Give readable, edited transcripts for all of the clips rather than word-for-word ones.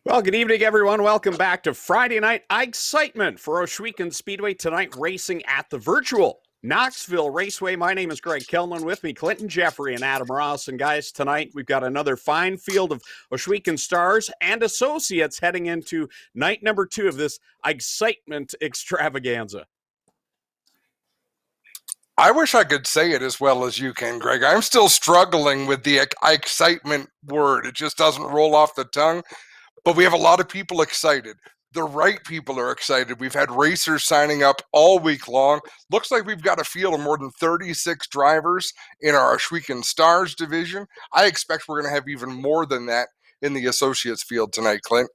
Well, good evening, everyone. Welcome back to Friday Night I-Xcitement for Ohsweken Speedway. Tonight, racing at the virtual Knoxville Raceway. My name is Greg Kellman. With me, Clinton Jeffrey and Adam Ross. And guys, tonight we've got another fine field of Ohsweken stars and associates heading into night number 2 of this I-Xcitement extravaganza. I wish I could say it as well as you can, Greg. I'm still struggling with the I-Xcitement word. It just doesn't roll off the tongue. But we have a lot of people excited. The right people are excited. We've had racers signing up all week long. Looks like we've got a field of more than 36 drivers in our Ohsweken Stars division. I expect we're going to have even more than that in the associates field tonight, Clint.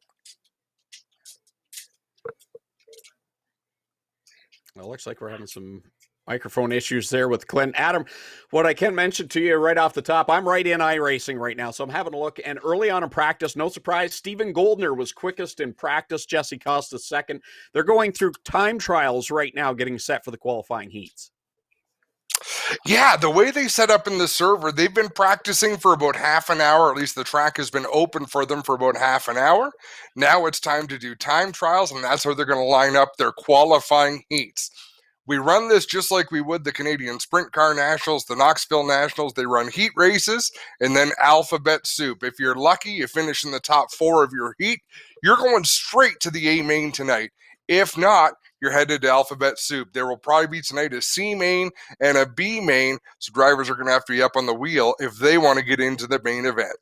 Well, looks like we're having some microphone issues there with Clint. Adam, what I can mention to you right off the top, I'm right in iRacing right now, so I'm having a look. And early on in practice, no surprise, Stephen Goldner was quickest in practice, Jesse Costa second. They're going through time trials right now, getting set for the qualifying heats. Yeah, the way they set up in the server, they've been practicing for about half an hour. At least the track has been open for them for about half an hour. Now it's time to do time trials, and that's where they're going to line up their qualifying heats. We run this just like we would the Canadian Sprint Car Nationals, the Knoxville Nationals. They run heat races and then alphabet soup. If you're lucky, you finish in the top 4 of your heat, you're going straight to the A main tonight. If not, you're headed to alphabet soup. There will probably be tonight a C main and a B main, so drivers are going to have to be up on the wheel if they want to get into the main event.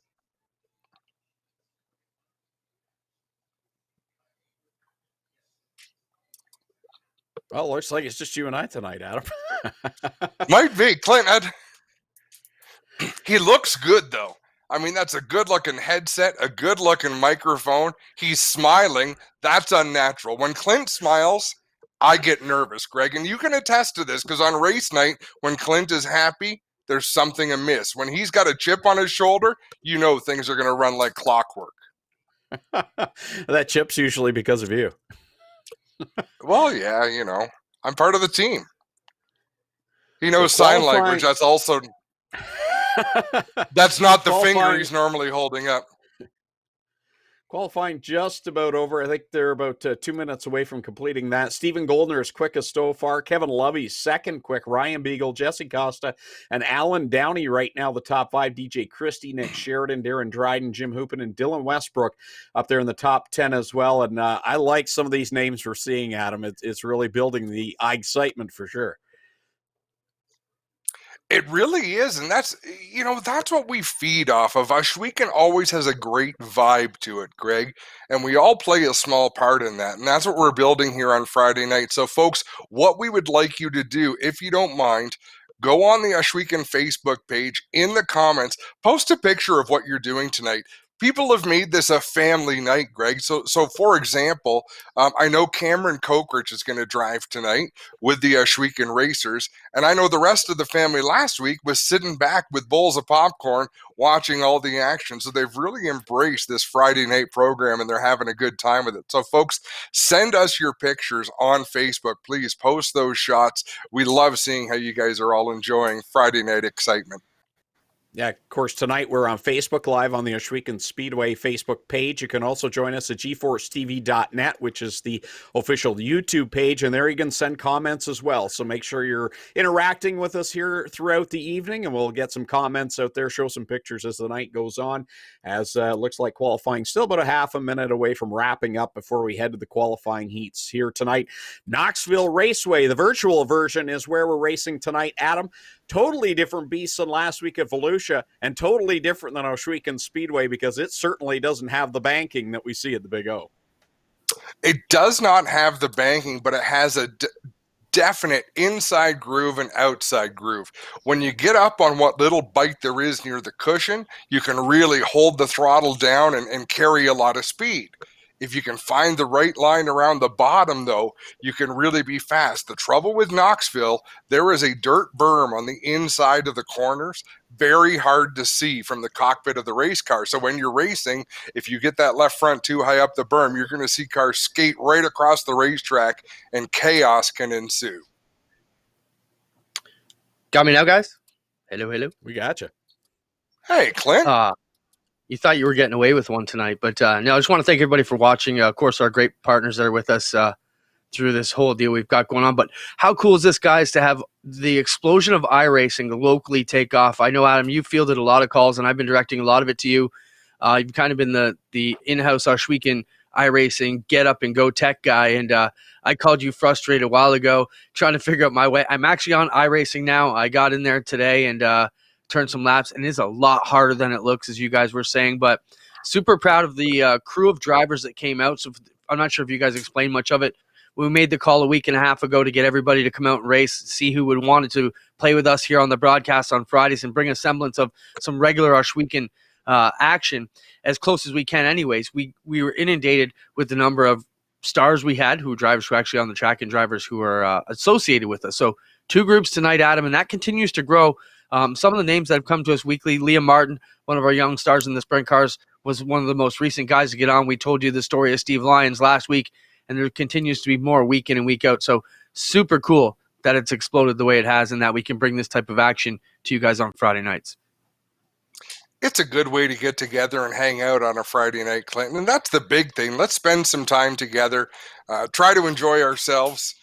Well, looks like it's just you and I tonight, Adam. Might be. Clint, he looks good, though. I mean, that's a good-looking headset, a good-looking microphone. He's smiling. That's unnatural. When Clint smiles, I get nervous, Greg. And you can attest to this, because on race night, when Clint is happy, there's something amiss. When he's got a chip on his shoulder, you know things are going to run like clockwork. That chip's usually because of you. Well, yeah, you know, I'm part of the team. He knows sign language. That's also... That's not the finger he's normally holding up. Qualifying just about over. I think they're about 2 minutes away from completing that. Stephen Goldner is quickest so far. Kevin Lovey's second quick. Ryan Beagle, Jesse Costa, and Alan Downey right now the top 5. DJ Christie, Nick Sheridan, Darren Dryden, Jim Hoopin, and Dylan Westbrook up there in the top 10 as well. And I like some of these names we're seeing, Adam. It's really building the I-Xcitement for sure. It really is, and that's what we feed off of. Ohsweken always has a great vibe to it, Greg, and we all play a small part in that, and that's what we're building here on Friday night. So, folks, what we would like you to do, if you don't mind, go on the Ohsweken Facebook page, in the comments, post a picture of what you're doing tonight. People have made this a family night, Greg. So for example, I know Cameron Cokerich is going to drive tonight with the Ohsweken Racers, and I know the rest of the family last week was sitting back with bowls of popcorn watching all the action. So they've really embraced this Friday night program, and they're having a good time with it. So, folks, send us your pictures on Facebook. Please post those shots. We love seeing how you guys are all enjoying Friday night excitement. Yeah, of course, tonight we're on Facebook Live on the Ohsweken Speedway Facebook page. You can also join us at gforcetv.net, which is the official YouTube page, and there you can send comments as well. So make sure you're interacting with us here throughout the evening, and we'll get some comments out there, show some pictures as the night goes on, as it looks like qualifying still about a half a minute away from wrapping up before we head to the qualifying heats here tonight. Knoxville Raceway, the virtual version, is where we're racing tonight. Adam, totally different beast than last week at Volusia, and totally different than Ohsweken Speedway because it certainly doesn't have the banking that we see at the Big O. It does not have the banking, but it has a definite inside groove and outside groove. When you get up on what little bite there is near the cushion, you can really hold the throttle down and carry a lot of speed. If you can find the right line around the bottom, though, you can really be fast. The trouble with Knoxville, there is a dirt berm on the inside of the corners, very hard to see from the cockpit of the race car. So when you're racing, if you get that left front too high up the berm, you're going to see cars skate right across the racetrack, and chaos can ensue. Got me now, guys? Hello. We got you. Hey, Clint. you thought you were getting away with one tonight. But no, I just want to thank everybody for watching. Of course, our great partners that are with us through this whole deal we've got going on. But how cool is this, guys, to have the explosion of iRacing locally take off? I know, Adam, you fielded a lot of calls, and I've been directing a lot of it to you. You've kind of been the in-house Oshweekend iRacing get up and go tech guy, and I called you frustrated a while ago trying to figure out my way. I'm actually on iRacing now. I got in there today and turned some laps, and it is a lot harder than it looks, as you guys were saying, but super proud of the crew of drivers that came out. So I'm not sure if you guys explained much of it. We made the call a week and a half ago to get everybody to come out and race, see who would want to play with us here on the broadcast on Fridays and bring a semblance of some regular Oshweekend action as close as we can. Anyways, we were inundated with the number of stars we had, who drivers who are actually on the track and drivers who are associated with us. So 2 groups tonight, Adam, and that continues to grow. Some of the names that have come to us weekly, Liam Martin, one of our young stars in the sprint cars, was one of the most recent guys to get on. We told you the story of Steve Lyons last week, and there continues to be more week in and week out. So super cool that it's exploded the way it has and that we can bring this type of action to you guys on Friday nights. It's a good way to get together and hang out on a Friday night, Clinton. And that's the big thing. Let's spend some time together, try to enjoy ourselves.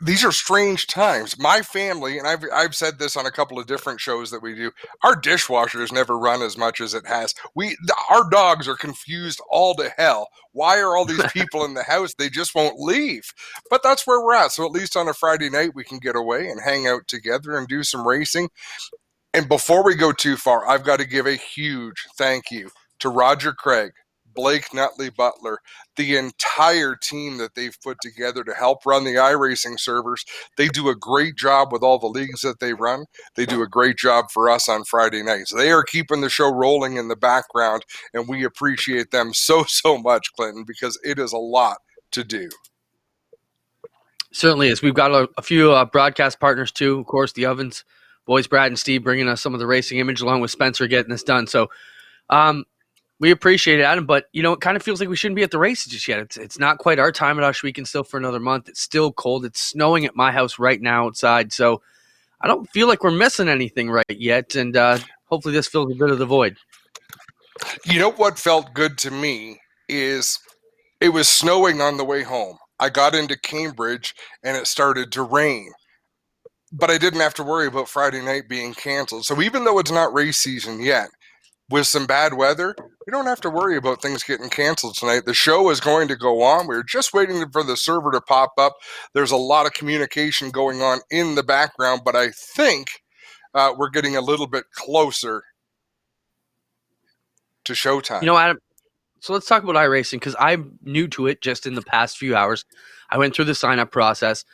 These are strange times. My family, and I've said this on a couple of different shows that we do, our dishwasher has never run as much as it has. Our dogs are confused all to hell. Why are all these people in the house? They just won't leave. But that's where we're at. So at least on a Friday night, we can get away and hang out together and do some racing. And before we go too far, I've got to give a huge thank you to Roger Craig, Blake Nutley Butler, the entire team that they've put together to help run the iRacing servers. They do a great job with all the leagues that they run. They do a great job for us on Friday nights. They are keeping the show rolling in the background, and we appreciate them so much, Clinton, because it is a lot to do. Certainly is. We've got a few broadcast partners too. Of course, the Ovens boys, Brad and Steve, bringing us some of the racing image along with Spencer getting this done. So we appreciate it, Adam. But, it kind of feels like we shouldn't be at the races just yet. It's not quite our time at Oshweekend still for another month. It's still cold. It's snowing at my house right now outside. So I don't feel like we're missing anything right yet. And hopefully this fills a bit of the void. You know what felt good to me is it was snowing on the way home. I got into Cambridge and it started to rain. But I didn't have to worry about Friday night being canceled. So even though it's not race season yet, with some bad weather, we don't have to worry about things getting canceled tonight. The show is going to go on. We're just waiting for the server to pop up. There's a lot of communication going on in the background, but I think we're getting a little bit closer to showtime. Adam, so let's talk about iRacing because I'm new to it just in the past few hours. I went through the sign-up process.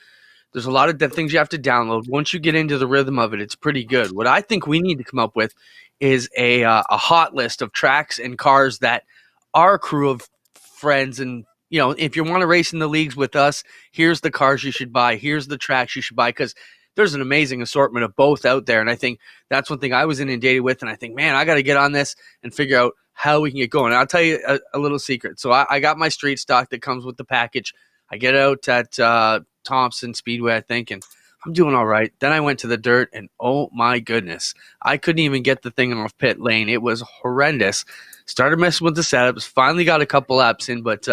There's a lot of things you have to download. Once you get into the rhythm of it, it's pretty good. What I think we need to come up with is a hot list of tracks and cars that our crew of friends and, if you want to race in the leagues with us, here's the cars you should buy. Here's the tracks you should buy because there's an amazing assortment of both out there. And I think that's one thing I was inundated with. And I think, man, I got to get on this and figure out how we can get going. And I'll tell you a little secret. So I got my street stock that comes with the package. I get out at Thompson Speedway, I think, and I'm doing all right. Then I went to the dirt, and oh my goodness, I couldn't even get the thing off pit lane. It was horrendous. Started messing with the setups. Finally got a couple laps in, but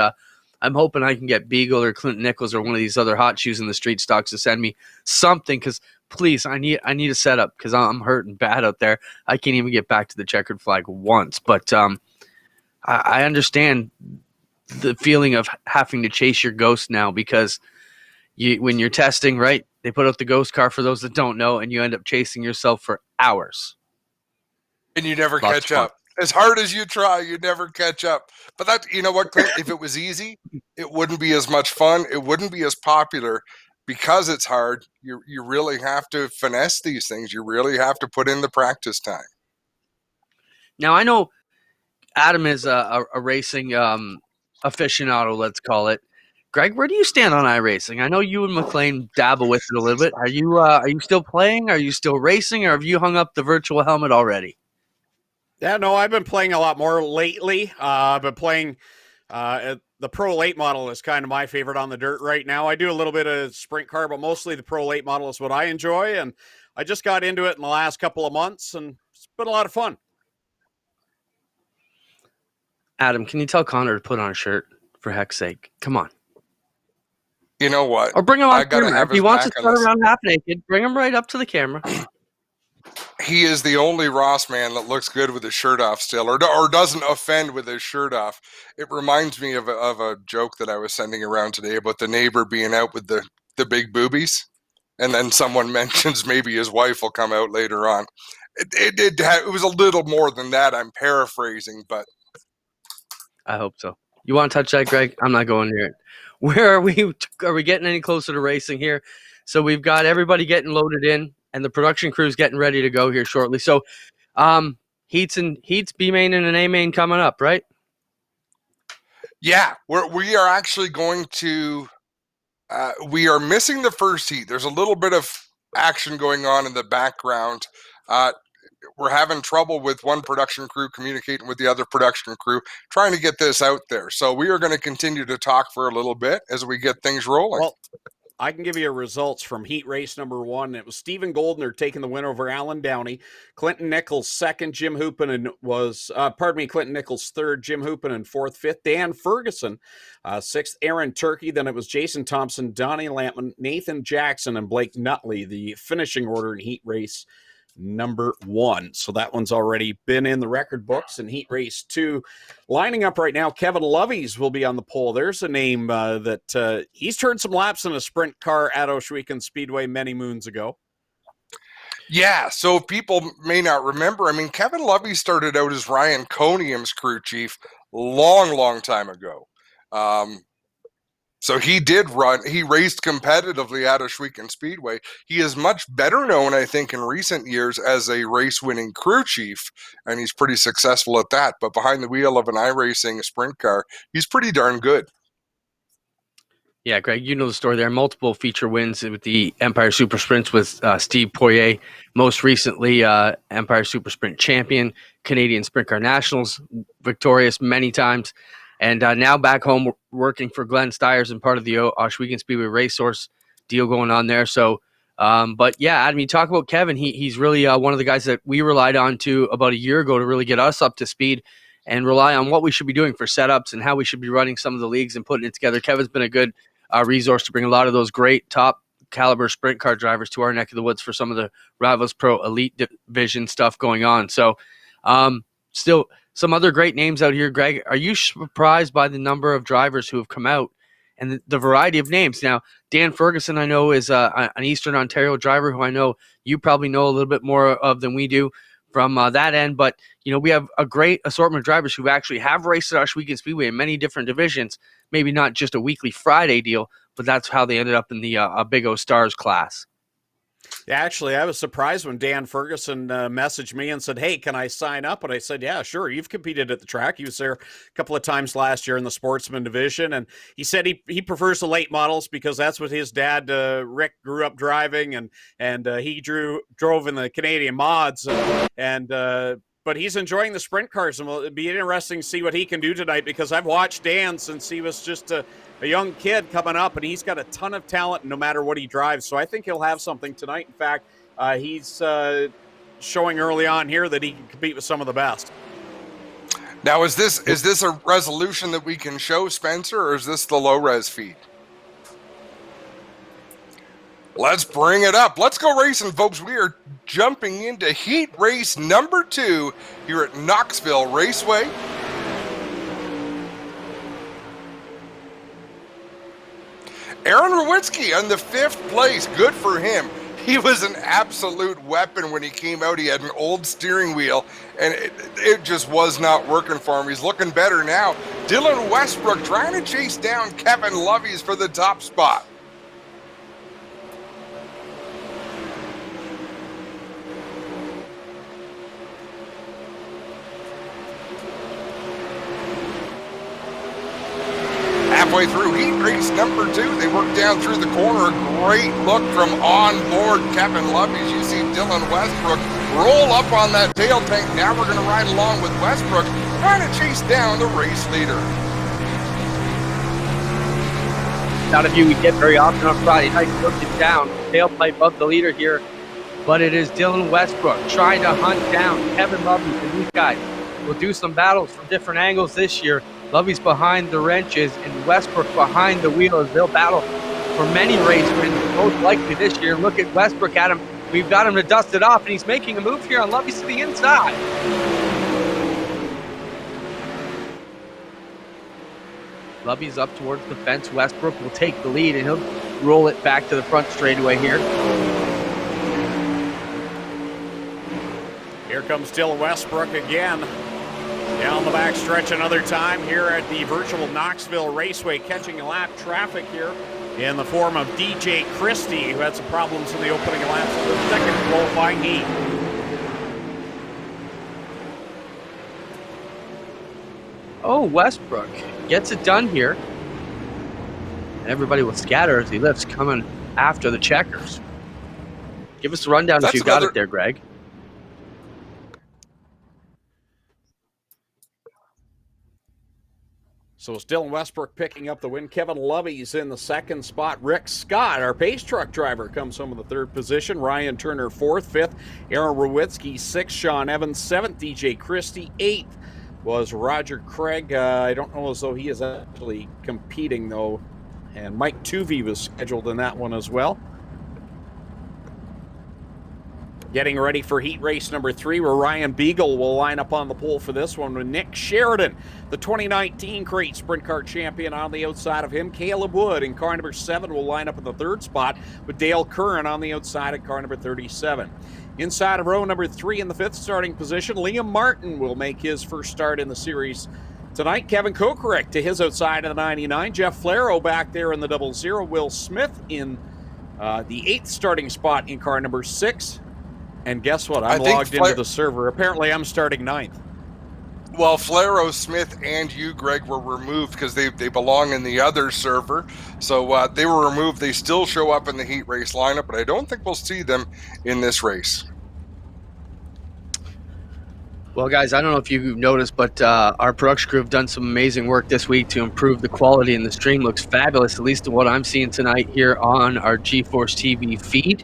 I'm hoping I can get Beagle or Clinton Nichols or one of these other hot shoes in the street stocks to send me something. Because please, I need a setup because I'm hurting bad out there. I can't even get back to the checkered flag once. But I understand the feeling of having to chase your ghost now because when you're testing, right, they put out the ghost car for those that don't know, and you end up chasing yourself for hours. And you never catch up. As hard as you try, you never catch up. But that, you know what, Clint, if it was easy, it wouldn't be as much fun. It wouldn't be as popular. Because it's hard, you really have to finesse these things. You really have to put in the practice time. Now, I know Adam is a racing aficionado, let's call it. Greg, where do you stand on iRacing? I know you and McLean dabble with it a little bit. Are you still playing? Are you still racing? Or have you hung up the virtual helmet already? Yeah, no, I've been playing a lot more lately. I've been playing the Pro Late model is kind of my favorite on the dirt right now. I do a little bit of sprint car, but mostly the Pro Late model is what I enjoy. And I just got into it in the last couple of months, and it's been a lot of fun. Adam, can you tell Connor to put on a shirt, for heck's sake? Come on. You know what? Or bring him on I gotta camera. have If he his wants to back on start this. around half naked, bring him right up to the camera. He is the only Ross man that looks good with his shirt off still, or doesn't offend with his shirt off. It reminds me of a joke that I was sending around today about the neighbor being out with the big boobies, and then someone mentions maybe his wife will come out later on. It was a little more than that. I'm paraphrasing, but I hope so. You want to touch that, Greg? I'm not going near it. Where are we? Are we getting any closer to racing here? So we've got everybody getting loaded in, and the production crew's getting ready to go here shortly. So, heats, B main and an A main coming up, right? yeah, we are actually going to. We are missing the first heat. There's a little bit of action going on in the background. We're having trouble with one production crew communicating with the other production crew, trying to get this out there. So we are going to continue to talk for a little bit as we get things rolling. Well, I can give you results from heat race number 1. It was Stephen Goldner taking the win over Alan Downey. Clinton Nichols second. Jim Hoopinen was, Clinton Nichols third. Jim Hoopinen fourth. Fifth, Dan Ferguson. Sixth, Aaron Turkey. Then it was Jason Thompson, Donnie Lampman, Nathan Jackson, and Blake Nutley, the finishing order in heat race number 1. So that one's already been in the record books. In heat race 2, lining up right now, Kevin Loveys will be on the pole. There's a name that he's turned some laps in a sprint car at Ohsweken Speedway many moons ago. Yeah, so people may not remember. I mean, Kevin Lovey started out as Ryan Conium's crew chief long time ago. So he did run. He raced competitively at Ohsweken Speedway. He is much better known, I think, in recent years as a race-winning crew chief, and he's pretty successful at that. But behind the wheel of an iRacing sprint car, he's pretty darn good. Yeah, Greg, you know the story there. Multiple feature wins with the Empire Super Sprints with Steve Poirier. Most recently, Empire Super Sprint champion, Canadian Sprint Car Nationals, victorious many times. And now back home working for Glenn Stiers and part of the Ohsweken Speedway Racehorse deal going on there. So, but yeah, Adam, you talk about Kevin. He's really one of the guys that we relied on to about a year ago to really get us up to speed and rely on what we should be doing for setups and how we should be running some of the leagues and putting it together. Kevin's been a good resource to bring a lot of those great top caliber sprint car drivers to our neck of the woods for some of the Rivals Pro Elite Division stuff going on. So, still some other great names out here. Greg, are you surprised by the number of drivers who have come out and the variety of names? Now, Dan Ferguson, I know, is an Eastern Ontario driver who I know you probably know a little bit more of than we do from that end. But, you know, we have a great assortment of drivers who actually have raced at Ohsweken Speedway in many different divisions, maybe not just a weekly Friday deal, but that's how they ended up in the Big O Stars class. Yeah, actually, I was surprised when Dan Ferguson messaged me and said, "Hey, can I sign up?" And I said, "Yeah, sure. You've competed at the track. He was there a couple of times last year in the Sportsman division." And he said he prefers the late models because that's what his dad, Rick, grew up driving, and he drove in the Canadian mods. But he's enjoying the sprint cars, and it'll be interesting to see what he can do tonight because I've watched Dan since he was just a young kid coming up, and he's got a ton of talent no matter what he drives. So I think he'll have something tonight. In fact, he's showing early on here that he can compete with some of the best. Now, is this a resolution that we can show, Spencer, or is this the low-res feed? Let's bring it up. Let's go racing, folks. We are jumping into heat race number 2 here at Knoxville Raceway. Aaron Rowitsky on the 5th place. Good for him. He was an absolute weapon when he came out. He had an old steering wheel, and it just was not working for him. He's looking better now. Dylan Westbrook trying to chase down Kevin Loveys for the top spot. Halfway through heat race number 2, they work down through the corner. A great look from onboard Kevin Loveys. You see Dylan Westbrook roll up on that tail tank. Now we're going to ride along with Westbrook, trying to chase down the race leader. Not a view we get very often on Friday night. Looking down, tailpipe of the leader here, but it is Dylan Westbrook trying to hunt down Kevin Loveys and these guys. will do some battles from different angles this year. Lovey's behind the wrenches and Westbrook behind the wheels. They'll battle for many race wins, most likely this year. Look at Westbrook at him. We've got him to dust it off, and he's making a move here on Lovey's to the inside. Lovey's up towards the fence. Westbrook will take the lead, and he'll roll it back to the front straightaway here. Here comes Dylan Westbrook again. Down the back stretch another time here at the virtual Knoxville Raceway, catching lap traffic here in the form of DJ Christie, who had some problems in the opening laps of the second qualifying heat. Oh, Westbrook gets it done here. And everybody will scatter as he lifts, coming after the checkers. Give us a rundown if you got it there, Greg. So it's Dylan Westbrook picking up the win. Kevin Lovey's in the second spot. Rick Scott, our pace truck driver, comes home in the third position. Ryan Turner, fourth. Fifth, Aaron Rowitsky, sixth. Sean Evans, seventh. DJ Christie, eighth. Was Roger Craig. I don't know as though he is actually competing, though. And Mike Tuvey was scheduled in that one as well. Getting ready for heat race number 3, where Ryan Beagle will line up on the pole for this one with Nick Sheridan, the 2019 Crate Sprint Car champion, on the outside of him. Caleb Wood in car number 7 will line up in the third spot, with Dale Curran on the outside of car number 37. Inside of row number 3 in the 5th starting position, Liam Martin will make his first start in the series tonight. Kevin Kokorek to his outside of the 99. Jeff Flaro back there in the 00. Will Smith in the 8th starting spot in car number 6. And guess what? I'm logged into the server. Apparently, I'm starting 9th. Well, Flaro, Smith, and you, Greg, were removed because they belong in the other server. So they were removed. They still show up in the heat race lineup, but I don't think we'll see them in this race. Well, guys, I don't know if you've noticed, but our production crew have done some amazing work this week to improve the quality, and the stream looks fabulous, at least to what I'm seeing tonight here on our GeForce TV feed.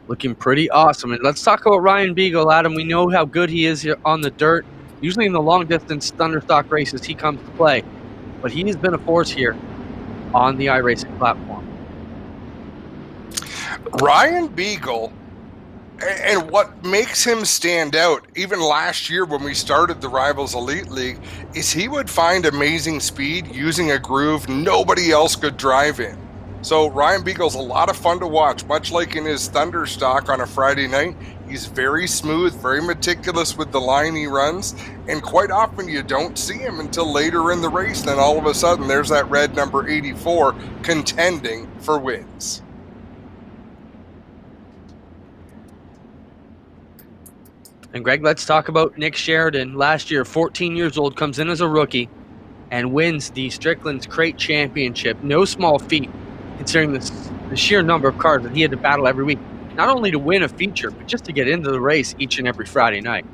Looking pretty awesome. And let's talk about Ryan Beagle, Adam. We know how good he is here on the dirt. Usually in the long-distance Thunderstock races, he comes to play. But he has been a force here on the iRacing platform. Ryan Beagle, and what makes him stand out, even last year when we started the Rivals Elite League, is he would find amazing speed using a groove nobody else could drive in. So Ryan Beagle's a lot of fun to watch, much like in his Thunderstock on a Friday night. He's very smooth, very meticulous with the line he runs, and quite often you don't see him until later in the race. Then all of a sudden there's that red number 84 contending for wins. And Greg, let's talk about Nick Sheridan. Last year, 14 years old, comes in as a rookie and wins the Strickland's Crate Championship. No small feat, considering the sheer number of cars that he had to battle every week. Not only to win a feature, but just to get into the race each and every Friday night.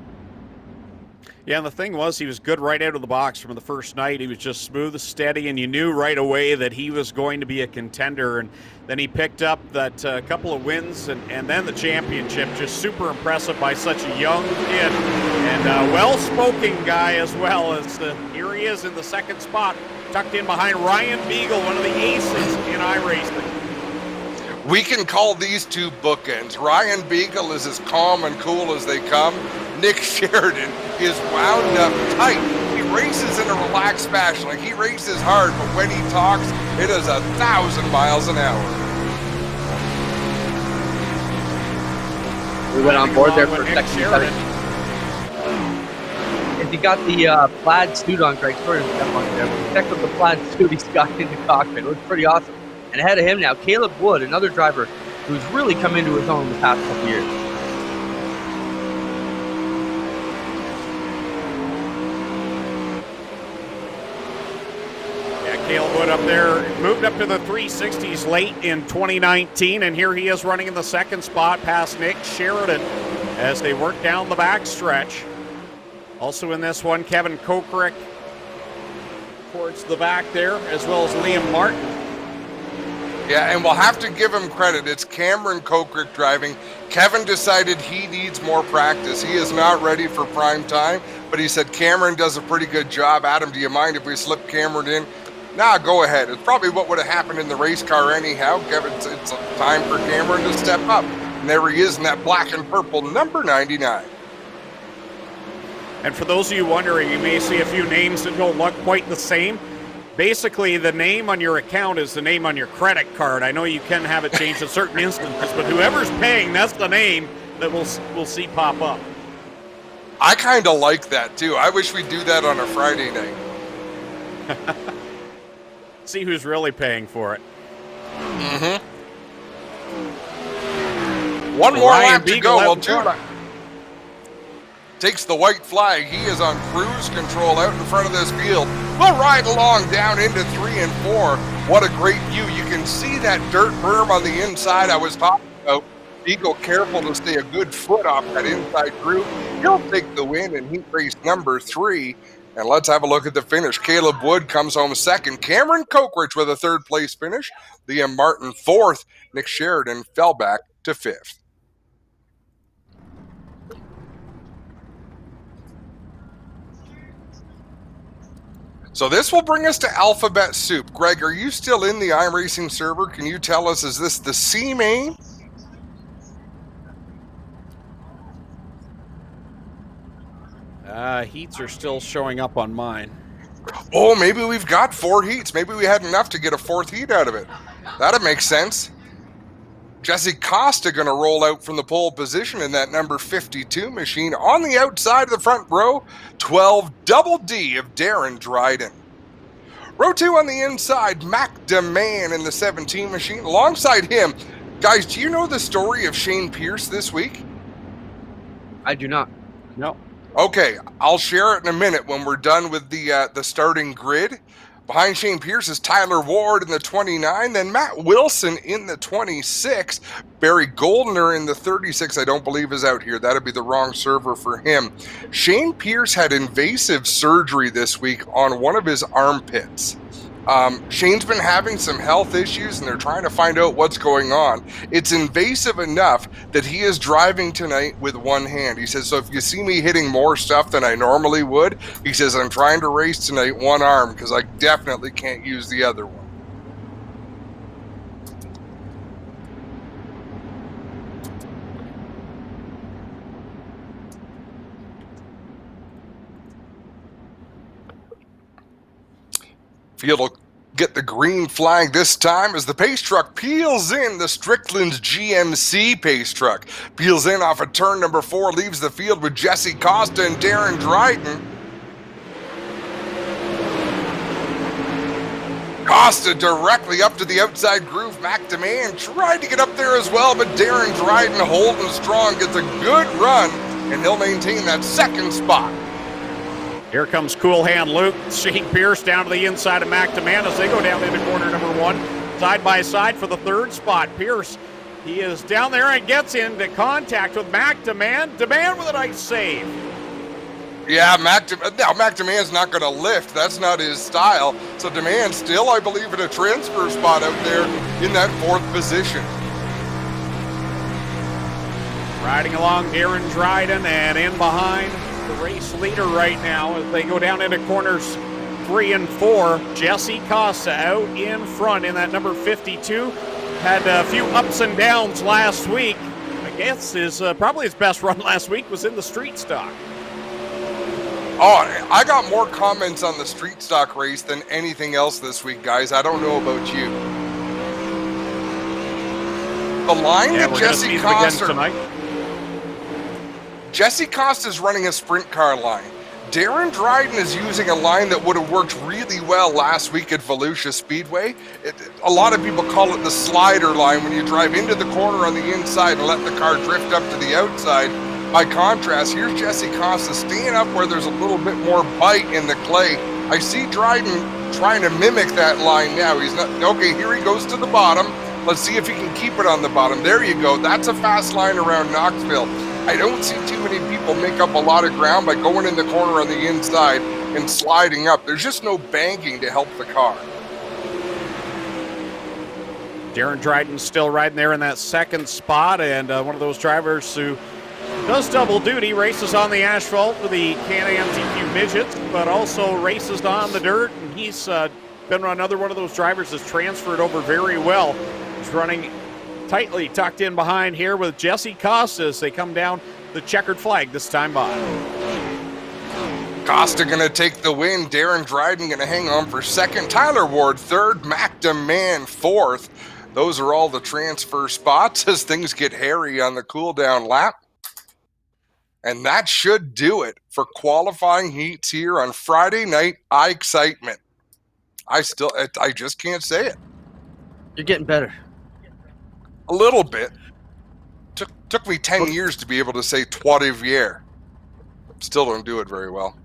Yeah, and the thing was, he was good right out of the box from the first night. He was just smooth, steady, and you knew right away that he was going to be a contender. And then he picked up that couple of wins and then the championship. Just super impressive by such a young kid. And well-spoken guy as well. As here he is in the second spot, tucked in behind Ryan Beagle, one of the aces in iRacing. We can call these two bookends. Ryan Beagle is as calm and cool as they come. Nick Sheridan is wound up tight. He races in a relaxed fashion. Like, he races hard, but when he talks, it is 1,000 miles an hour. We went on board there for a second. If you got the plaid suit on, Greg, sorry to step on there, but check out the plaid suit he's got in the cockpit. It looks pretty awesome. And ahead of him now, Caleb Wood, another driver who's really come into his own the past couple years. Yeah, Caleb Wood up there, moved up to the 360s late in 2019, and here he is running in the second spot past Nick Sheridan as they work down the backstretch. Also in this one, Kevin Kokorek towards the back there, as well as Liam Martin. Yeah, and we'll have to give him credit. It's Cameron Kokorek driving. Kevin decided he needs more practice. He is not ready for prime time, but he said Cameron does a pretty good job. Adam, do you mind if we slip Cameron in? Nah, go ahead. It's probably what would have happened in the race car anyhow. It's time for Cameron to step up. And there he is in that black and purple number 99. And for those of you wondering, you may see a few names that don't look quite the same. Basically, the name on your account is the name on your credit card. I know you can have it changed in certain instances, but whoever's paying, that's the name that we'll see pop up. I kind of like that, too. I wish we'd do that on a Friday night. See who's really paying for it. Mm-hmm. One more lap to go. Well, two takes the white flag. He is on cruise control out in front of this field. We'll ride along down into 3 and 4. What a great view. You can see that dirt berm on the inside I was talking about. Eagle careful to stay a good foot off that inside groove. He'll take the win in heat race number 3. And let's have a look at the finish. Caleb Wood comes home second. Cameron Cokerich with a third place finish. Liam Martin fourth. Nick Sheridan fell back to fifth. So this will bring us to Alphabet Soup. Greg, are you still in the iRacing server? Can you tell us, is this the C main? Heats are still showing up on mine. Oh, maybe we've got 4 heats. Maybe we had enough to get a 4th heat out of it. That'd make sense. Jesse Costa going to roll out from the pole position in that number 52 machine. On the outside of the front row, 12 Double D of Darren Dryden. Row 2 on the inside, Mac DeMann in the 17 machine. Alongside him, guys, do you know the story of Shane Pierce this week? I do not. No. Okay, I'll share it in a minute when we're done with the starting grid. Behind Shane Pierce is Tyler Ward in the 29, then Matt Wilson in the 26, Barry Goldner in the 36, I don't believe is out here. That'd be the wrong server for him. Shane Pierce had invasive surgery this week on one of his armpits. Shane's been having some health issues and they're trying to find out what's going on. It's invasive enough that he is driving tonight with one hand. He says, so if you see me hitting more stuff than I normally would, he says, I'm trying to race tonight one arm because I definitely can't use the other one. Field will get the green flag this time as the pace truck peels in. The Strickland's GMC pace truck peels in off of turn number 4, leaves the field with Jesse Costa and Darren Dryden. Costa directly up to the outside groove. Mac DeMann tried to get up there as well, but Darren Dryden holding strong, gets a good run, and he'll maintain that second spot. Here comes Cool Hand Luke, Shane Pierce down to the inside of Mac DeMann as they go down into corner number 1. Side by side for the third spot. Pierce, he is down there and gets into contact with Mac DeMann. DeMann with a nice save. Yeah, Mac DeMann's not going to lift. That's not his style. So DeMann still, I believe, in a transfer spot out there in that 4th position. Riding along Darren Dryden and in behind the race leader right now as they go down into corners 3 and 4. Jesse Costa out in front in that number 52. Had a few ups and downs last week. I guess probably his best run last week was in the street stock. Oh, I got more comments on the street stock race than anything else this week, guys. I don't know about you. The line that Jesse Costa... Jesse Costa's running a sprint car line. Darren Dryden is using a line that would have worked really well last week at Volusia Speedway. A lot of people call it the slider line when you drive into the corner on the inside and let the car drift up to the outside. By contrast, here's Jesse Costa staying up where there's a little bit more bite in the clay. I see Dryden trying to mimic that line now. He's not, okay, here he goes to the bottom. Let's see if he can keep it on the bottom. There you go. That's a fast line around Knoxville. I don't see too many people make up a lot of ground by going in the corner on the inside and sliding up. There's just no banking to help the car. Darren Dryden still riding there in that second spot, and one of those drivers who Does double duty, races on the asphalt with the Can-Am TQ Midgets, but also races on the dirt. And he's been another one of those drivers that's transferred over very well. He's running tightly tucked in behind here with Jesse Costa as they come down the checkered flag this time by. Costa going to take the win. Darren Dryden going to hang on for second. Tyler Ward third. Mac DeMann fourth. Those are all the transfer spots as things get hairy on the cool down lap. And that should do it for qualifying heats here on Friday night. I-Xcitement. I just can't say it. You're getting better. A little bit. Took me 10 years to be able to say Trois Rivières. Still don't do it very well.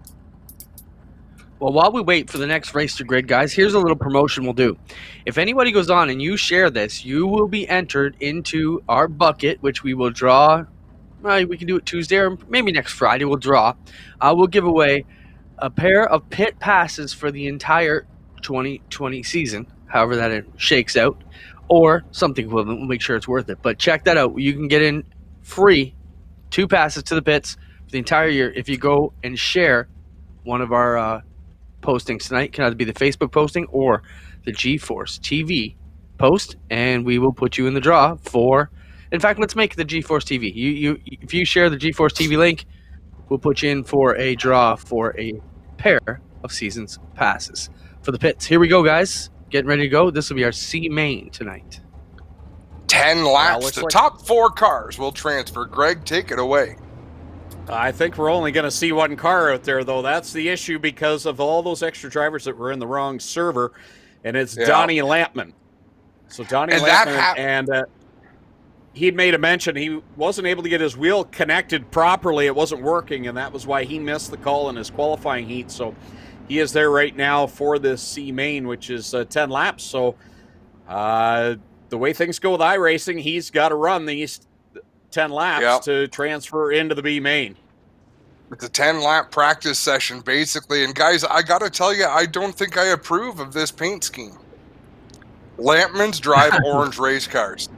Well, while we wait for the next race to grid, guys, here's a little promotion we'll do. If anybody goes on and you share this, you will be entered into our bucket, which we will draw. We can do it Tuesday or maybe next Friday. We'll draw. We'll give away a pair of pit passes for the entire 2020 season, however that it shakes out, or something equivalent. We'll make sure it's worth it. But check that out. You can get in free 2 passes to the pits for the entire year if you go and share one of our postings tonight. Can either be the Facebook posting or the GeForce TV post, and we will put you in the draw for. In fact, let's make it the GeForce TV. If you share the GeForce TV link, we'll put you in for a draw for a pair of seasons passes for the pits. Here we go, guys. Getting ready to go. This will be our C main tonight. 10 laps. The top 4 cars will transfer. Greg, take it away. I think we're only going to see one car out there, though. That's the issue because of all those extra drivers that were in the wrong server, and it's Donnie Lampman. So Donnie Lampman, and he'd made a mention he wasn't able to get his wheel connected properly. It wasn't working, and that was why he missed the call in his qualifying heat. So he is there right now for this C main, which is 10 laps. So the way things go with iRacing, he's got to run these 10 laps to transfer into the B main. It's a 10-lap practice session, basically. And guys, I got to tell you, I don't think I approve of this paint scheme. Lampman's drive orange race cars.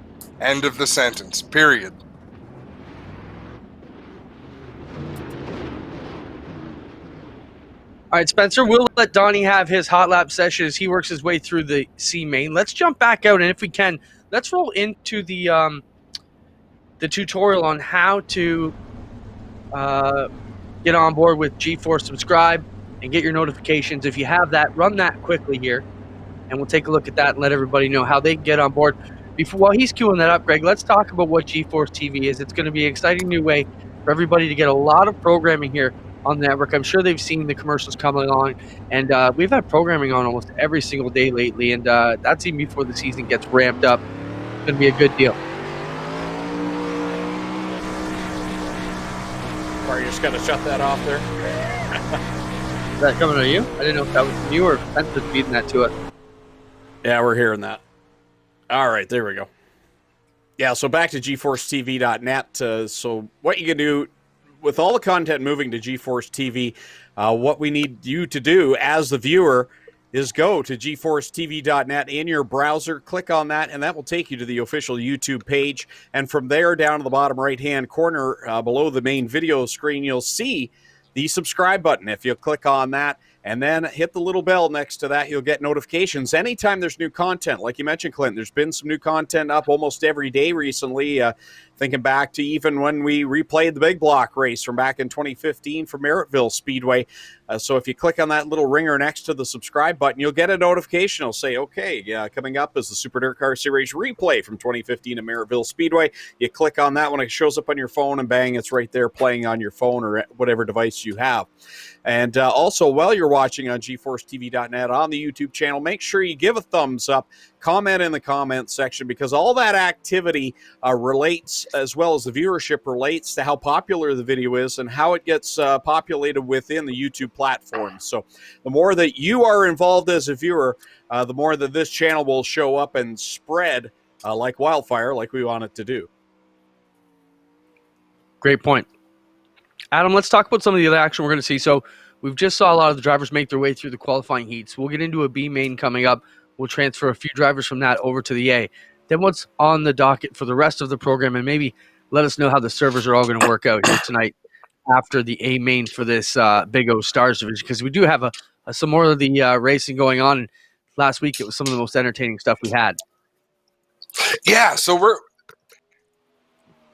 End of the sentence. Period. All right, Spencer, we'll let Donnie have his hot lap session as he works his way through the C main. Let's jump back out, and if we can, let's roll into the tutorial on how to get on board with GeForce Subscribe and get your notifications. If you have that, run that quickly here, and we'll take a look at that and let everybody know how they can get on board. While he's queuing that up, Greg, let's talk about what GeForce TV is. It's going to be an exciting new way for everybody to get a lot of programming here on the network. I'm sure they've seen the commercials coming along, and we've had programming on almost every single day lately, and that's even before the season gets ramped up. It's going to be a good deal. Are you just going to shut that off there? Is that coming to you? I didn't know if that was from you or Spencer feeding that to us. Yeah, we're hearing that. All right, there we go. Yeah, so back to GeForceTV.net. So what you can do with all the content moving to GeForce TV, what we need you to do as the viewer is go to GeForceTV.net in your browser, click on that, and that will take you to the official YouTube page. And from there, down to the bottom right-hand corner below the main video screen, you'll see the subscribe button. If you click on that and then hit the little bell next to that, you'll get notifications anytime there's new content. Like you mentioned, Clint, there's been some new content up almost every day recently. Thinking back to even when we replayed the big block race from back in 2015 from Merrittville Speedway. So if you click on that little ringer next to the subscribe button, you'll get a notification. It'll say, okay, coming up is the Super Dirt Car Series replay from 2015 at Merrittville Speedway. You click on that when it shows up on your phone, and bang, it's right there playing on your phone or whatever device you have. And also, while you're watching on GeForceTV.net on the YouTube channel, make sure you give a thumbs up, comment in the comment section, because all that activity relates, as well as the viewership relates to how popular the video is and how it gets populated within the YouTube platform. So the more that you are involved as a viewer, the more that this channel will show up and spread like wildfire, like we want it to do. Great point. Adam, let's talk about some of the other action we're going to see. So we've just saw a lot of the drivers make their way through the qualifying heats. We'll get into a B main coming up. We'll transfer a few drivers from that over to the A. Then what's on the docket for the rest of the program, and maybe let us know how the servers are all going to work out here tonight after the A main for this Big O Stars division, because we do have some more of the racing going on. And last week, it was some of the most entertaining stuff we had. Yeah, so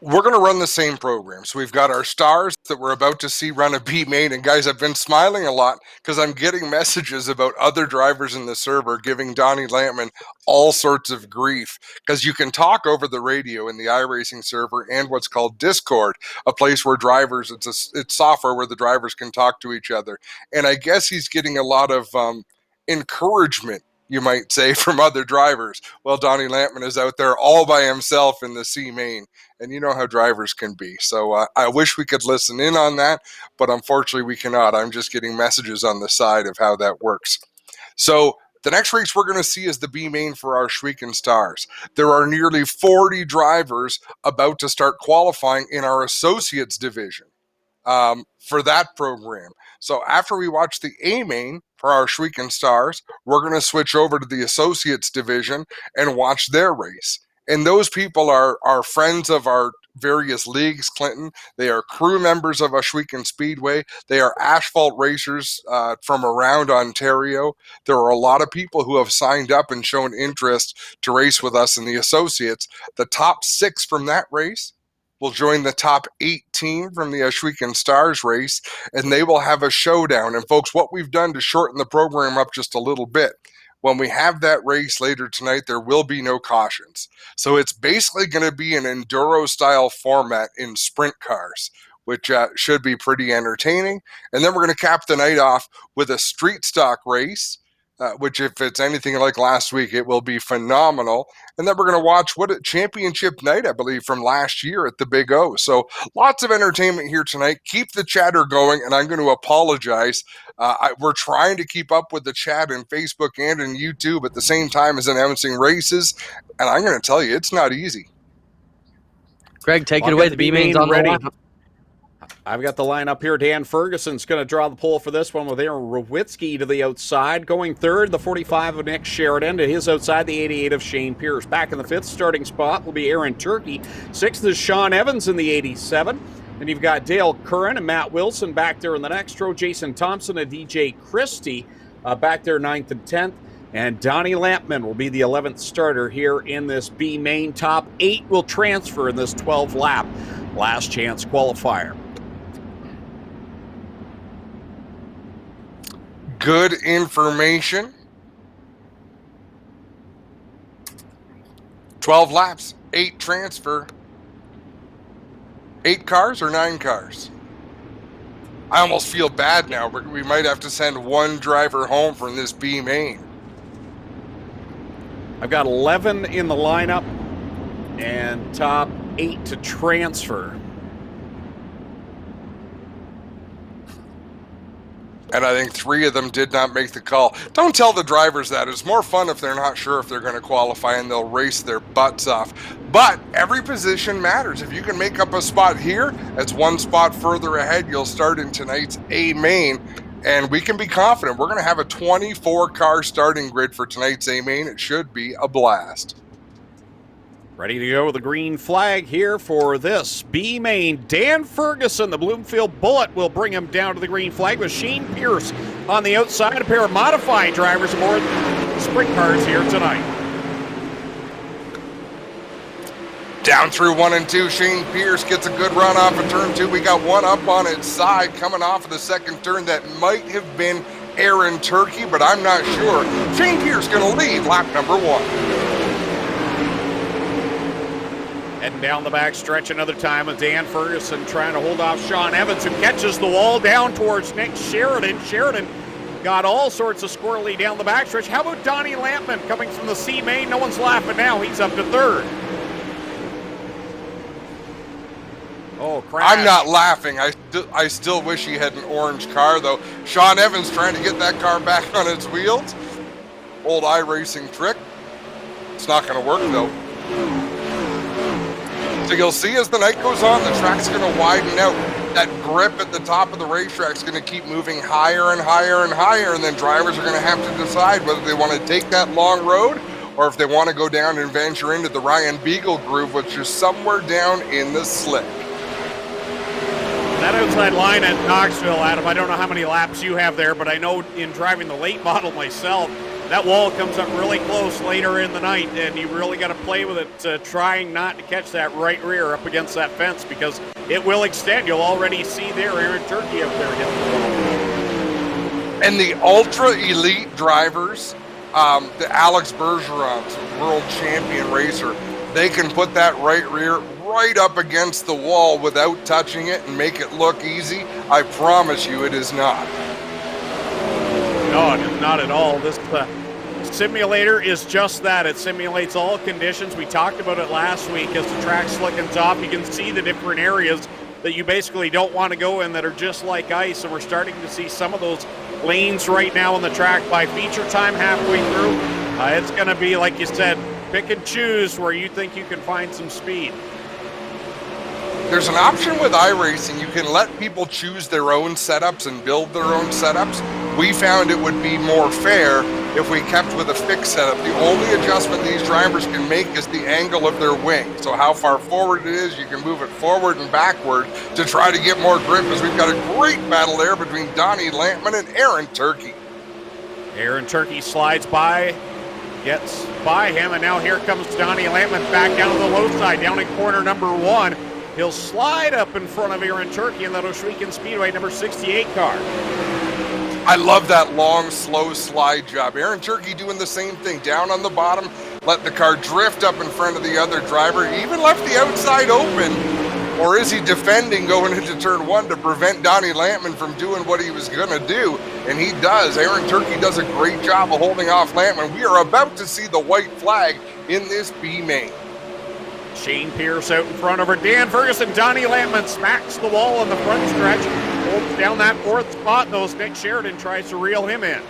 we're going to run the same program. So we've got our stars that we're about to see run a B main. And guys, I've been smiling a lot because I'm getting messages about other drivers in the server giving Donnie Lampman all sorts of grief, because you can talk over the radio in the iRacing server and what's called Discord, a place where drivers, it's software where the drivers can talk to each other. And I guess he's getting a lot of encouragement, you might say, from other drivers. Well, Donnie Lampman is out there all by himself in the C main, and you know how drivers can be. So I wish we could listen in on that, but unfortunately we cannot. I'm just getting messages on the side of how that works. So the next race we're going to see is the B main for our Schweikens Stars. There are nearly 40 drivers about to start qualifying in our Associates division for that program. So after we watch the A main for our Schweikens Stars, we're going to switch over to the Associates division and watch their race. And those people are friends of our various leagues, Clinton. They are crew members of Schweikens Speedway. They are asphalt racers from around Ontario. There are a lot of people who have signed up and shown interest to race with us in the Associates. The top 6 from that race will join the top 18 from the Schweikens Stars race, and they will have a showdown. And folks, what we've done to shorten the program up just a little bit, when we have that race later tonight, there will be no cautions. So it's basically going to be an enduro-style format in sprint cars, which should be pretty entertaining. And then we're going to cap the night off with a street stock race, which if it's anything like last week, it will be phenomenal. And then we're going to watch championship night, I believe, from last year at the Big O. So lots of entertainment here tonight. Keep the chatter going, and I'm going to apologize. We're trying to keep up with the chat in Facebook and in YouTube at the same time as announcing races, and I'm going to tell you, it's not easy. Greg, take it away. The B main's on ready. the line. I've got the line up here. Dan Ferguson's going to draw the pole for this one with Aaron Rowitsky to the outside. Going third, the 45 of Nick Sheridan. To his outside, the 88 of Shane Pierce. Back in the 5th starting spot will be Aaron Turkey. 6th is Sean Evans in the 87. And you've got Dale Curran and Matt Wilson back there in the next row. Jason Thompson and DJ Christie back there 9th and 10th. And Donnie Lampman will be the 11th starter here in this B main. Top 8 will transfer in this 12-lap last chance qualifier. Good information. 12 laps, 8 transfer. 8 cars or 9 cars? I almost feel bad now. We might have to send one driver home from this B main. I've got 11 in the lineup and top 8 to transfer. And I think 3 of them did not make the call. Don't tell the drivers that. It's more fun if they're not sure if they're going to qualify and they'll race their butts off. But every position matters. If you can make up a spot here, that's one spot further ahead. You'll start in tonight's A main. And we can be confident. We're going to have a 24-car starting grid for tonight's A main. It should be a blast. Ready to go with the green flag here for this B main. Dan Ferguson, the Bloomfield Bullet, will bring him down to the green flag with Shane Pierce on the outside. A pair of modified drivers aboard the sprint cars here tonight. Down through 1 and 2, Shane Pierce gets a good run off of turn 2. We got one up on its side coming off of the second turn. That might have been Aaron Turkey, but I'm not sure. Shane Pierce going to lead lap number 1. Heading down the back stretch another time with Dan Ferguson trying to hold off Sean Evans, who catches the wall down towards Nick Sheridan. Sheridan got all sorts of squirrely down the back stretch. How about Donnie Lampman coming from the C main? No one's laughing now. He's up to 3rd. Oh, crash. I'm not laughing. I still wish he had an orange car, though. Sean Evans trying to get that car back on its wheels. Old iRacing trick. It's not going to work, though. So you'll see as the night goes on, the track's going to widen out. That grip at the top of the racetrack's going to keep moving higher and higher and higher, and then drivers are going to have to decide whether they want to take that long road or if they want to go down and venture into the Ryan Beagle groove, which is somewhere down in the slick. That outside line at Knoxville, Adam, I don't know how many laps you have there, but I know in driving the late model myself, that wall comes up really close later in the night, and you really got to play with it, trying not to catch that right rear up against that fence, because it will extend. You'll already see there Aaron Turkey up there hitting the wall. And the ultra elite drivers, the Alex Bergeron's world champion racer, they can put that right rear right up against the wall without touching it and make it look easy. I promise you it is not. No, it is not at all. This simulator is just that. It simulates all conditions. We talked about it last week. As the track slickens off, you can see the different areas that you basically don't want to go in that are just like ice, and we're starting to see some of those lanes right now on the track by feature time halfway through. It's going to be, like you said, pick and choose where you think you can find some speed. There's an option with iRacing. You can let people choose their own setups and build their own setups. We found it would be more fair if we kept with a fixed setup. The only adjustment these drivers can make is the angle of their wing. So how far forward it is, you can move it forward and backward to try to get more grip, as we've got a great battle there between Donnie Lampman and Aaron Turkey. Aaron Turkey slides by, gets by him, and now here comes Donnie Lampman back down to the low side, down in corner number 1. He'll slide up in front of Aaron Turkey in that Ohsweken Speedway number 68 car. I love that long, slow slide job. Aaron Turkey doing the same thing, down on the bottom, let the car drift up in front of the other driver. He even left the outside open. Or is he defending going into turn 1 to prevent Donnie Lampman from doing what he was going to do? And he does. Aaron Turkey does a great job of holding off Lampman. We are about to see the white flag in this B main. Shane Pierce out in front over Dan Ferguson. Donnie Lampman smacks the wall on the front stretch. Holds down that 4th spot, though. Nick Sheridan tries to reel him in.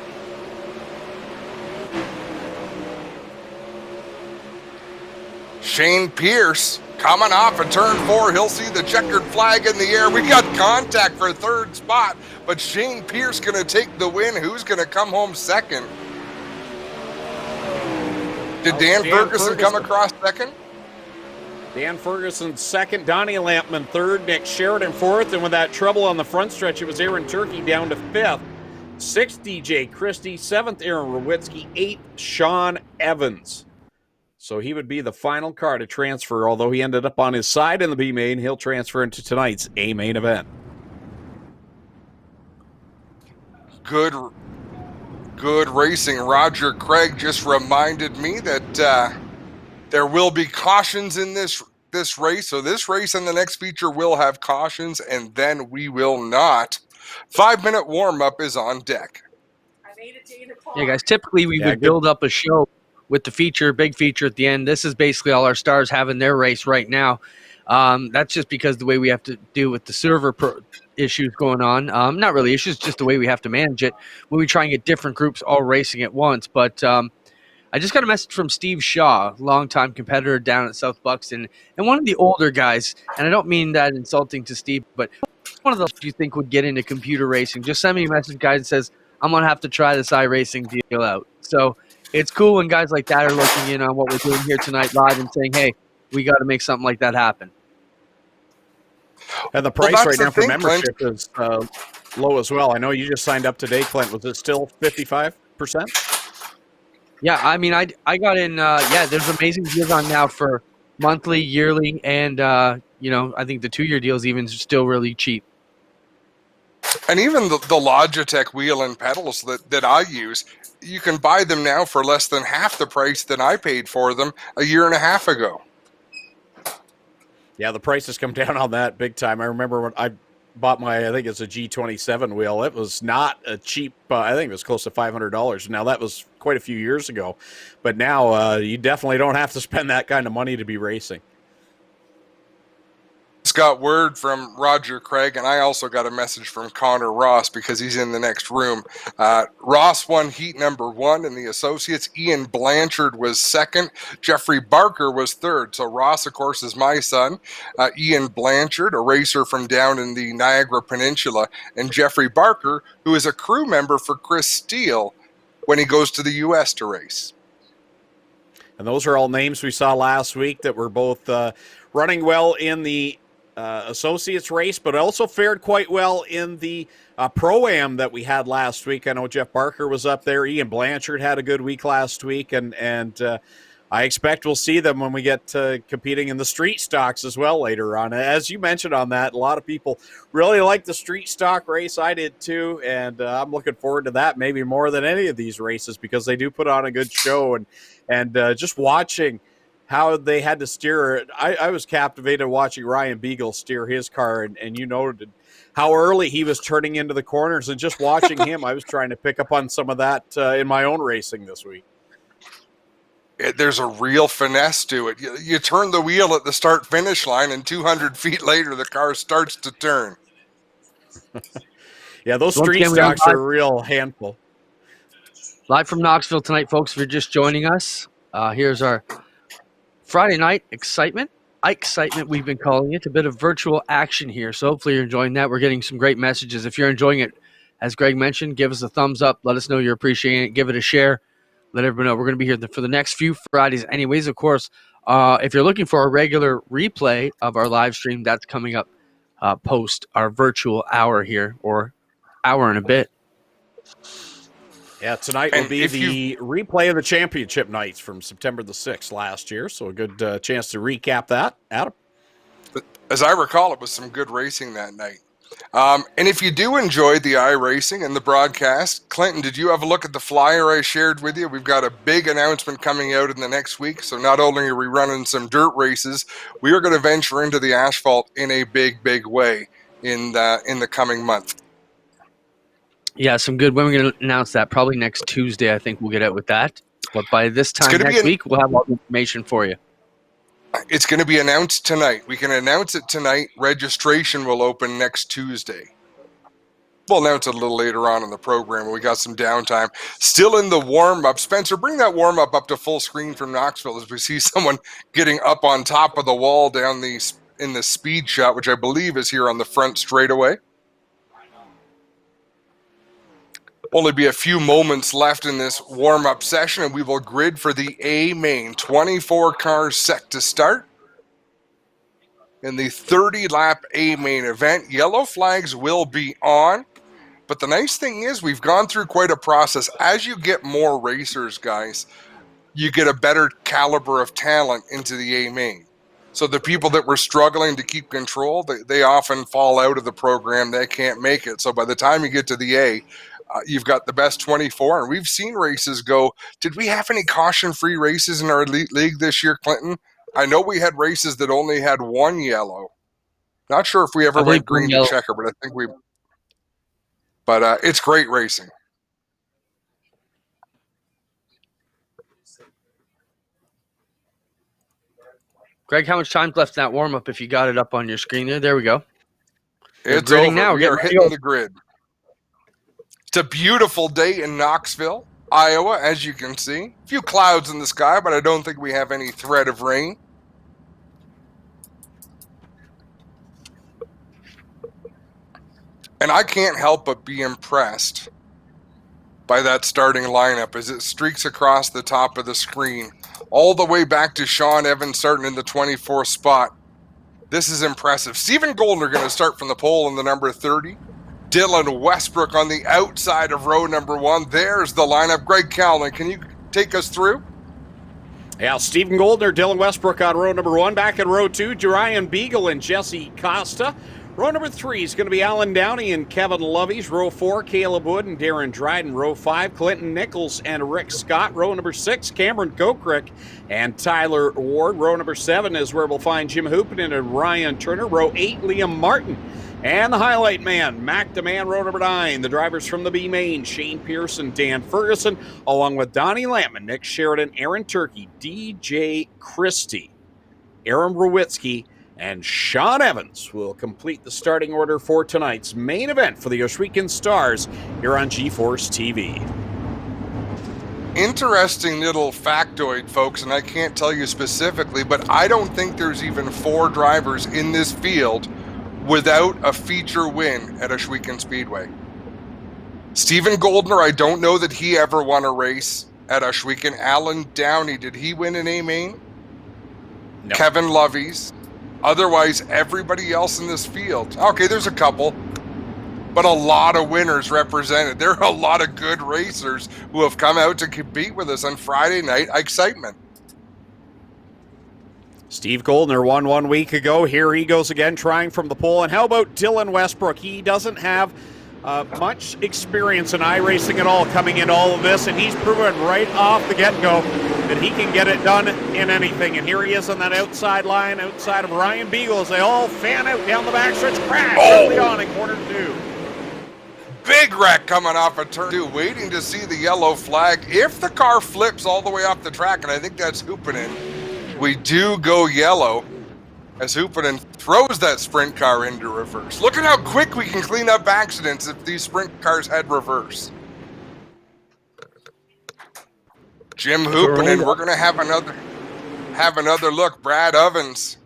Shane Pierce coming off of turn 4. He'll see the checkered flag in the air. We got contact for 3rd spot, but Shane Pierce going to take the win. Who's going to come home second? Did Dan Ferguson come across second? Dan Ferguson second, Donnie Lampman third, Nick Sheridan fourth, and with that trouble on the front stretch, it was Aaron Turkey down to 5th. 6th, DJ Christie. 7th, Aaron Rowitsky. 8th, Sean Evans. So he would be the final car to transfer, although he ended up on his side in the B main. He'll transfer into tonight's A main event. Good racing. Roger Craig just reminded me that there will be cautions in this race. So this race and the next feature will have cautions, and then we will not. 5-minute warm-up is on deck. Yeah, guys, typically we would build up a show with the big feature at the end. This is basically all our stars having their race right now. That's just because the way we have to deal with the server issues going on. Not really issues, just the way we have to manage it when we try and get different groups all racing at once. But I just got a message from Steve Shaw, longtime competitor down at South Buxton, and one of the older guys, and I don't mean that insulting to Steve, but one of those you think would get into computer racing. Just send me a message, guys, and says, I'm going to have to try this iRacing deal out. So it's cool when guys like that are looking in on what we're doing here tonight live and saying, hey, we got to make something like that happen. And the price right now for membership is low as well. I know you just signed up today, Clint. Was it still 55%? Yeah, I mean, I got in. There's amazing deals on now for monthly, yearly, and I think the 2-year deal is even still really cheap. And even the Logitech wheel and pedals that I use, you can buy them now for less than half the price than I paid for them a year and a half ago. Yeah, the price has come down on that big time. I remember when I bought I think it's a G27 wheel. It was not a cheap, I think it was close to $500. Now, that was quite a few years ago. But now you definitely don't have to spend that kind of money to be racing. Just got word from Roger Craig, and I also got a message from Connor Ross because he's in the next room. Ross won heat number 1 in the associates. Ian Blanchard was 2nd. Jeffrey Barker was 3rd. So Ross, of course, is my son. Ian Blanchard, a racer from down in the Niagara Peninsula, and Jeffrey Barker, who is a crew member for Chris Steele when he goes to the U.S. to race. And those are all names we saw last week that were both running well in the associates race, but also fared quite well in the Pro-Am that we had last week. I know Jeff Barker was up there. Ian Blanchard had a good week last week, and I expect we'll see them when we get competing in the street stocks as well later on. As you mentioned on that, a lot of people really like the street stock race. I did too, and I'm looking forward to that maybe more than any of these races because they do put on a good show. And just watching how they had to steer it, I was captivated watching Ryan Beagle steer his car, and you noted how early he was turning into the corners, and just watching him, I was trying to pick up on some of that in my own racing this week. There's a real finesse to it. You turn the wheel at the start-finish line, and 200 feet later, the car starts to turn. Yeah, those street stocks are a real handful. Live from Knoxville tonight, folks, if you're just joining us. Here's our Friday night excitement. I-Xcitement, we've been calling it. A bit of virtual action here, so hopefully you're enjoying that. We're getting some great messages. If you're enjoying it, as Greg mentioned, give us a thumbs up. Let us know you're appreciating it. Give it a share. Let everyone know we're going to be here for the next few Fridays anyways. Of course, if you're looking for a regular replay of our live stream, that's coming up post our virtual hour here, or hour and a bit. Yeah, tonight will be the replay of the championship nights from September the 6th last year, so a good chance to recap that. Adam? As I recall, it was some good racing that night. And if you do enjoy the iRacing and the broadcast, Clinton, did you have a look at the flyer I shared with you? We've got a big announcement coming out in the next week. So not only are we running some dirt races, we are going to venture into the asphalt in a big, big way in the coming month. Yeah, some good. When we're going to announce that, probably next Tuesday, I think we'll get out with that. But by this time next week, we'll have all the information for you. It's going to be announced tonight. We can announce it tonight. Registration will open next Tuesday. We'll announce it a little later on in the program. We got some downtime. Still in the warm-up. Spencer, bring that warm-up up to full screen from Knoxville as we see someone getting up on top of the wall down in the speed shot, which I believe is here on the front straightaway. Only be a few moments left in this warm-up session, and we will grid for the A main. 24 cars set to start in the 30-lap A main event. Yellow flags will be on, but the nice thing is we've gone through quite a process. As you get more racers, guys, you get a better caliber of talent into the A main. So the people that were struggling to keep control, they often fall out of the program. They can't make it. So by the time you get to the A, you've got the best 24, and we've seen races go. Did we have any caution-free races in our elite league this year, Clinton? I know we had races that only had one yellow. Not sure if we ever went green to checker, but I think we. But it's great racing. Greg, how much time's left in that warm-up if you got it up on your screen there? There we go. It's over. Now. We are hitting the grid. It's a beautiful day in Knoxville, Iowa, as you can see. A few clouds in the sky, but I don't think we have any threat of rain. And I can't help but be impressed by that starting lineup as it streaks across the top of the screen, all the way back to Sean Evans starting in the 24th spot. This is impressive. Stephen Goldner going to start from the pole in the number 30. Dylan Westbrook on the outside of row number 1. There's the lineup. Greg Callan, can you take us through? Yeah, Stephen Goldner, Dylan Westbrook on row number 1. Back in row 2, Ryan Beagle and Jesse Costa. Row number 3 is going to be Alan Downey and Kevin Loveys. Row 4, Caleb Wood and Darren Dryden. Row 5, Clinton Nichols and Rick Scott. Row number 6, Cameron Kokrick and Tyler Ward. Row number 7 is where we'll find Jim Hoopinen and Ryan Turner. Row 8, Liam Martin. And the highlight man, Mac DeMann, row number 9. The drivers from the B main, Shane Pearson, Dan Ferguson, along with Donnie Lampman, Nick Sheridan, Aaron Turkey, DJ Christie, Aaron Rowitsky, and Sean Evans will complete the starting order for tonight's main event for the Oshweekend Stars here on G-Force TV. Interesting little factoid, folks, and I can't tell you specifically, but I don't think there's even 4 drivers in this field without a feature win at Oshweekend Speedway. Stephen Goldner, I don't know that he ever won a race at Ushweekend. Alan Downey, did he win an A-main? No. Kevin Lovey's. Otherwise, everybody else in this field. Okay, there's a couple, but a lot of winners represented. There are a lot of good racers who have come out to compete with us on Friday night. I-Xcitement. Steve Goldner won 1 week ago. Here he goes again, trying from the pole. And how about Dylan Westbrook? He doesn't have much experience in iRacing at all coming into all of this, and he's proven right off the get-go that he can get it done in anything. And here he is on that outside line, outside of Ryan Beagle, as they all fan out down the backstretch. Crash early on in quarter 2. Big wreck coming off of turn 2, waiting to see the yellow flag. If the car flips all the way off the track, and I think that's Hoopanen, we do go yellow as Hoopanen throws that sprint car into reverse. Look at how quick we can clean up accidents if these sprint cars had reverse. Jim Hoopanen, we're going to have another look. Brad Ovens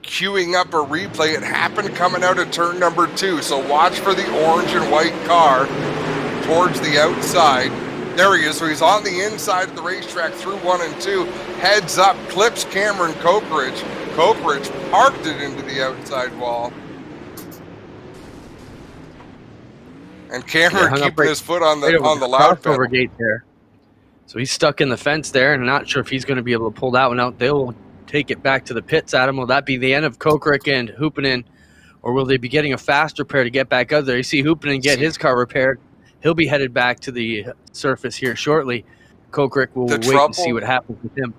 queuing up a replay. It happened coming out of turn number 2, so watch for the orange and white car towards the outside. There he is. So he's on the inside of the racetrack through 1 and 2. Heads up, clips Cameron Cokeridge. Cokeridge parked it into the outside wall. And Cameron keeping his foot on the loud pedal. Gate there. So he's stuck in the fence there, and not sure if he's going to be able to pull that one out. They'll take it back to the pits, Adam. Will that be the end of Kokerick and Hoopanen, or will they be getting a fast repair to get back out there? You see Hoopanen get his car repaired. He'll be headed back to the surface here shortly. Kokerick will wait and see what happens with him.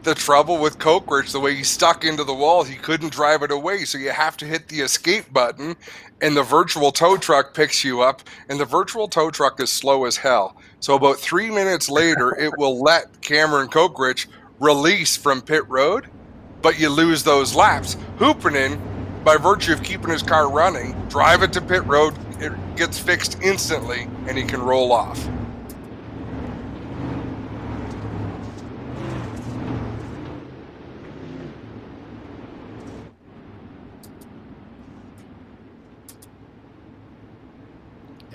The trouble with Cokeridge, the way he stuck into the wall, he couldn't drive it away, so you have to hit the escape button, and the virtual tow truck picks you up, and the virtual tow truck is slow as hell. So about 3 minutes later, it will let Cameron Cokeridge release from pit road, but you lose those laps. Hoopanen, by virtue of keeping his car running, drive it to pit road, it gets fixed instantly, and he can roll off.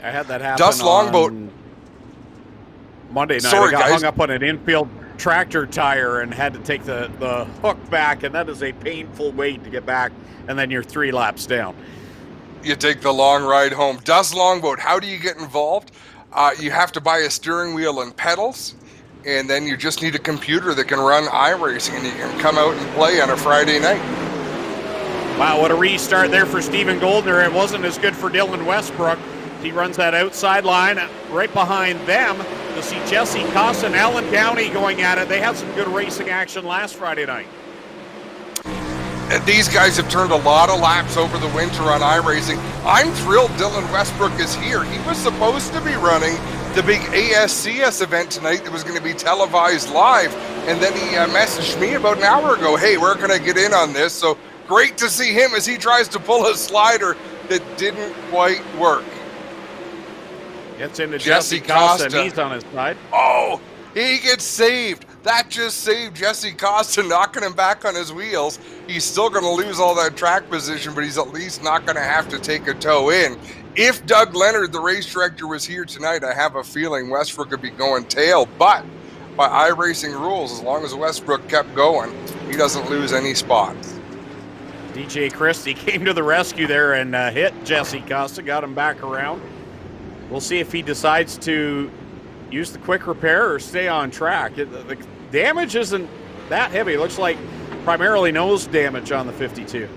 I had that happen Dust Longboat Monday night. Sorry, I got guys. hung up on an infield tractor tire and had to take the hook back, and that is a painful wait to get back, and then you're 3 laps down. You take the long ride home. Dust Longboat, how do you get involved? You have to buy a steering wheel and pedals, and then you just need a computer that can run iRacing, and you can come out and play on a Friday night. Wow, what a restart there for Stephen Goldner. It wasn't as good for Dylan Westbrook. He runs that outside line. Right behind them, you'll see Jesse Costa and Alan Downey going at it. They had some good racing action last Friday night. And these guys have turned a lot of laps over the winter on iRacing. I'm thrilled Dylan Westbrook is here. He was supposed to be running the big ASCS event tonight that was going to be televised live, and then he messaged me about an hour ago, hey, where can I get in on this? So great to see him as he tries to pull a slider that didn't quite work. Gets into Jesse Costa, and he's on his side. Oh, he gets saved. That just saved Jesse Costa, knocking him back on his wheels. He's still going to lose all that track position, but he's at least not going to have to take a tow in. If Doug Leonard, the race director, was here tonight, I have a feeling Westbrook could be going tail. But by iRacing rules, as long as Westbrook kept going, he doesn't lose any spots. DJ Christie came to the rescue there and hit Jesse Costa, got him back around. We'll see if he decides to use the quick repair or stay on track. The damage isn't that heavy. It looks like primarily nose damage on the 52.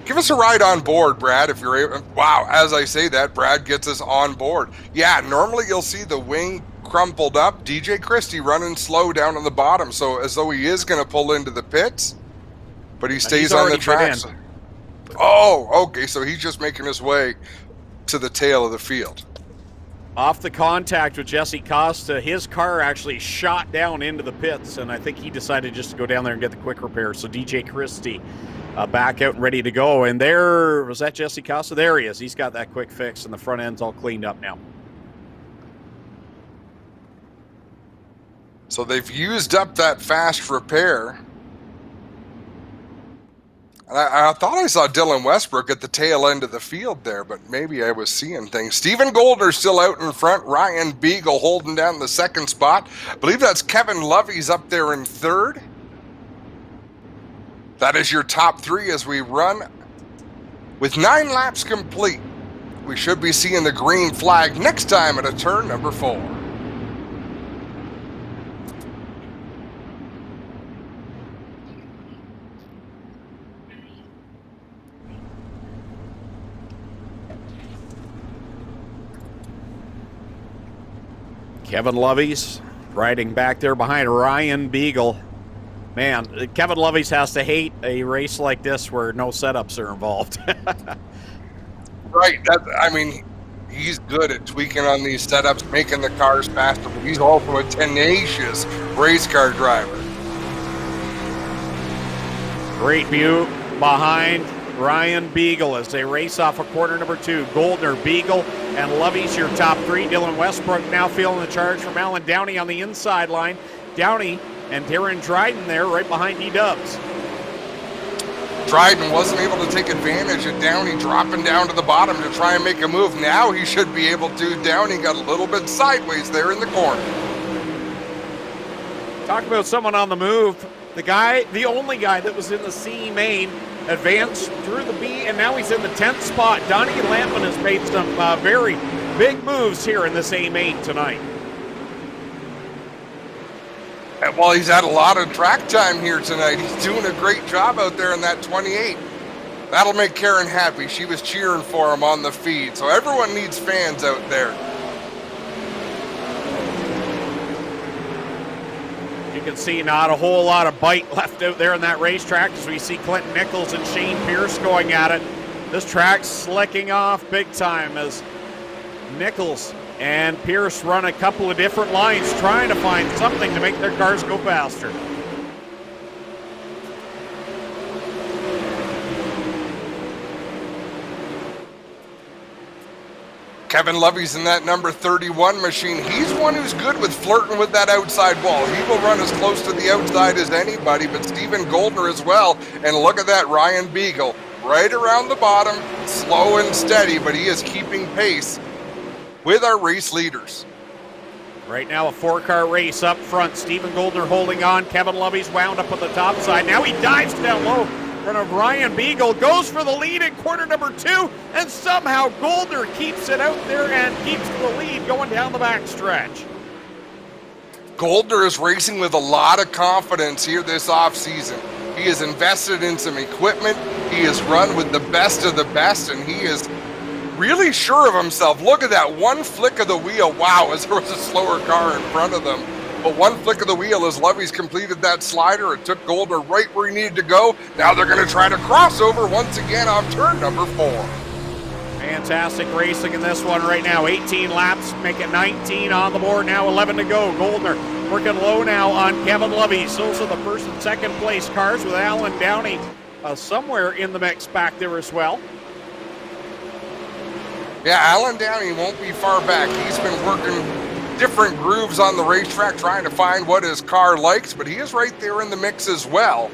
Give us a ride on board, Brad, if you're able. Wow, as I say that, Brad gets us on board. Yeah, normally you'll see the wing crumpled up. DJ Christie running slow down on the bottom, so as though he is going to pull into the pits, but he stays on the track. Oh, okay, so he's just making his way to the tail of the field. Off the contact with Jesse Costa, his car actually shot down into the pits, and I think he decided just to go down there and get the quick repair. So DJ Christie back out and ready to go. And there, was that Jesse Costa? There he is. He's got that quick fix, and the front end's all cleaned up now. So they've used up that fast repair. I thought I saw Dylan Westbrook at the tail end of the field there, but maybe I was seeing things. Stephen Goldner's still out in front. Ryan Beagle holding down the second spot. I believe that's Kevin Lovey's up there in third. That is your top three as we run. With 9 laps complete, we should be seeing the green flag next time at a turn number 4. Kevin Lovey's riding back there behind Ryan Beagle. Man, Kevin Lovey's has to hate a race like this where no setups are involved. Right. I mean, he's good at tweaking on these setups, making the cars faster, but he's also a tenacious race car driver. Great view behind Ryan Beagle as they race off of corner number 2. Goldner, Beagle, and Lovey's your top 3. Dylan Westbrook now feeling the charge from Alan Downey on the inside line. Downey and Darren Dryden there right behind E-Dubs. Dryden wasn't able to take advantage of Downey dropping down to the bottom to try and make a move. Now he should be able to. Downey got a little bit sideways there in the corner. Talk about someone on the move. The only guy that was in the C main advanced through the B, and now he's in the 10th spot. Donnie Lampman has made some very big moves here in this A main tonight. And while he's had a lot of track time here tonight, he's doing a great job out there in that 28. That'll make Karen happy. She was cheering for him on the feed, so everyone needs fans out there. You can see not a whole lot of bite left out there in that racetrack as we see Clinton Nichols and Shane Pierce going at it. This track's slicking off big time as Nichols and Pierce run a couple of different lines trying to find something to make their cars go faster. Kevin Lovey's in that number 31 machine. He's one who's good with flirting with that outside wall. He will run as close to the outside as anybody, but Stephen Goldner as well. And look at that, Ryan Beagle right around the bottom, slow and steady, but he is keeping pace with our race leaders. Right now, a 4-car race up front. Stephen Goldner holding on. Kevin Lovey's wound up on the top side. Now he dives down low in front of Ryan Beagle. Goes for the lead in corner number 2. And somehow Goldner keeps it out there and keeps the lead going down the backstretch. Goldner is racing with a lot of confidence here this offseason. He has invested in some equipment. He has run with the best of the best, and he is really sure of himself. Look at that one flick of the wheel. Wow, as there was a slower car in front of them. But one flick of the wheel as Lovey's completed that slider. It took Goldner right where he needed to go. Now they're going to try to cross over once again on turn number 4. Fantastic racing in this one right now. 18 laps, make it 19 on the board. Now 11 to go. Goldner working low now on Kevin Lovey. Those are the first and second place cars with Alan Downey somewhere in the mix back there as well. Yeah, Alan Downey won't be far back. He's been working different grooves on the racetrack, trying to find what his car likes, but he is right there in the mix as well.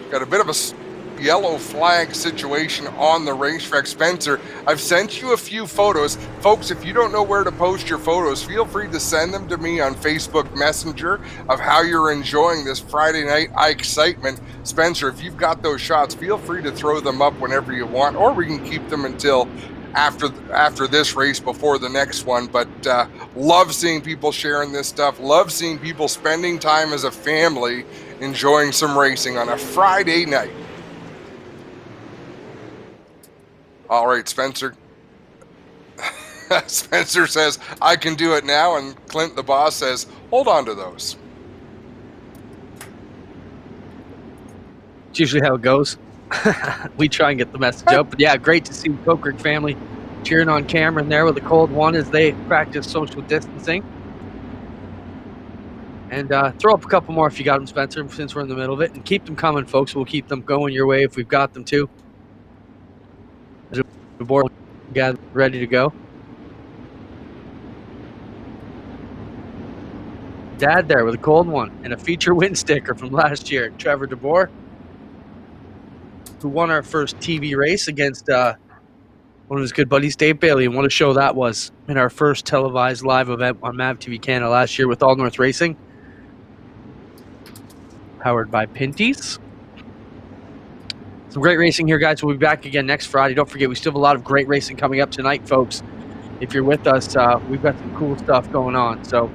Got a bit of a yellow flag situation on the racetrack. Spencer, I've sent you a few photos. Folks, if you don't know where to post your photos, feel free to send them to me on Facebook Messenger of how you're enjoying this Friday night I-Xcitement. Spencer, if you've got those shots, feel free to throw them up whenever you want, or we can keep them until after this race before the next one. But love seeing people sharing this stuff, love seeing people spending time as a family enjoying some racing on a Friday night. All right, Spencer. Spencer says, I can do it now, and Clint the boss says, hold on to those. It's usually how it goes. We try and get the message out. But yeah, great to see the Kokrick family cheering on Cameron there with the cold one as they practice social distancing. And throw up a couple more if you got them, Spencer, since we're in the middle of it. And keep them coming, folks. We'll keep them going your way if we've got them too. The board got ready to go. Dad there with a cold one and a feature win sticker from last year. Trevor DeBoer. who won our first TV race against one of his good buddies, Dave Bailey. And what a show that was in our first televised live event on MAV TV Canada last year with All North Racing. Powered by Pinty's. Some great racing here, guys. We'll be back again next Friday. Don't forget, we still have a lot of great racing coming up tonight, folks. If you're with us, we've got some cool stuff going on. So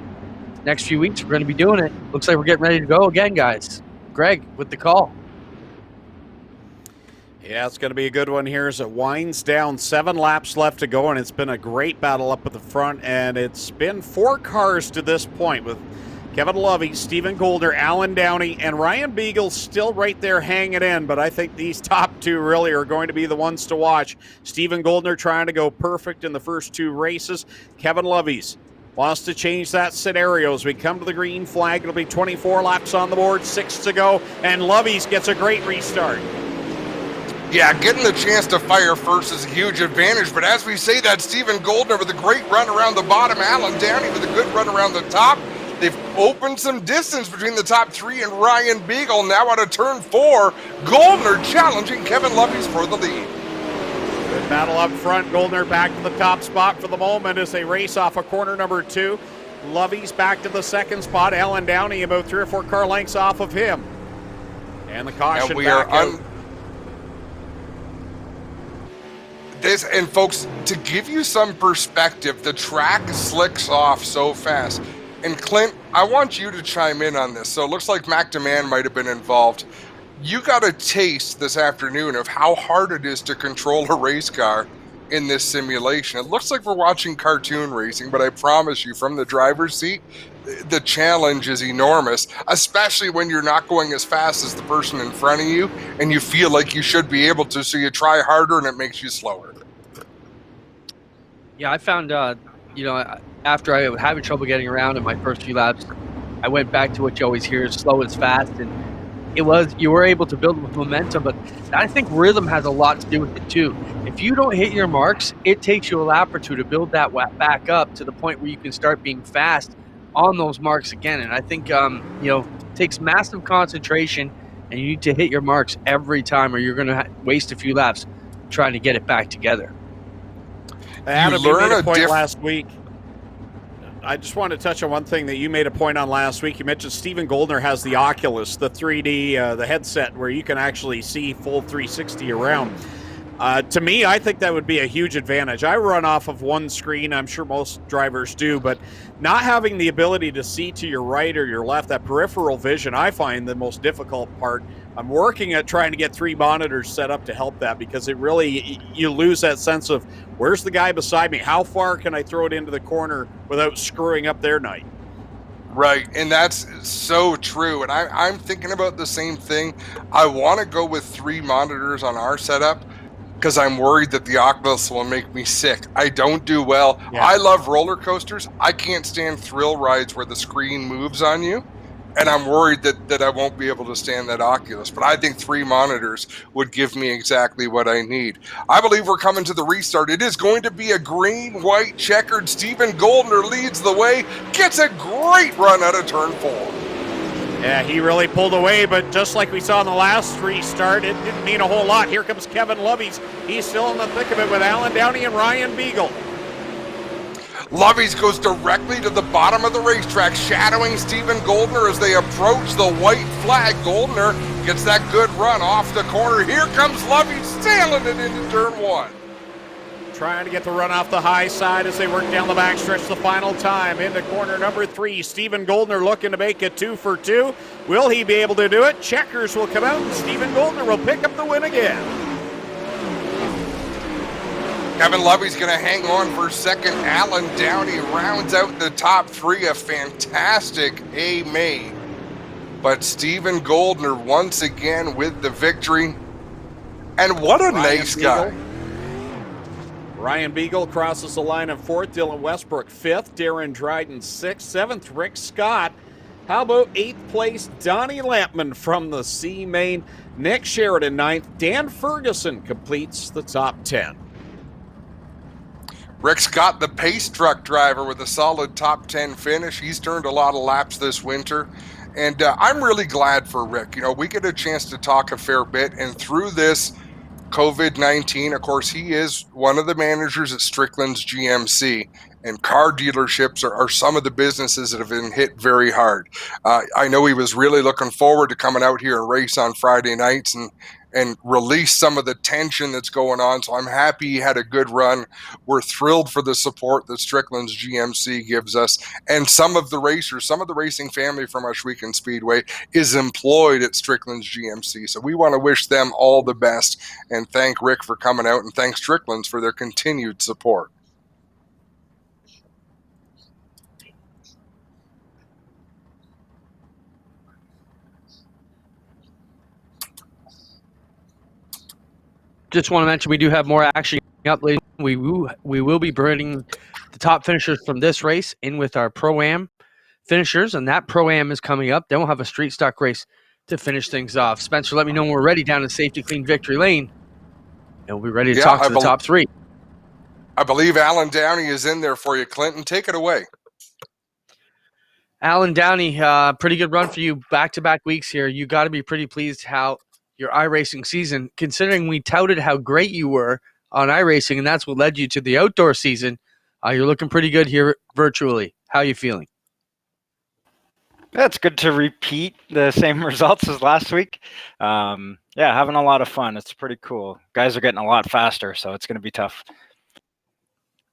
next few weeks, we're going to be doing it. Looks like we're getting ready to go again, guys. Greg, with the call. Yeah, it's going to be a good one here as it winds down. 7 laps left to go, and it's been a great battle up at the front, and it's been 4 cars to this point with Kevin Lovey, Stephen Goldner, Alan Downey, and Ryan Beagle still right there hanging in, but I think these top 2 really are going to be the ones to watch. Stephen Goldner trying to go perfect in the first 2 races. Kevin Lovey's wants to change that scenario as we come to the green flag. It'll be 24 laps on the board, 6 to go, and Lovey's gets a great restart. Yeah, getting the chance to fire first is a huge advantage, but as we say that, Stephen Goldner with a great run around the bottom, Alan Downey with a good run around the top. They've opened some distance between the top 3 and Ryan Beagle. Now out of turn 4, Goldner challenging Kevin Lovey's for the lead. Good battle up front. Goldner back to the top spot for the moment as they race off of corner number 2. Lovey's back to the second spot. Alan Downey about 3 or 4 car lengths off of him. And the caution and we back are out. And folks, to give you some perspective, the track slicks off so fast. And Clint, I want you to chime in on this. So it looks like McDeman might have been involved. You got a taste this afternoon of how hard it is to control a race car in this simulation. It looks like we're watching cartoon racing, but I promise you, from the driver's seat, the challenge is enormous, especially when you're not going as fast as the person in front of you and you feel like you should be able to, so you try harder and it makes you slower. Yeah, I found, after I was having trouble getting around in my first few laps, I went back to what you always hear, slow is fast, and you were able to build with momentum, but I think rhythm has a lot to do with it too. If you don't hit your marks, it takes you a lap or 2 to build that back up to the point where you can start being fast on those marks again. And I think, it takes massive concentration, and you need to hit your marks every time or you're going to waste a few laps trying to get it back together. Adam, you made a point last week. I just want to touch on one thing that you made a point on last week. You mentioned Stephen Goldner has the Oculus, the 3D, the headset where you can actually see full 360 around. To me, I think that would be a huge advantage. I run off of one screen. I'm sure most drivers do, but not having the ability to see to your right or your left, that peripheral vision, I find the most difficult part. I'm working at trying to get 3 monitors set up to help that, because it really, you lose that sense of where's the guy beside me? How far can I throw it into the corner without screwing up their night? Right, and that's so true. And I'm thinking about the same thing. I want to go with 3 monitors on our setup because I'm worried that the Oculus will make me sick. I don't do well. Yeah. I love roller coasters. I can't stand thrill rides where the screen moves on you. And I'm worried that I won't be able to stand that Oculus. But I think 3 monitors would give me exactly what I need. I believe we're coming to the restart. It is going to be a green, white, checkered. Stephen Goldner leads the way, gets a great run out of turn 4. Yeah, he really pulled away, but just like we saw in the last restart, it didn't mean a whole lot. Here comes Kevin Lovey's. He's still in the thick of it with Alan Downey and Ryan Beagle. Lovey's goes directly to the bottom of the racetrack, shadowing Stephen Goldner as they approach the white flag. Goldner gets that good run off the corner. Here comes Lovey sailing it into turn 1. Trying to get the run off the high side as they work down the backstretch the final time. Into corner number 3, Stephen Goldner looking to make it 2 for 2. Will he be able to do it? Checkers will come out and Stephen Goldner will pick up the win again. Kevin Lovey's going to hang on for second. Alan Downey rounds out the top 3. A fantastic A main. But Stephen Goldner once again with the victory. And what a nice guy. Ryan Beagle crosses the line in 4th. Dylan Westbrook 5th. Darren Dryden 6th. 7th, Rick Scott. How about 8th place, Donnie Lampman from the C main. Nick Sheridan 9th. Dan Ferguson completes the top 10. Rick Scott, the pace truck driver with a solid top 10 finish. He's turned a lot of laps this winter. And I'm really glad for Rick. We get a chance to talk a fair bit, and through this COVID-19, of course, he is one of the managers at Strickland's GMC, and car dealerships are some of the businesses that have been hit very hard. I know he was really looking forward to coming out here and race on Friday nights and release some of the tension that's going on. So I'm happy he had a good run. We're thrilled for the support that Strickland's GMC gives us. And some of the racing family from Ohsweken Speedway is employed at Strickland's GMC. So we want to wish them all the best and thank Rick for coming out and thank Strickland's for their continued support. Just want to mention we do have more action up. We will be bringing the top finishers from this race in with our Pro-Am finishers, and that Pro-Am is coming up. Then we'll have a street stock race to finish things off. Spencer, let me know when we're ready down in Safety Clean Victory Lane, and we'll be ready to talk to the top three. I believe Alan Downey is in there for you, Clinton. Take it away. Alan Downey, pretty good run for you back-to-back weeks here. You got to be pretty pleased how your iRacing season, considering we touted how great you were on iRacing, and that's what led you to the outdoor season. You're looking pretty good here virtually. How are you feeling? Yeah, it's good to repeat the same results as last week. Yeah, having a lot of fun. It's pretty cool. Guys are getting a lot faster, so it's going to be tough.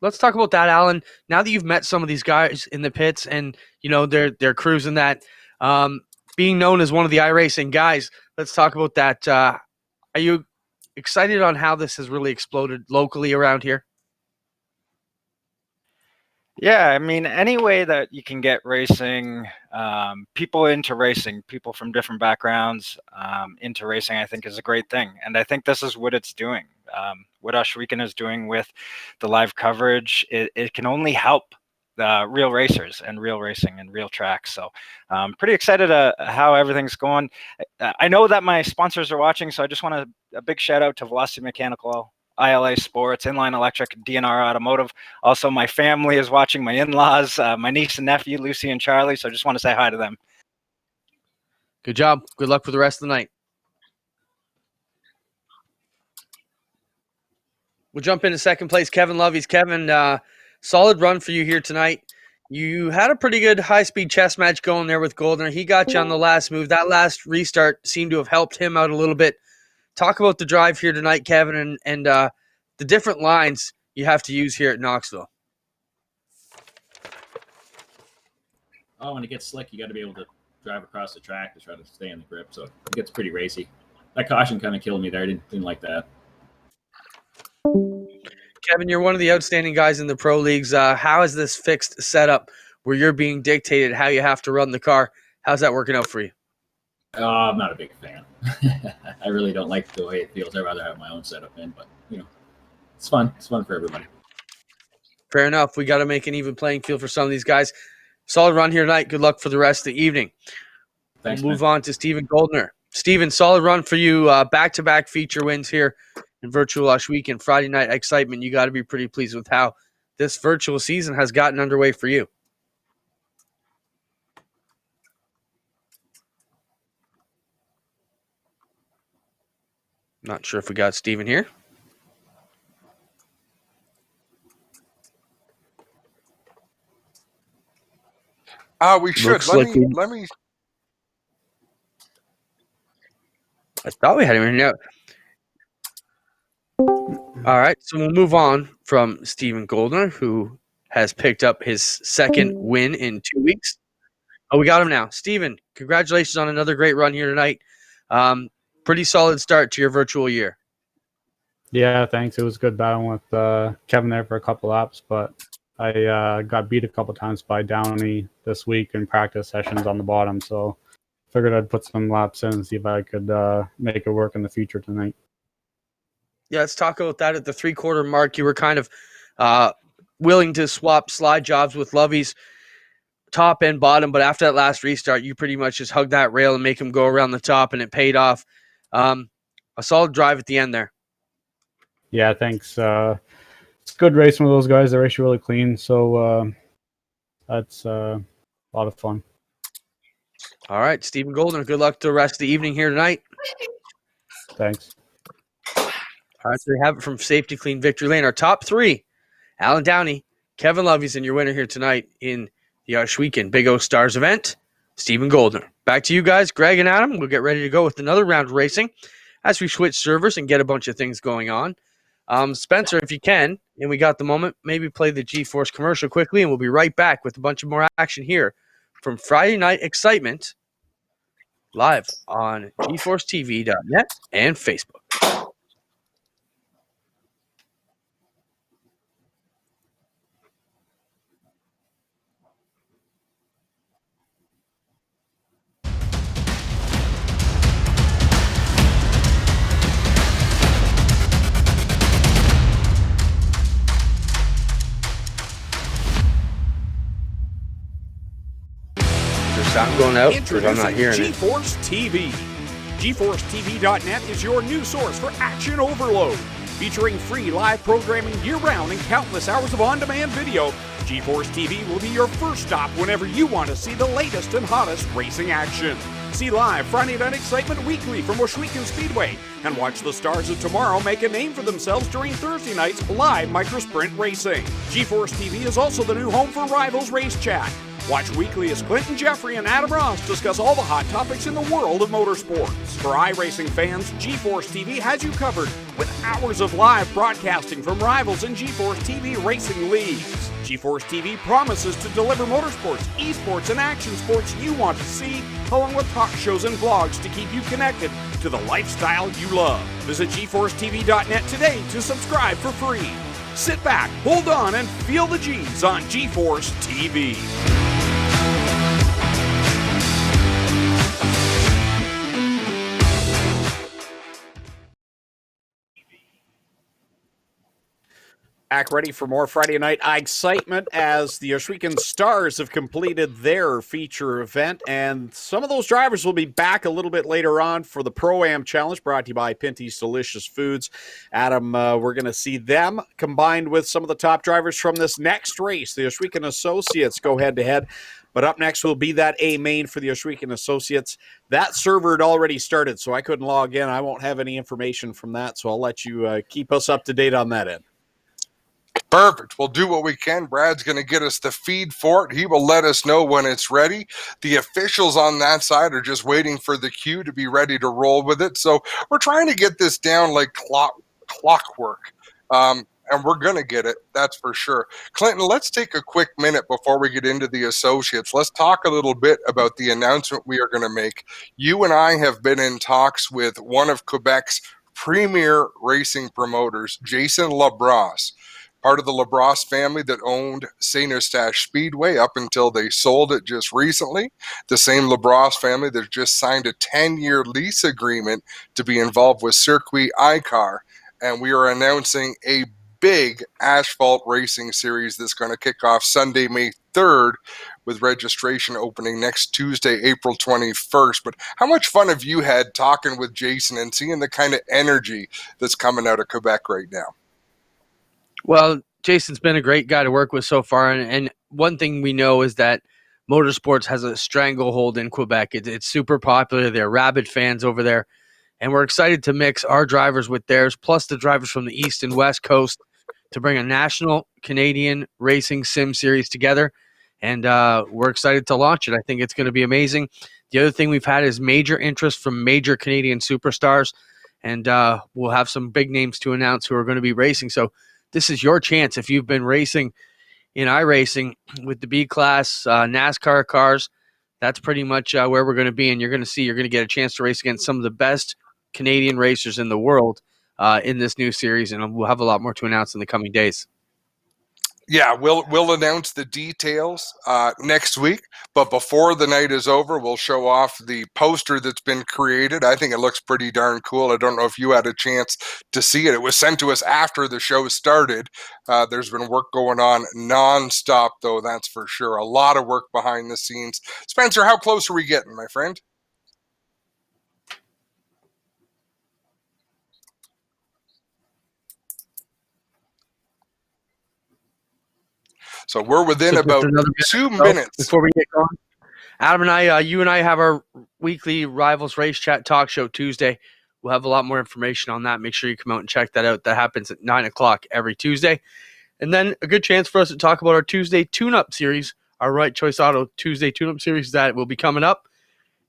Let's talk about that, Alan. Now that you've met some of these guys in the pits and, they're cruising that, being known as one of the iRacing guys, let's talk about that. Are you excited on how this has really exploded locally around here? Yeah, I mean, any way that you can get racing, people into racing, people from different backgrounds into racing, I think is a great thing. And I think this is what it's doing. What Ohsweken is doing with the live coverage, it can only help real racers and real racing and real tracks. So I'm pretty excited how everything's going. I know that my sponsors are watching, so I just want a big shout out to Velocity Mechanical, ILA Sports, Inline Electric, DNR Automotive. Also, my family is watching, my in-laws, my niece and nephew, Lucy and Charlie. So I just want to say hi to them. Good job. Good luck for the rest of the night. We'll jump into second place, Kevin Loveys. Kevin, solid run for you here tonight. You had a pretty good high-speed chess match going there with Goldner. He got you on the last move. That last restart seemed to have helped him out a little bit. Talk about the drive here tonight, Kevin, and the different lines you have to use here at Knoxville. Oh, when it gets slick, you got to be able to drive across the track to try to stay in the grip. So it gets pretty racy. That caution kind of killed me there. I didn't like that. Kevin, you're one of the outstanding guys in the pro leagues. How is this fixed setup where you're being dictated how you have to run the car? How's that working out for you? I'm not a big fan. I really don't like the way it feels. I'd rather have my own setup in, but it's fun. It's fun for everybody. Fair enough. We got to make an even playing field for some of these guys. Solid run here tonight. Good luck for the rest of the evening. Thanks, we'll move on to Stephen Goldner. Stephen, solid run for you. Back-to-back feature wins here in virtual Ohsweken. Friday night I-Xcitement. You got to be pretty pleased with how this virtual season has gotten underway for you. Not sure if we got Stephen here. We should. Let me. I thought we had him in here. All right, so we'll move on from Stephen Goldner, who has picked up his second win in 2 weeks. Oh, we got him now. Stephen, congratulations on another great run here tonight. Pretty solid start to your virtual year. Yeah, thanks. It was good battling with Kevin there for a couple laps, but I got beat a couple times by Downey this week in practice sessions on the bottom, so figured I'd put some laps in and see if I could make it work in the future tonight. Yeah, let's talk about that at the three-quarter mark. You were kind of willing to swap slide jobs with Lovey's top and bottom, but after that last restart, you pretty much just hugged that rail and make him go around the top, and it paid off. A solid drive at the end there. Yeah, thanks. It's good racing with those guys. They race you really clean, so that's a lot of fun. All right, Stephen Goldner, good luck the rest of the evening here tonight. Thanks. All right, so we have it from Safety Clean Victory Lane. Our top three, Alan Downey, Kevin Lovey's, your winner here tonight in the I-Xcitement Big O Stars event, Stephen Goldner. Back to you guys, Greg and Adam. We'll get ready to go with another round of racing as we switch servers and get a bunch of things going on. Spencer, if you can, and we got the moment, maybe play the G-Force commercial quickly, and we'll be right back with a bunch of more action here from Friday Night Excitement live on GeForceTV.net and Facebook. Sound going out because I'm not hearing it. GeForce TV. GeForceTV.net is your new source for action overload. Featuring free live programming year-round and countless hours of on-demand video, GeForce TV will be your first stop whenever you want to see the latest and hottest racing action. See live Friday Night Excitement weekly from Washougal Speedway and watch the stars of tomorrow make a name for themselves during Thursday night's live microsprint racing. GeForce TV is also the new home for Rivals Race Chat. Watch weekly as Clinton Jeffrey and Adam Ross discuss all the hot topics in the world of motorsports. For iRacing fans, GeForce TV has you covered with hours of live broadcasting from Rivals and GeForce TV racing leagues. GeForce TV promises to deliver motorsports, esports, and action sports you want to see, along with talk shows and vlogs to keep you connected to the lifestyle you love. Visit GeForceTV.net today to subscribe for free. Sit back, hold on, and feel the G's on GeForce TV. Back ready for more Friday Night I-Xcitement as the Washougal Stars have completed their feature event, and some of those drivers will be back a little bit later on for the Pro-Am Challenge brought to you by Pinty's Delicious Foods. Adam, we're going to see them combined with some of the top drivers from this next race. The Washougal Associates go head-to-head. But up next will be that A main for the Washougal Associates. That server had already started, so I couldn't log in. I won't have any information from that, so I'll let you keep us up to date on that end. Perfect. We'll do what we can. Brad's going to get us the feed for it. He will let us know when it's ready. The officials on that side are just waiting for the cue to be ready to roll with it. So we're trying to get this down like clockwork. And we're going to get it, that's for sure. Clinton, let's take a quick minute before we get into the associates. Let's talk a little bit about the announcement we are going to make. You and I have been in talks with one of Quebec's premier racing promoters, Jason Labrosse, part of the Labrosse family that owned St. Eustache Speedway up until they sold it just recently. The same Labrosse family that just signed a 10-year lease agreement to be involved with Circuit ICAR. And we are announcing a big asphalt racing series that's going to kick off Sunday, May 3rd, with registration opening next Tuesday, April 21st. But how much fun have you had talking with Jason and seeing the kind of energy that's coming out of Quebec right now? Well, Jason's been a great guy to work with so far, and one thing we know is that motorsports has a stranglehold in Quebec. It's super popular. They're rabid fans over there, and we're excited to mix our drivers with theirs, plus the drivers from the East and West Coast, to bring a national Canadian racing sim series together, and we're excited to launch it. I think it's going to be amazing. The other thing we've had is major interest from major Canadian superstars, and we'll have some big names to announce who are going to be racing. So this is your chance. If you've been racing in iRacing with the B-Class NASCAR cars, that's pretty much where we're going to be, and you're going to get a chance to race against some of the best Canadian racers in the world in this new series, and we'll have a lot more to announce in the coming days. Yeah, we'll announce the details next week, but before the night is over, we'll show off the poster that's been created. I think it looks pretty darn cool. I don't know if you had a chance to see it. It was sent to us after the show started. There's been work going on nonstop, though, that's for sure. A lot of work behind the scenes. Spencer, how close are we getting, my friend? So we're within about 2 minutes before we get going. Adam and I, you and I have our weekly Rivals Race Chat talk show Tuesday. We'll have a lot more information on that. Make sure you come out and check that out. That happens at 9 o'clock every Tuesday. And then a good chance for us to talk about our Tuesday tune-up series, our Right Choice Auto Tuesday tune-up series that will be coming up.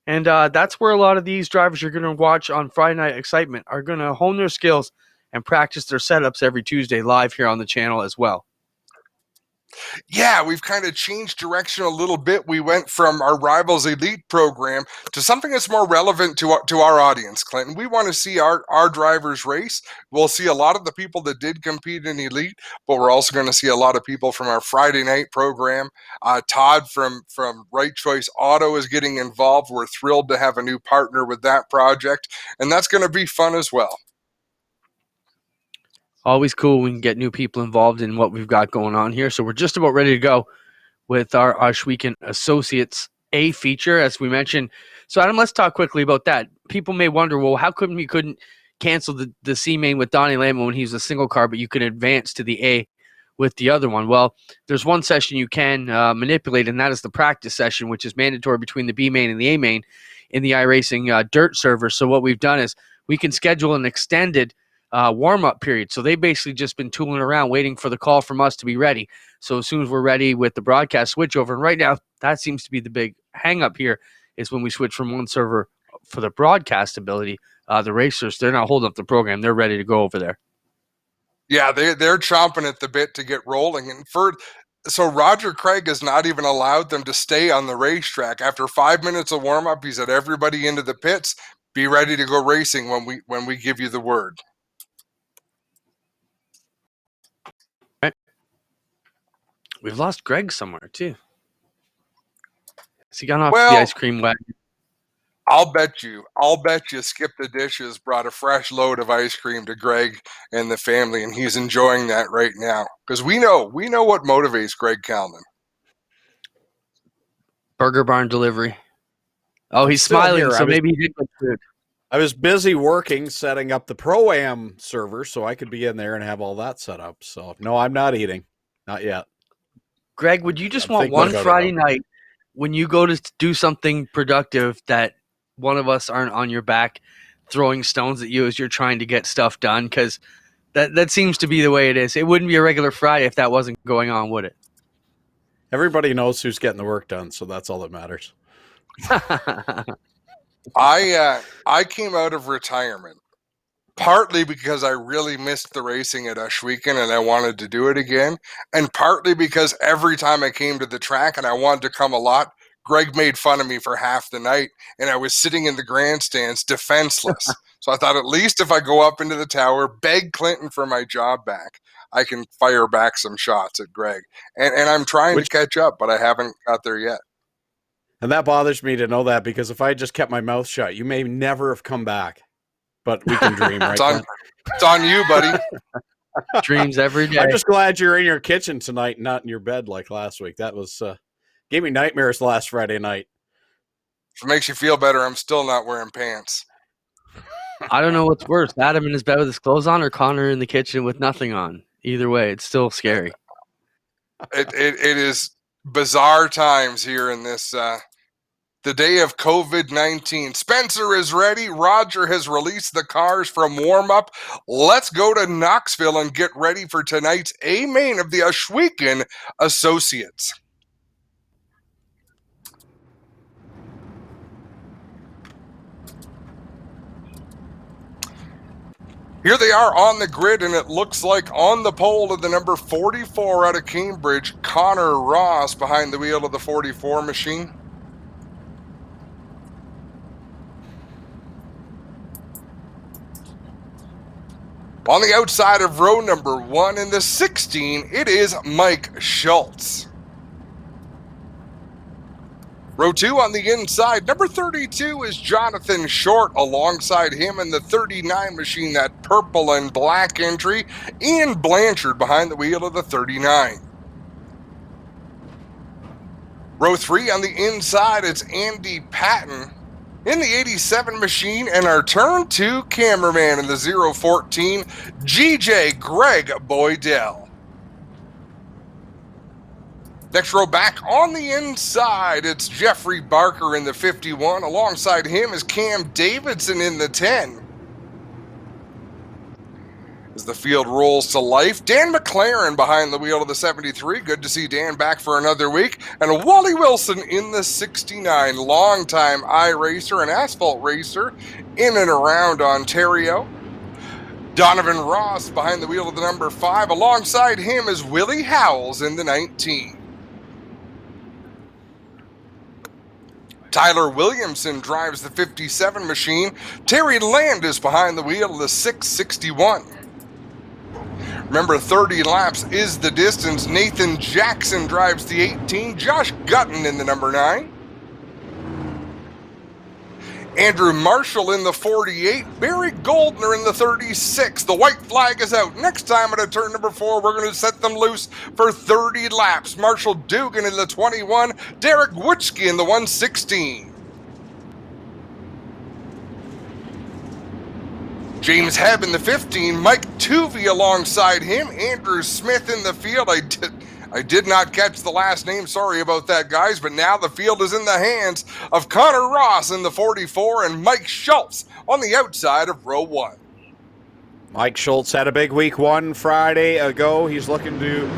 And that's where a lot of these drivers you're going to watch on Friday Night Excitement are going to hone their skills and practice their setups every Tuesday live here on the channel as well. Yeah, we've kind of changed direction a little bit. We went from our Rivals Elite program to something that's more relevant to our audience, Clinton. We want to see our drivers race. We'll see a lot of the people that did compete in Elite, but we're also going to see a lot of people from our Friday night program. Todd from Right Choice Auto is getting involved. We're thrilled to have a new partner with that project, and that's going to be fun as well. Always cool when we can get new people involved in what we've got going on here. So we're just about ready to go with our I-Xcitement Associates A feature, as we mentioned. So Adam, let's talk quickly about that. People may wonder, well, how come you couldn't cancel the C main with Donnie Lamo when he was a single car, but you could advance to the A with the other one? Well, there's one session you can manipulate, and that is the practice session, which is mandatory between the B main and the A main in the iRacing dirt server. So what we've done is we can schedule an extended warm-up period. So they've basically just been tooling around waiting for the call from us to be ready. So as soon as we're ready with the broadcast switchover, and right now that seems to be the big hang-up here, is when we switch from one server for the broadcast ability. The racers, they're not holding up the program. They're ready to go over there. Yeah, they're chomping at the bit to get rolling. And so Roger Craig has not even allowed them to stay on the racetrack. After 5 minutes of warm-up, he said, everybody into the pits, be ready to go racing when we give you the word. We've lost Greg somewhere, too. Has he gone off the ice cream wagon? I'll bet you Skip the Dishes brought a fresh load of ice cream to Greg and the family, and he's enjoying that right now. Because we know what motivates Greg Calnan. Burger Barn delivery. Oh, he's smiling, so maybe he did get food. I was busy working, setting up the Pro-Am server so I could be in there and have all that set up. So, no, I'm not eating. Not yet. Greg, would you just want one Friday night when you go to do something productive that one of us aren't on your back throwing stones at you as you're trying to get stuff done? Because that seems to be the way it is. It wouldn't be a regular Friday if that wasn't going on, would it? Everybody knows who's getting the work done, so that's all that matters. I came out of retirement partly because I really missed the racing at I-Xcitement and I wanted to do it again, and partly because every time I came to the track and I wanted to come a lot, Greg made fun of me for half the night, and I was sitting in the grandstands defenseless. So I thought, at least if I go up into the tower, beg Clinton for my job back, I can fire back some shots at Greg. And I'm trying to catch up, but I haven't got there yet. And that bothers me to know that, because if I had just kept my mouth shut, you may never have come back. But we can dream, right? It's on you, buddy. Dreams every day. I'm just glad you're in your kitchen tonight, not in your bed like last week. That was gave me nightmares last Friday night. If it makes you feel better, I'm still not wearing pants. I don't know what's worse, Adam in his bed with his clothes on or Connor in the kitchen with nothing on. Either way, it's still scary. It is bizarre times here in this the day of COVID-19. Spencer is ready. Roger has released the cars from warm-up. Let's go to Knoxville and get ready for tonight's A main of the I-Xcitement Associates. Here they are on the grid, and it looks like on the pole of the number 44 out of Cambridge, Connor Ross behind the wheel of the 44 machine. On the outside of row number 1 in the 16, it is Mike Schultz. Row 2 on the inside, number 32 is Jonathan Short. Alongside him in the 39 machine, that purple and black entry, Ian Blanchard behind the wheel of the 39. Row 3 on the inside, it's Andy Patton in the 87 machine, and our turn 2 cameraman in the 014, GJ Greg Boydell. Next row back on the inside, it's Jeffrey Barker in the 51. Alongside him is Cam Davidson in the 10. As the field rolls to life, Dan McLaren behind the wheel of the 73. Good to see Dan back for another week. And Wally Wilson in the 69. Longtime iRacer and asphalt racer in and around Ontario. Donovan Ross behind the wheel of the number 5. Alongside him is Willie Howells in the 19. Tyler Williamson drives the 57 machine. Terry Landis behind the wheel of the 661. Remember, 30 laps is the distance. Nathan Jackson drives the 18. Josh Gutton in the number 9. Andrew Marshall in the 48. Barry Goldner in the 36. The white flag is out. Next time at turn number 4, we're going to set them loose for 30 laps. Marshall Dugan in the 21. Derek Wutschke in the 116. James Hebb in the 15, Mike Tuvey alongside him, Andrew Smith in the field. I did not catch the last name, sorry about that, guys, but now the field is in the hands of Connor Ross in the 44 and Mike Schultz on the outside of row 1. Mike Schultz had a big week 1 Friday ago. He's looking to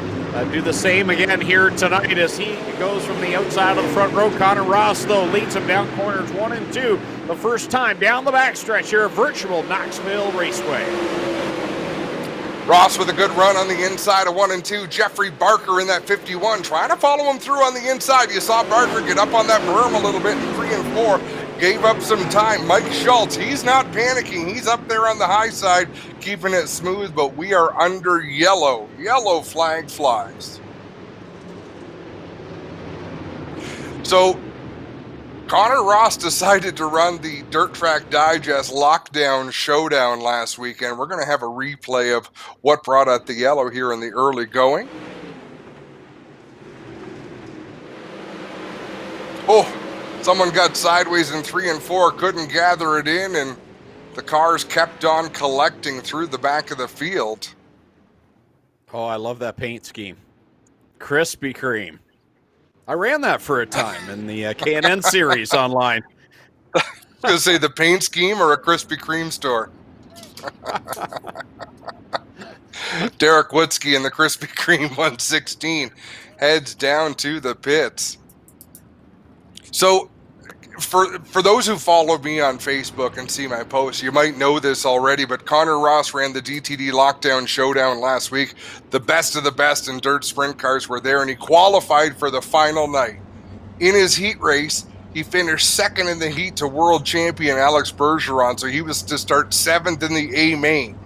do the same again here tonight as he goes from the outside of the front row. Connor Ross, though, leads him down corners 1 and 2. The first time down the backstretch here at virtual Knoxville Raceway. Ross with a good run on the inside of 1 and 2. Jeffrey Barker in that 51 trying to follow him through on the inside. You saw Barker get up on that berm a little bit in 3 and 4. Gave up some time. Mike Schultz, he's not panicking. He's up there on the high side, keeping it smooth, but we are under yellow. Yellow flag flies. So Connor Ross decided to run the Dirt Track Digest Lockdown Showdown last weekend. We're going to have a replay of what brought out the yellow here in the early going. Oh, someone got sideways in 3 and 4, couldn't gather it in, and the cars kept on collecting through the back of the field. Oh, I love that paint scheme. Krispy Kreme. I ran that for a time in the K&N series online. I was going to say the paint scheme or a Krispy Kreme store. Derek Wutschke in the Krispy Kreme 116 heads down to the pits. So for those who follow me on Facebook and see my posts, you might know this already, but Connor Ross ran the DTD Lockdown Showdown last week. The best of the best in dirt sprint cars were there, and he qualified for the final night. In his heat race, he finished second in the heat to world champion Alex Bergeron, so he was to start 7th in the A main.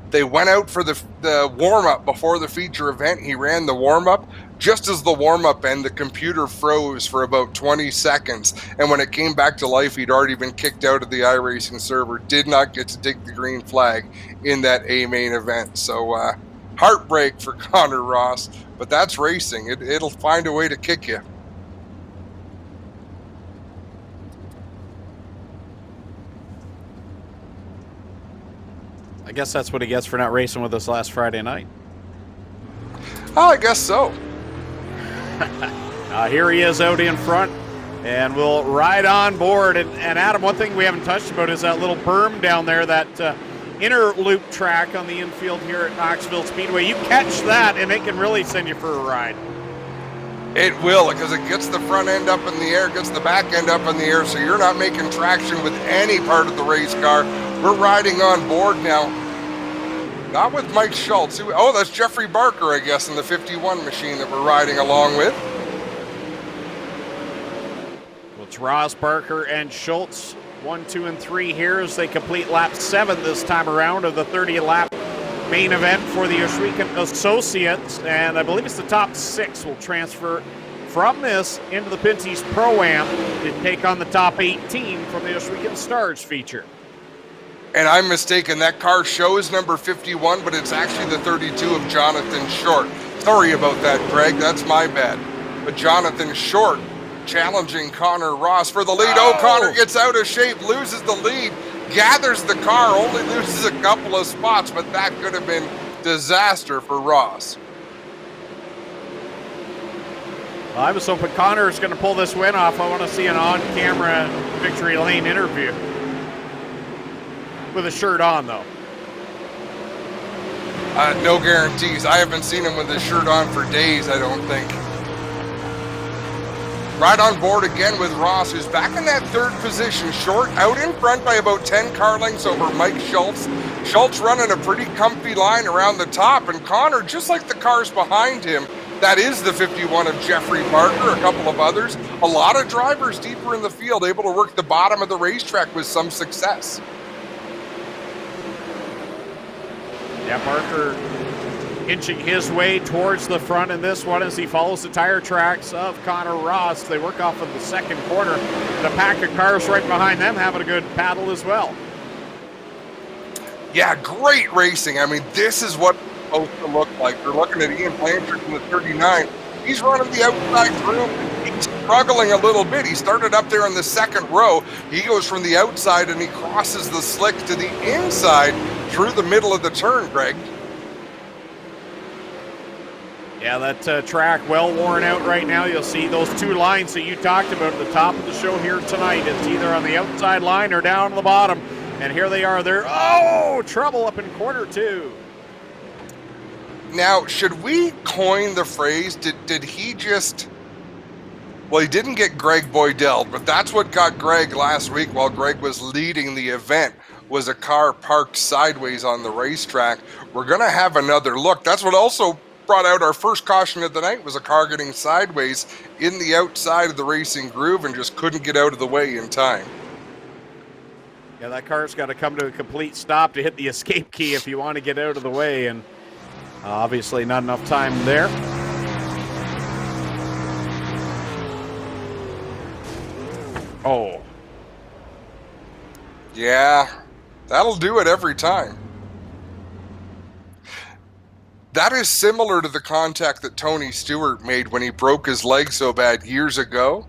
They went out for the warm-up before the feature event. He ran the warm-up. Just as the warm-up ended, the computer froze for about 20 seconds. And when it came back to life, he'd already been kicked out of the iRacing server. Did not get to take the green flag in that A main event. So heartbreak for Connor Ross. But that's racing. It'll find a way to kick you. I guess that's what he gets for not racing with us last Friday night. Oh, I guess so. Here he is out in front, and we'll ride on board. And Adam, one thing we haven't touched about is that little berm down there, that inner loop track on the infield here at Knoxville Speedway. You catch that, and it can really send you for a ride. It will, because it gets the front end up in the air, gets the back end up in the air, so you're not making traction with any part of the race car. We're riding on board now. Not with Mike Schultz. Oh, that's Jeffrey Barker, I guess, in the 51 machine that we're riding along with. Well, it's Ross, Barker, and Schultz, 1, 2, and 3 here as they complete lap 7 this time around of the 30-lap main event for the I-Xcitement Associates. And I believe it's the top 6 will transfer from this into the Pinty's Pro-Am to take on the top 18 from the I-Xcitement Stars feature. And I'm mistaken. That car shows number 51, but it's actually the 32 of Jonathan Short. Sorry about that, Greg. That's my bad. But Jonathan Short challenging Connor Ross for the lead. Oh, Connor gets out of shape, loses the lead, gathers the car, only loses a couple of spots, but that could have been disaster for Ross. Well, I was hoping Connor is going to pull this win off. I want to see an on-camera victory lane interview. With a shirt on, though. No guarantees. I haven't seen him with his shirt on for days, I don't think. Right on board again with Ross, who's back in that third position, short, out in front by about 10 car lengths over Mike Schultz. Schultz running a pretty comfy line around the top, and Connor, just like the cars behind him, that is the 51 of Jeffrey Barker, a couple of others. A lot of drivers deeper in the field able to work the bottom of the racetrack with some success. Yeah, Barker inching his way towards the front in this one as he follows the tire tracks of Connor Ross. They work off of the second corner. The pack of cars right behind them having a good paddle as well. Yeah, great racing. I mean, this is what it's supposed to look like. You're looking at Ian Blanchard from the 39. He's running the outside through. He's struggling a little bit. He started up there in the second row. He goes from the outside and he crosses the slick to the inside through the middle of the turn, Greg. Yeah, that track well worn out right now. You'll see those two lines that you talked about at the top of the show here tonight. It's either on the outside line or down on the bottom. And here they are. They're, trouble up in corner two. Now, should we coin the phrase, did he just... Well, he didn't get Greg Boydell, but that's what got Greg last week while Greg was leading the event, was a car parked sideways on the racetrack. We're going to have another look. That's what also brought out our first caution of the night, was a car getting sideways in the outside of the racing groove and just couldn't get out of the way in time. Yeah, that car's got to come to a complete stop to hit the escape key if you want to get out of the way, and obviously not enough time there. Oh. Yeah, that'll do it every time. That is similar to the contact that Tony Stewart made when he broke his leg so bad years ago.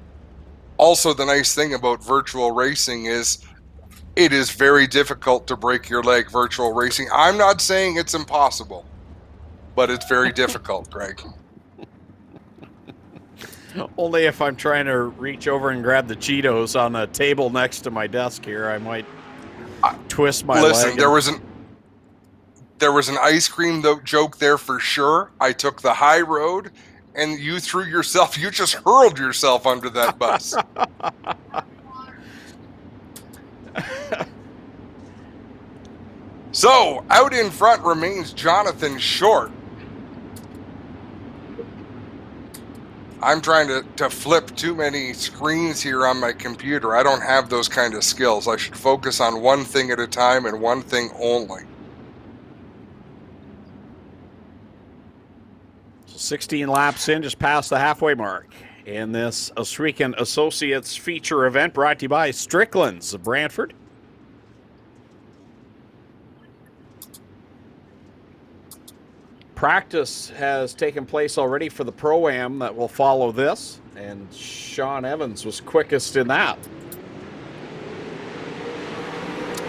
Also, the nice thing about virtual racing is it is very difficult to break your leg virtual racing. I'm not saying it's impossible, but it's very difficult, Greg. Only if I'm trying to reach over and grab the Cheetos on a table next to my desk here, I might twist my leg. Listen, there was an ice cream joke there for sure. I took the high road, and you just hurled yourself under that bus. So, out in front remains Jonathan Short. I'm trying to flip too many screens here on my computer. I don't have those kind of skills. I should focus on one thing at a time and one thing only. 16 laps in, just past the halfway mark in this Oswegan Associates feature event brought to you by Strickland's of Brantford. Practice has taken place already for the Pro-Am that will follow this, and Sean Evans was quickest in that.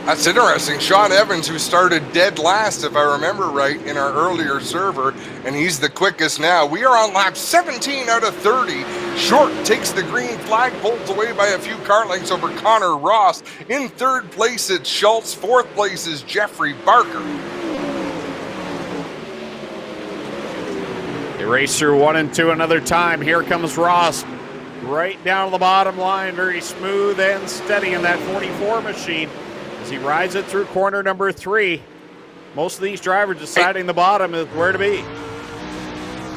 That's interesting. Sean Evans, who started dead last, if I remember right, in our earlier server, and he's the quickest now. We are on lap 17 out of 30. Short takes the green flag, pulls away by a few car lengths over Connor Ross. In third place, it's Schultz. Fourth place is Jeffrey Barker. They race through 1 and 2 another time. Here comes Ross. Right down the bottom line, very smooth and steady in that 44 machine as he rides it through corner number 3. Most of these drivers deciding the bottom is where to be.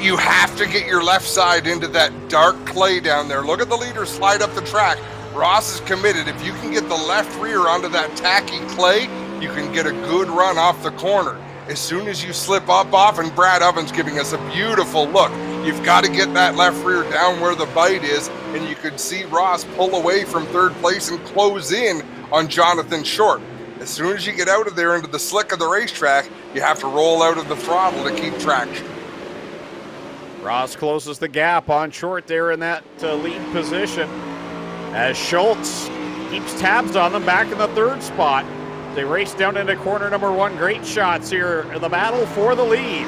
You have to get your left side into that dark clay down there. Look at the leader slide up the track. Ross is committed. If you can get the left rear onto that tacky clay, you can get a good run off the corner. As soon as you slip off, and Brad Ovens giving us a beautiful look, you've got to get that left rear down where the bite is, and you could see Ross pull away from third place and close in on Jonathan Short. As soon as you get out of there into the slick of the racetrack, you have to roll out of the throttle to keep traction. Ross closes the gap on Short there in that lead position as Schultz keeps tabs on them back in the third spot. They race down into corner number 1. Great shots here in the battle for the lead.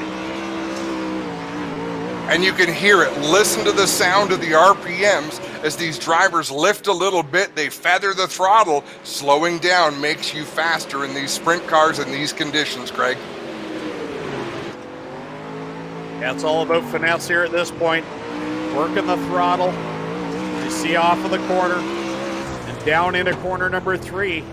And you can hear it. Listen to the sound of the RPMs as these drivers lift a little bit. They feather the throttle. Slowing down makes you faster in these sprint cars in these conditions, Craig. Yeah, it's all about finesse here at this point. Working the throttle. You see off of the corner and down into corner number 3.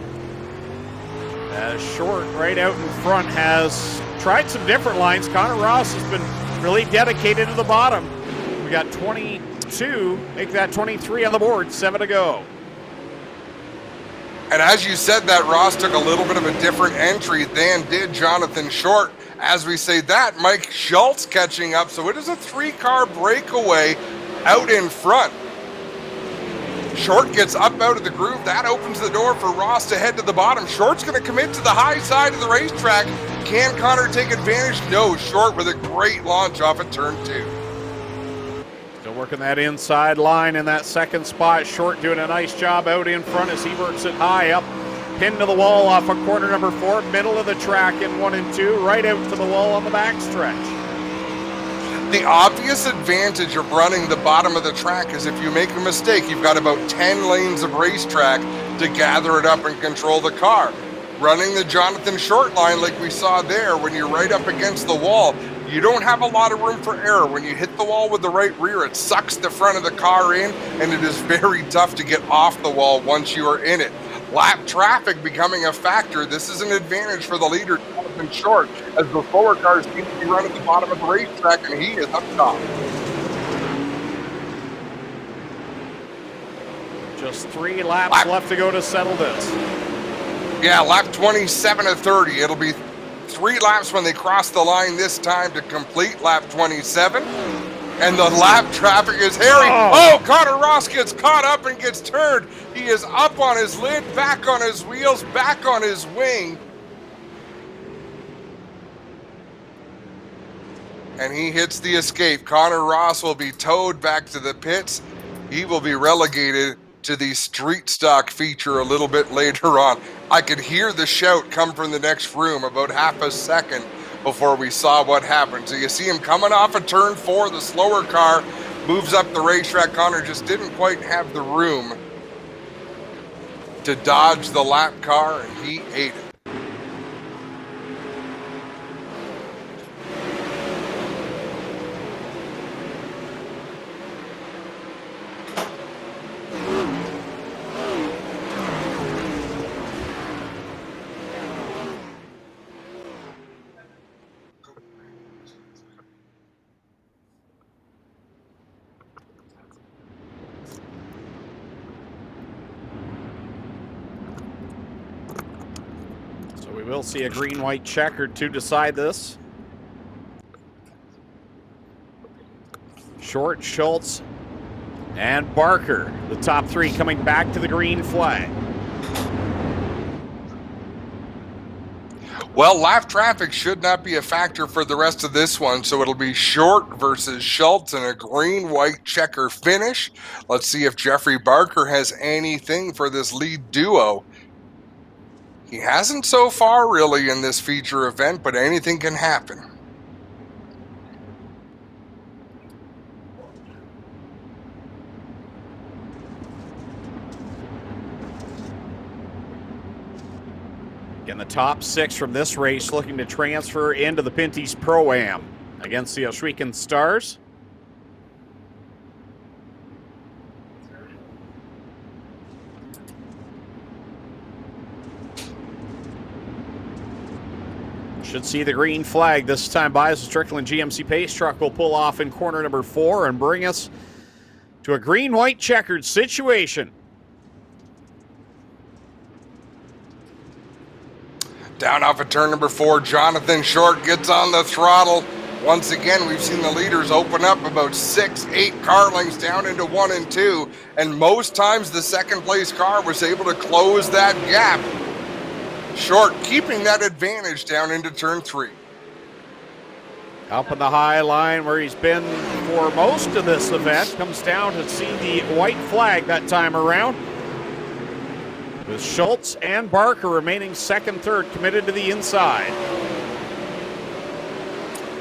Short right out in front has tried some different lines. Connor Ross has been really dedicated to the bottom. We got 22, make that 23 on the board, 7 to go. And as you said that, Ross took a little bit of a different entry than did Jonathan Short. As we say that, Mike Schultz catching up. So it is a 3-car breakaway out in front. Short gets up out of the groove. That opens the door for Ross to head to the bottom. Short's going to commit to the high side of the racetrack. Can Connor take advantage? No. Short with a great launch off at turn 2. Still working that inside line in that second spot. Short doing a nice job out in front as he works it high up. Pinned to the wall off of corner number 4. Middle of the track in 1 and 2. Right out to the wall on the backstretch. The obvious advantage of running the bottom of the track is if you make a mistake, you've got about 10 lanes of racetrack to gather it up and control the car. Running the Jonathan Short line like we saw there, when you're right up against the wall, you don't have a lot of room for error. When you hit the wall with the right rear, it sucks the front of the car in, and it is very tough to get off the wall once you are in it. Lap traffic becoming a factor. This is an advantage for the leader, Jonathan Short, as the slower cars seem to be running at the bottom of the racetrack, and he is up top. Just 3 laps left to go to settle this. Yeah, lap 27 of 30. It'll be 3 laps when they cross the line this time to complete lap 27. And the lap traffic is hairy. Oh, Connor Ross gets caught up and gets turned. He is up on his lid, back on his wheels, back on his wing. And he hits the escape. Connor Ross will be towed back to the pits. He will be relegated to the street stock feature a little bit later on. I could hear the shout come from the next room about half a second before we saw what happened. So you see him coming off of turn 4, the slower car moves up the racetrack. Connor just didn't quite have the room to dodge the lap car, and he ate it. We'll see a green-white checker to decide this. Short, Schultz, and Barker, the top 3 coming back to the green flag. Well, lap traffic should not be a factor for the rest of this one, so it'll be Short versus Schultz in a green-white checker finish. Let's see if Jeffrey Barker has anything for this lead duo. He hasn't so far, really, in this feature event, but anything can happen. Again, the top 6 from this race looking to transfer into the Pinty's Pro-Am against the I-Xcitement Stars. Should see the green flag this time by as the Strickland GMC Pace truck will pull off in corner number 4 and bring us to a green-white checkered situation. Down off of turn number 4, Jonathan Short gets on the throttle. Once again, we've seen the leaders open up about 6-8 car lengths down into 1 and 2, and most times the second place car was able to close that gap. Short keeping that advantage down into turn 3. Up in the high line where he's been for most of this event. Comes down to see the white flag that time around. With Schultz and Barker remaining second, third, committed to the inside.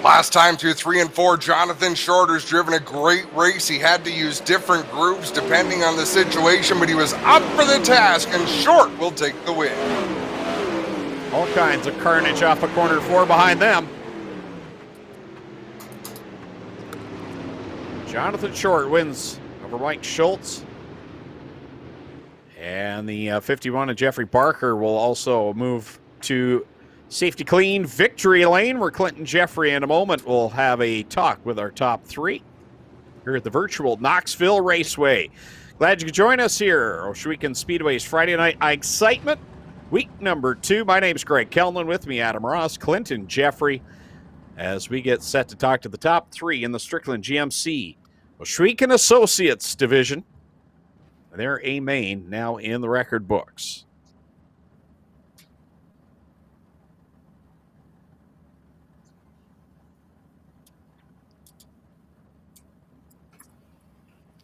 Last time through 3 and 4, Jonathan Shorter's driven a great race. He had to use different groups depending on the situation, but he was up for the task, and Short will take the win. All kinds of carnage off of corner 4 behind them. Jonathan Short wins over Mike Schultz. And the 51 of Jeffrey Barker will also move to safety clean victory lane, where Clinton Jeffrey in a moment will have a talk with our top 3 here at the virtual Knoxville Raceway. Glad you could join us here. Ohsweken Speedway's Friday night I-Xcitement, week number 2. My name's Greg Kellman. With me, Adam Ross, Clinton Jeffrey, as we get set to talk to the top 3 in the Strickland GMC Ohsweken Associates division. They're a main now in the record books.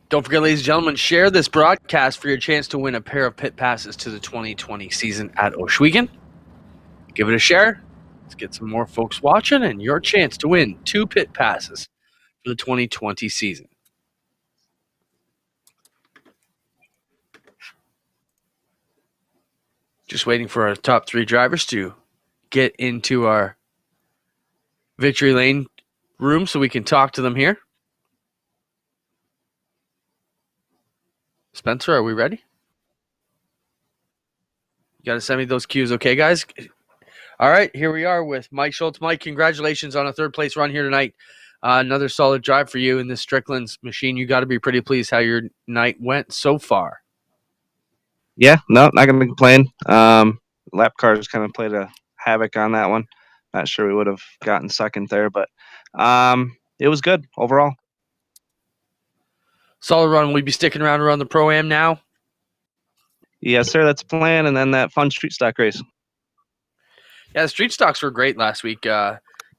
Don't forget, ladies and gentlemen, share this broadcast for your chance to win a pair of pit passes to the 2020 season at Ohsweken. Give it a share. Let's get some more folks watching, and your chance to win 2 pit passes for the 2020 season. Just waiting for our top 3 drivers to get into our victory lane room so we can talk to them here. Spencer, are we ready? You got to send me those cues, okay, guys? All right, here we are with Mike Schultz. Mike, congratulations on a 3rd place run here tonight. Another solid drive for you in this Strickland's machine. You got to be pretty pleased how your night went so far. Yeah, no, not going to complain. Lap cars kind of played a havoc on that one. Not sure we would have gotten second there, but it was good overall. Solid run. Will you be sticking around the Pro-Am now? Yes, sir, that's the plan, and then that fun street stock race. Yeah, the street stocks were great last week.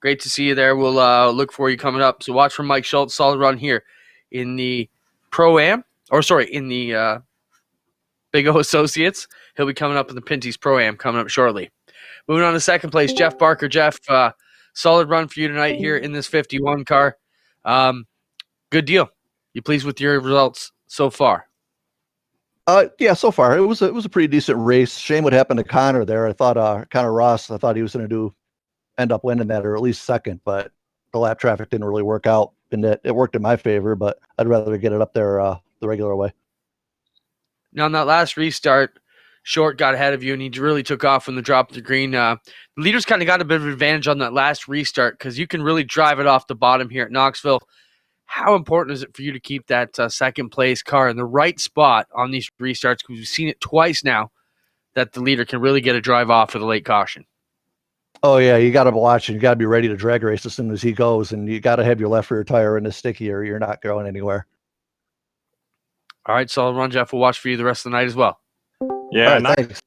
Great to see you there. We'll look for you coming up. So watch for Mike Schultz. Solid run here in the Pro-Am, in the Big O Associates. He'll be coming up in the Pinty's Pro-Am coming up shortly. Moving on to 2nd place, Jeff Barker. Jeff, solid run for you tonight here in this 51 car. Good deal. You pleased with your results so far? Yeah, so far it was a pretty decent race. Shame what happened to Connor there. I thought Connor Ross, I thought he was going to end up winning that, or at least second, but the lap traffic didn't really work out, and it worked in my favor. But I'd rather get it up there the regular way. Now, on that last restart, Short got ahead of you, and he really took off from the drop of the green. The leaders kind of got a bit of advantage on that last restart because you can really drive it off the bottom here at Knoxville. How important is it for you to keep that 2nd place car in the right spot on these restarts? Because we've seen it twice now that the leader can really get a drive off for the late caution. Oh yeah, you got to watch and you got to be ready to drag race as soon as he goes, and you got to have your left rear tire in the sticky, or you're not going anywhere. All right, solid run, Jeff. We'll watch for you the rest of the night as well. Yeah, right, thanks.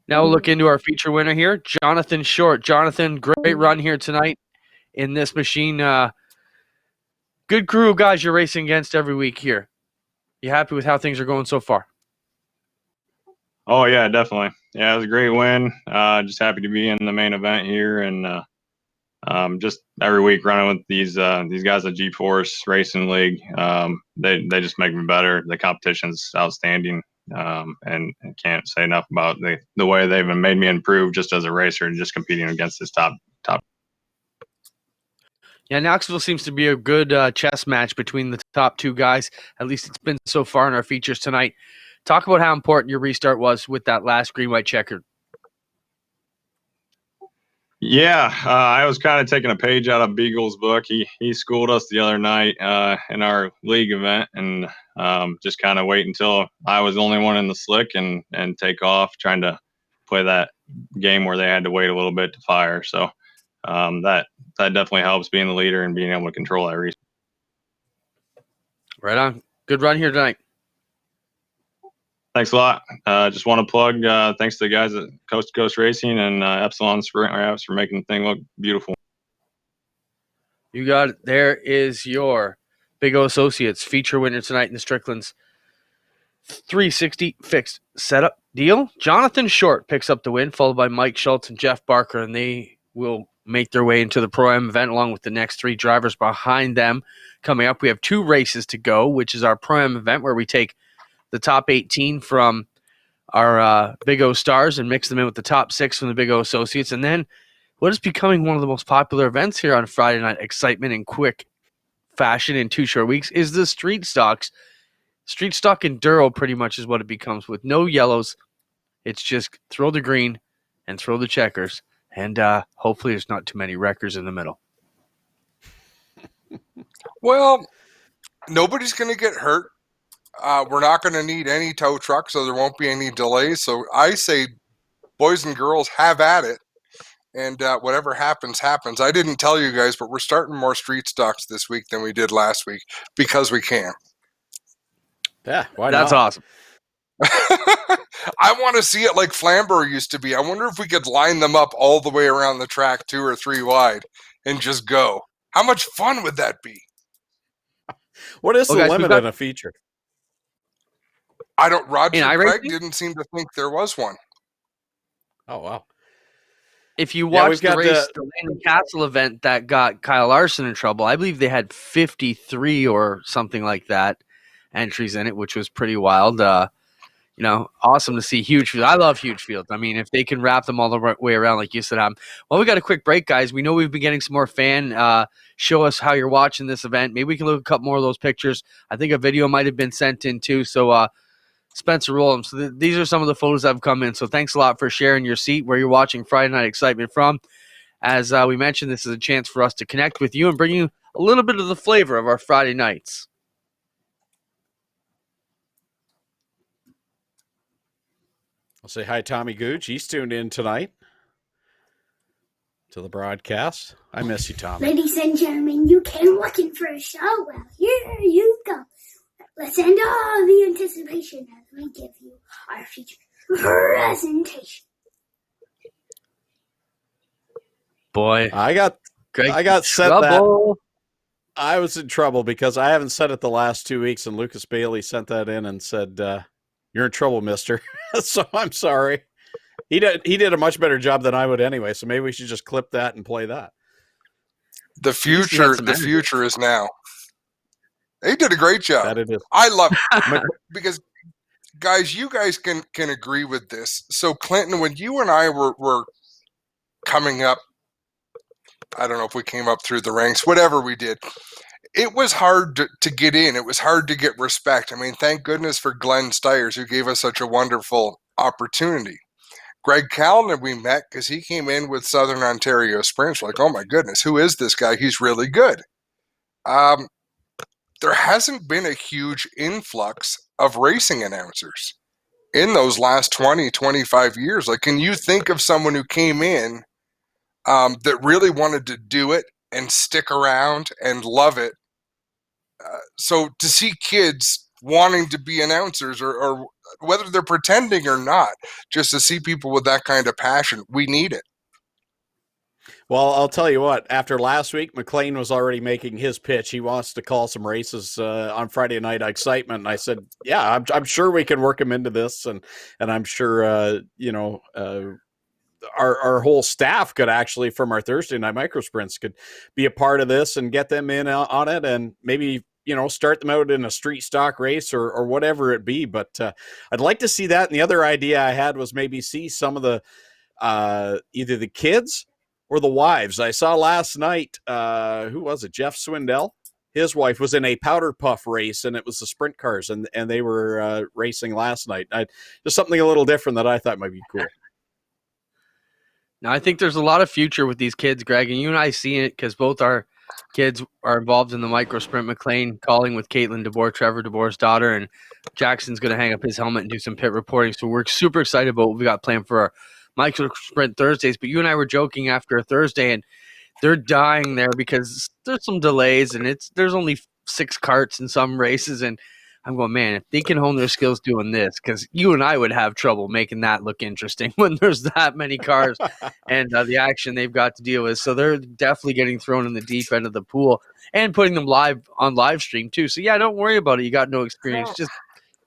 Now we'll look into our feature winner here, Jonathan Short. Jonathan, great run here tonight in this machine. Good crew of guys you're racing against every week here. You happy with how things are going so far? Oh yeah, definitely. Yeah, it was a great win. Just happy to be in the main event here, and just every week running with these guys at G-Force Racing League. They just make me better. The competition's outstanding, and I can't say enough about the way they've made me improve just as a racer and just competing against this top. Yeah, Knoxville seems to be a good chess match between the top 2 guys. At least it's been so far in our features tonight. Talk about how important your restart was with that last green-white checker. Yeah, I was kind of taking a page out of Beagle's book. He schooled us the other night in our league event, and just kind of wait until I was the only one in the slick and take off, trying to play that game where they had to wait a little bit to fire. So that definitely helps being the leader and being able to control that race. Right on. Good run here tonight. Thanks a lot. Just want to plug thanks to the guys at Coast to Coast Racing and Epsilon Sprint Wraps for making the thing look beautiful. You got it. There is your Big O Associates feature winner tonight in the Strickland's 360 fixed setup deal. Jonathan Short picks up the win, followed by Mike Schultz and Jeff Barker, and they will make their way into the Pro-Am event along with the next 3 drivers behind them. Coming up, we have 2 races to go, which is our Pro-Am event where we take the top 18 from our Big O Stars and mix them in with the top 6 from the Big O Associates. And then what is becoming one of the most popular events here on Friday Night Excitement in quick fashion in 2 short weeks is the Street Stocks. Street Stock Enduro pretty much is what it becomes with no yellows. It's just throw the green and throw the checkers. And hopefully there's not too many wreckers in the middle. Well, nobody's going to get hurt. We're not going to need any tow trucks, so there won't be any delays. So I say, boys and girls, have at it. And whatever happens, happens. I didn't tell you guys, but we're starting more street stocks this week than we did last week because we can. Yeah, why That's not? awesome. I want to see it like Flamborough used to be. I wonder if we could line them up all the way around the track 2 or 3 wide and just go. How much fun would that be? What is the guys, limit on a feature? I don't. Roger In Craig iRacing? didn't seem to think there was one. Oh, wow. If you Yeah, watch we've the got race, the Landon Castle event that got Kyle Larson in trouble, I believe they had 53 or something like that entries in it, which was pretty wild. Awesome to see huge fields. I love huge fields. I mean, if they can wrap them all the way around, like you said, well, we got a quick break, guys. We know we've been getting some more fan. Show us how you're watching this event. Maybe we can look at a couple more of those pictures. I think a video might have been sent in too. So, Spencer, roll them. So these are some of the photos that have come in. So thanks a lot for sharing your seat where you're watching Friday Night Excitement from. As we mentioned, this is a chance for us to connect with you and bring you a little bit of the flavor of our Friday nights. I'll say hi, Tommy Gooch. He's tuned in tonight to the broadcast. I miss you, Tommy. Ladies and gentlemen, you came looking for a show. Well, here you go. Let's end all the anticipation as we give you our feature presentation. Boy, I got set that. I was in trouble because I haven't said it the last 2 weeks, and Lucas Bailey sent that in and said, "You're in trouble, mister." So I'm sorry. He did a much better job than I would anyway. So maybe we should just clip that and play that. The future is now. He did a great job. That it is. I love it because, guys, you guys can agree with this. So, Clinton, when you and I were coming up, I don't know if we came up through the ranks, whatever we did, it was hard to get in. It was hard to get respect. I mean, thank goodness for Glenn Stiers, who gave us such a wonderful opportunity. Greg Callender we met because he came in with Southern Ontario Sprints. Like, oh my goodness, who is this guy? He's really good. There hasn't been a huge influx of racing announcers in those last 20, 25 years. Like, can you think of someone who came in that really wanted to do it and stick around and love it? So to see kids wanting to be announcers or whether they're pretending or not, just to see people with that kind of passion, we need it. Well, I'll tell you what, after last week, McLean was already making his pitch. He wants to call some races on Friday Night Excitement. And I said, yeah, I'm sure we can work him into this. And I'm sure, our whole staff could actually, from our Thursday night microsprints, could be a part of this and get them in on it and maybe, start them out in a street stock race or whatever it be. But I'd like to see that. And the other idea I had was maybe see some of the either the kids or the wives. I saw last night, who was it? Jeff Swindell. His wife was in a powder puff race, and it was the sprint cars, and they were racing last night. Just something a little different that I thought might be cool. Now, I think there's a lot of future with these kids, Greg, and you and I see it because both our kids are involved in the micro sprint. McLean calling with Caitlin DeBoer, Trevor DeBoer's daughter, and Jackson's going to hang up his helmet and do some pit reporting. So we're super excited about what we got planned for our micro sprint Thursdays. But you and I were joking after a Thursday, and they're dying there because there's some delays, and there's only 6 carts in some races, and I'm going, man, if they can hone their skills doing this, because you and I would have trouble making that look interesting when there's that many cars and the action they've got to deal with. So they're definitely getting thrown in the deep end of the pool and putting them live on live stream too. So yeah, don't worry about it. You got no experience. Just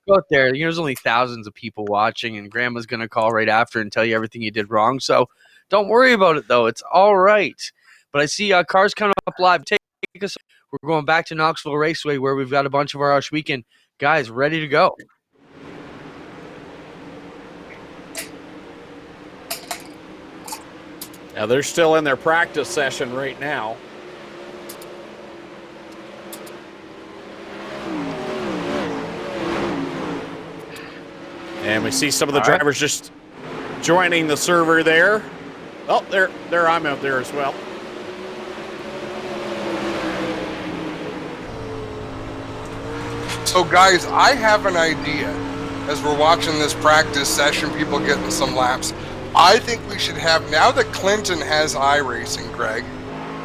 go out there. There's only thousands of people watching, and grandma's going to call right after and tell you everything you did wrong. So Don't worry about it, though. It's all right. But I see cars coming up live. Take us. We're going back to Knoxville Raceway, where we've got a bunch of our Weekend guys ready to go. Now they're still in their practice session right now. And we see some of the drivers just joining the server there. Oh, there I'm out there as well. So guys, I have an idea. As we're watching this practice session, people getting some laps. I think we should have, now that Clinton has iRacing, Greg,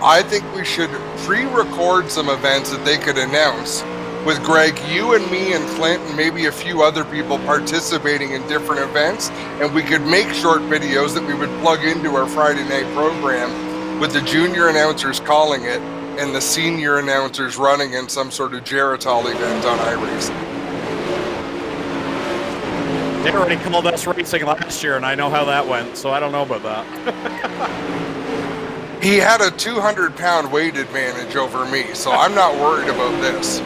I think we should pre-record some events that they could announce with Greg, you and me and Clint and maybe a few other people participating in different events, and we could make short videos that we would plug into our Friday night program with the junior announcers calling it and the senior announcers running in some sort of Geritol event on iRacing. They already called us racing last year, and I know how that went, so I don't know about that. He had a 200-pound weight advantage over me, so I'm not worried about this.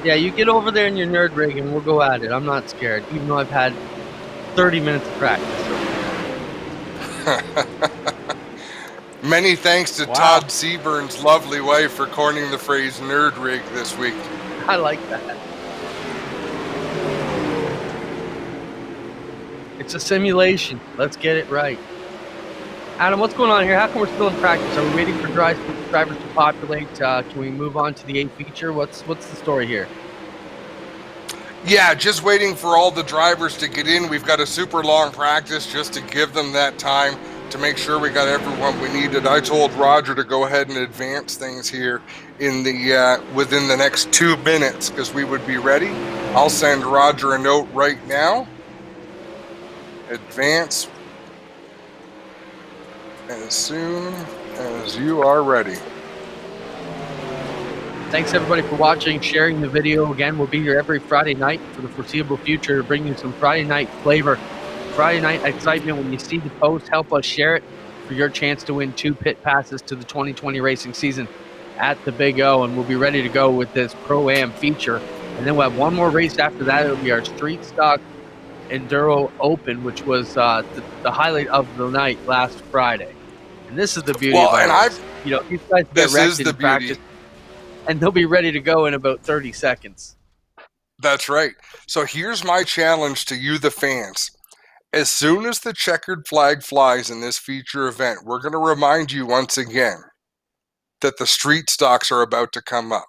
Yeah, you get over there in your nerd rig, and we'll go at it. I'm not scared, even though I've had 30 minutes of practice. Many thanks to Todd Seaburn's lovely wife for coining the phrase nerd rig this week. I like that. It's a simulation. Let's get it right. Adam, what's going on here? How come we're still in practice? Are we waiting for drivers to populate? Can we move on to the A feature? What's the story here? Yeah, just waiting for all the drivers to get in. We've got a super long practice just to give them that time to make sure we got everyone we needed. I told Roger to go ahead and advance things here in the within the next 2 minutes because we would be ready. I'll send Roger a note right now. Advance as soon as you are ready. Thanks everybody for watching, sharing the video. Again, we'll be here every Friday night for the foreseeable future to bring you some Friday night flavor, Friday night excitement. When you see the post, help us share it for your chance to win 2 pit passes to the 2020 racing season at the Big O. And we'll be ready to go with this Pro-Am feature. And then we'll have one more race after that. It'll be our Street Stock Enduro Open, which was the highlight of the night last Friday. And this is the beauty of it. These guys get wrecked in practice, and they'll be ready to go in about 30 seconds. That's right. So here's my challenge to you, the fans. As soon as the checkered flag flies in this feature event, we're going to remind you once again that the street stocks are about to come up.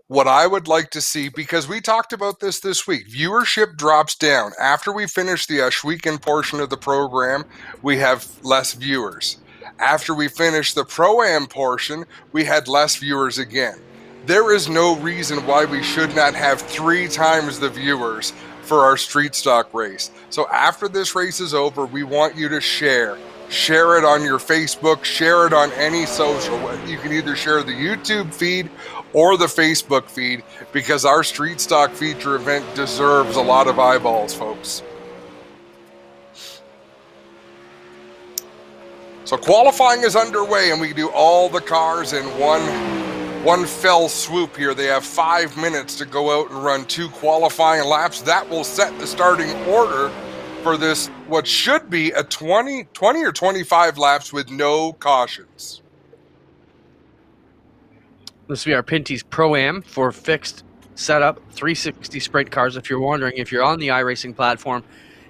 What I would like to see, because we talked about this week, viewership drops down. After we finish the Ashweekend portion of the program, we have less viewers. After we finish the Pro-Am portion, we had less viewers again. There is no reason why we should not have 3 times the viewers for our street stock race. So after this race is over, we want you to share. Share it on your Facebook, share it on any social. You can either share the YouTube feed or the Facebook feed because our street stock feature event deserves a lot of eyeballs, folks. So qualifying is underway and we can do all the cars in one fell swoop here. They have 5 minutes to go out and run 2 qualifying laps. That will set the starting order for this, what should be a 20 or 25 laps with no cautions. This will be our Pinty's Pro-Am for fixed setup, 360 sprint cars. If you're wondering, if you're on the iRacing platform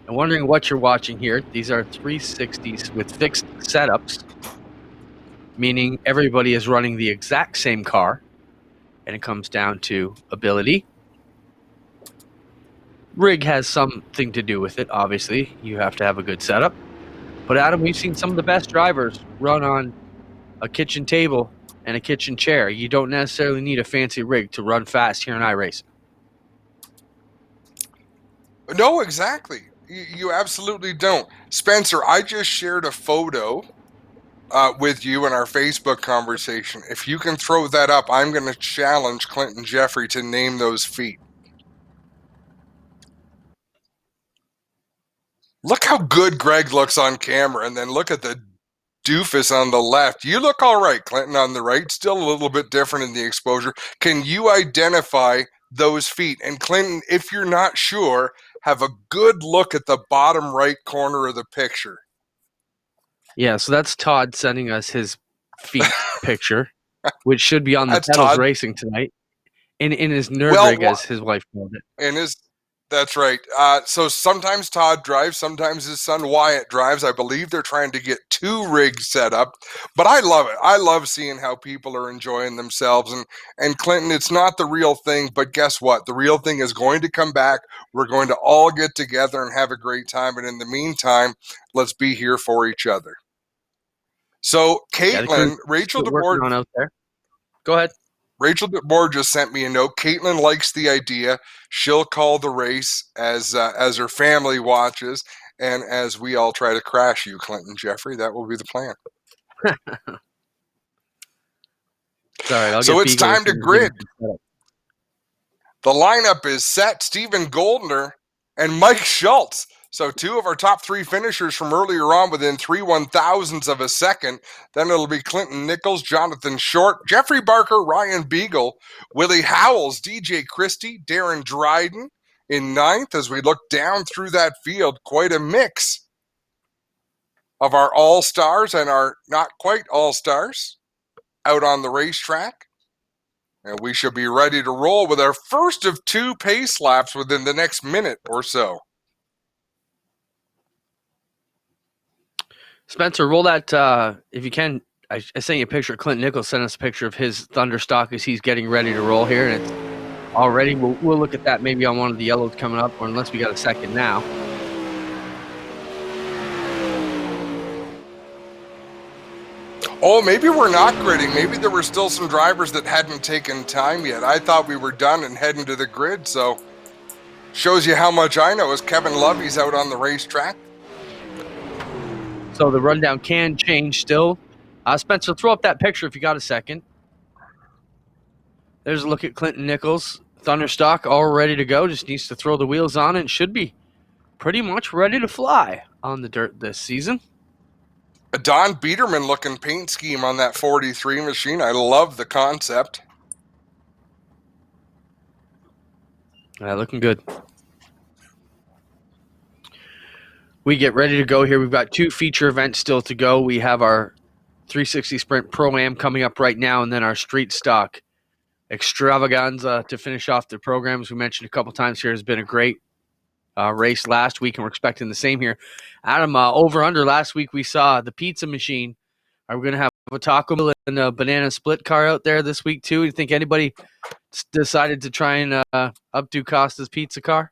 and wondering what you're watching here, these are 360s with fixed setups, meaning everybody is running the exact same car, and it comes down to ability. Rig has something to do with it, obviously. You have to have a good setup. But Adam, we've seen some of the best drivers run on a kitchen table and a kitchen chair. You don't necessarily need a fancy rig to run fast here in iRacing. No, exactly. You absolutely don't. Spencer, I just shared a photo with you in our Facebook conversation. If you can throw that up, I'm going to challenge Clinton Jeffrey to name those feet. Look how good Greg looks on camera, and then look at the doofus on the left. You look all right, Clinton, on the right. Still a little bit different in the exposure. Can you identify those feet? And Clinton, if you're not sure, have a good look at the bottom right corner of the picture. Yeah, so that's Todd sending us his feet picture, which should be on the That's Pedals Todd. Racing tonight. In his Nürburgring, as his wife called it. That's right. So sometimes Todd drives, sometimes his son Wyatt drives. I believe they're trying to get 2 rigs set up, but I love it. I love seeing how people are enjoying themselves. And Clinton, it's not the real thing, but guess what? The real thing is going to come back. We're going to all get together and have a great time. And in the meantime, let's be here for each other. So Caitlin, Rachel DeBoer out there. Go ahead. Rachel DeBoer just sent me a note. Caitlin likes the idea. She'll call the race as her family watches and as we all try to crash you, Clinton Jeffrey. That will be the plan. Sorry, so it's time to grid. The lineup is set. Stephen Goldner and Mike Schultz. So 2 of our top 3 finishers from earlier on within 3/1000ths of a second. Then it'll be Clinton Nichols, Jonathan Short, Jeffrey Barker, Ryan Beagle, Willie Howells, DJ Christie, Darren Dryden in 9th. As we look down through that field, quite a mix of our all-stars and our not quite all-stars out on the racetrack. And we should be ready to roll with our first of 2 pace laps within the next minute or so. Spencer, roll that, if you can. I sent you a picture. Clint Nichols sent us a picture of his Thunderstock as he's getting ready to roll here. And it's already, we'll look at that maybe on one of the yellows coming up, or unless we got a second now. Oh, maybe we're not gridding. Maybe there were still some drivers that hadn't taken time yet. I thought we were done and heading to the grid. So shows you how much I know as Kevin Lovey's out on the racetrack. So the rundown can change still. Spencer, throw up that picture if you got a second. There's a look at Clinton Nichols. Thunderstock all ready to go. Just needs to throw the wheels on and should be pretty much ready to fly on the dirt this season. A Don Biederman looking paint scheme on that 43 machine. I love the concept. Looking good. We get ready to go here. We've got 2 feature events still to go. We have our 360 Sprint Pro-Am coming up right now, and then our Street Stock Extravaganza to finish off the program. As we mentioned a couple times here, has been a great race last week, and we're expecting the same here. Adam, over-under last week we saw the pizza machine. Are we going to have a taco meal and a banana split car out there this week too? You think anybody decided to try and updo Costa's pizza car?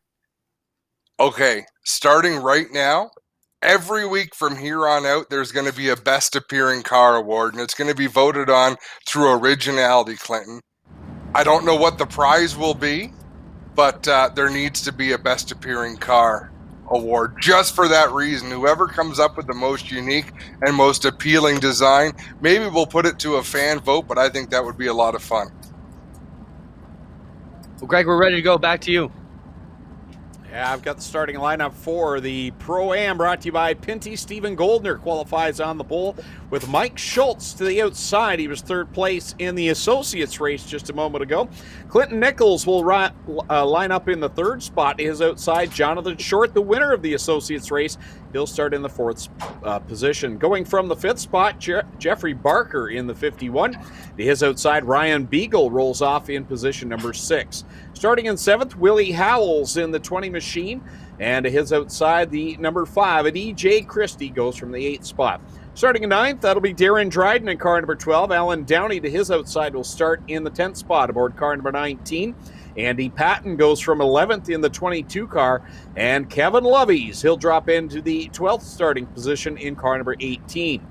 Okay, starting right now, every week from here on out, there's going to be a Best Appearing Car Award, and it's going to be voted on through originality, Clinton. I don't know what the prize will be, but there needs to be a Best Appearing Car Award just for that reason. Whoever comes up with the most unique and most appealing design, maybe we'll put it to a fan vote, but I think that would be a lot of fun. Well, Greg, we're ready to go. Back to you. Yeah, I've got the starting lineup for the Pro-Am, brought to you by Pinty. Stephen Goldner qualifies on the pole with Mike Schultz to the outside. He was 3rd place in the Associates race just a moment ago. Clinton Nichols will line up in the 3rd spot. His outside, Jonathan Short, the winner of the Associates race. He'll start in the 4th position. Going from the 5th spot, Jeffrey Barker in the 51. To his outside, Ryan Beagle rolls off in position number 6. Starting in 7th, Willie Howells in the 20 machine. And to his outside, the number 5, a DJ Christie, goes from the 8th spot. Starting in 9th, that'll be Darren Dryden in car number 12. Alan Downey to his outside will start in the 10th spot aboard car number 19. Andy Patton goes from 11th in the 22 car. And Kevin Loveys, he'll drop into the 12th starting position in car number 18.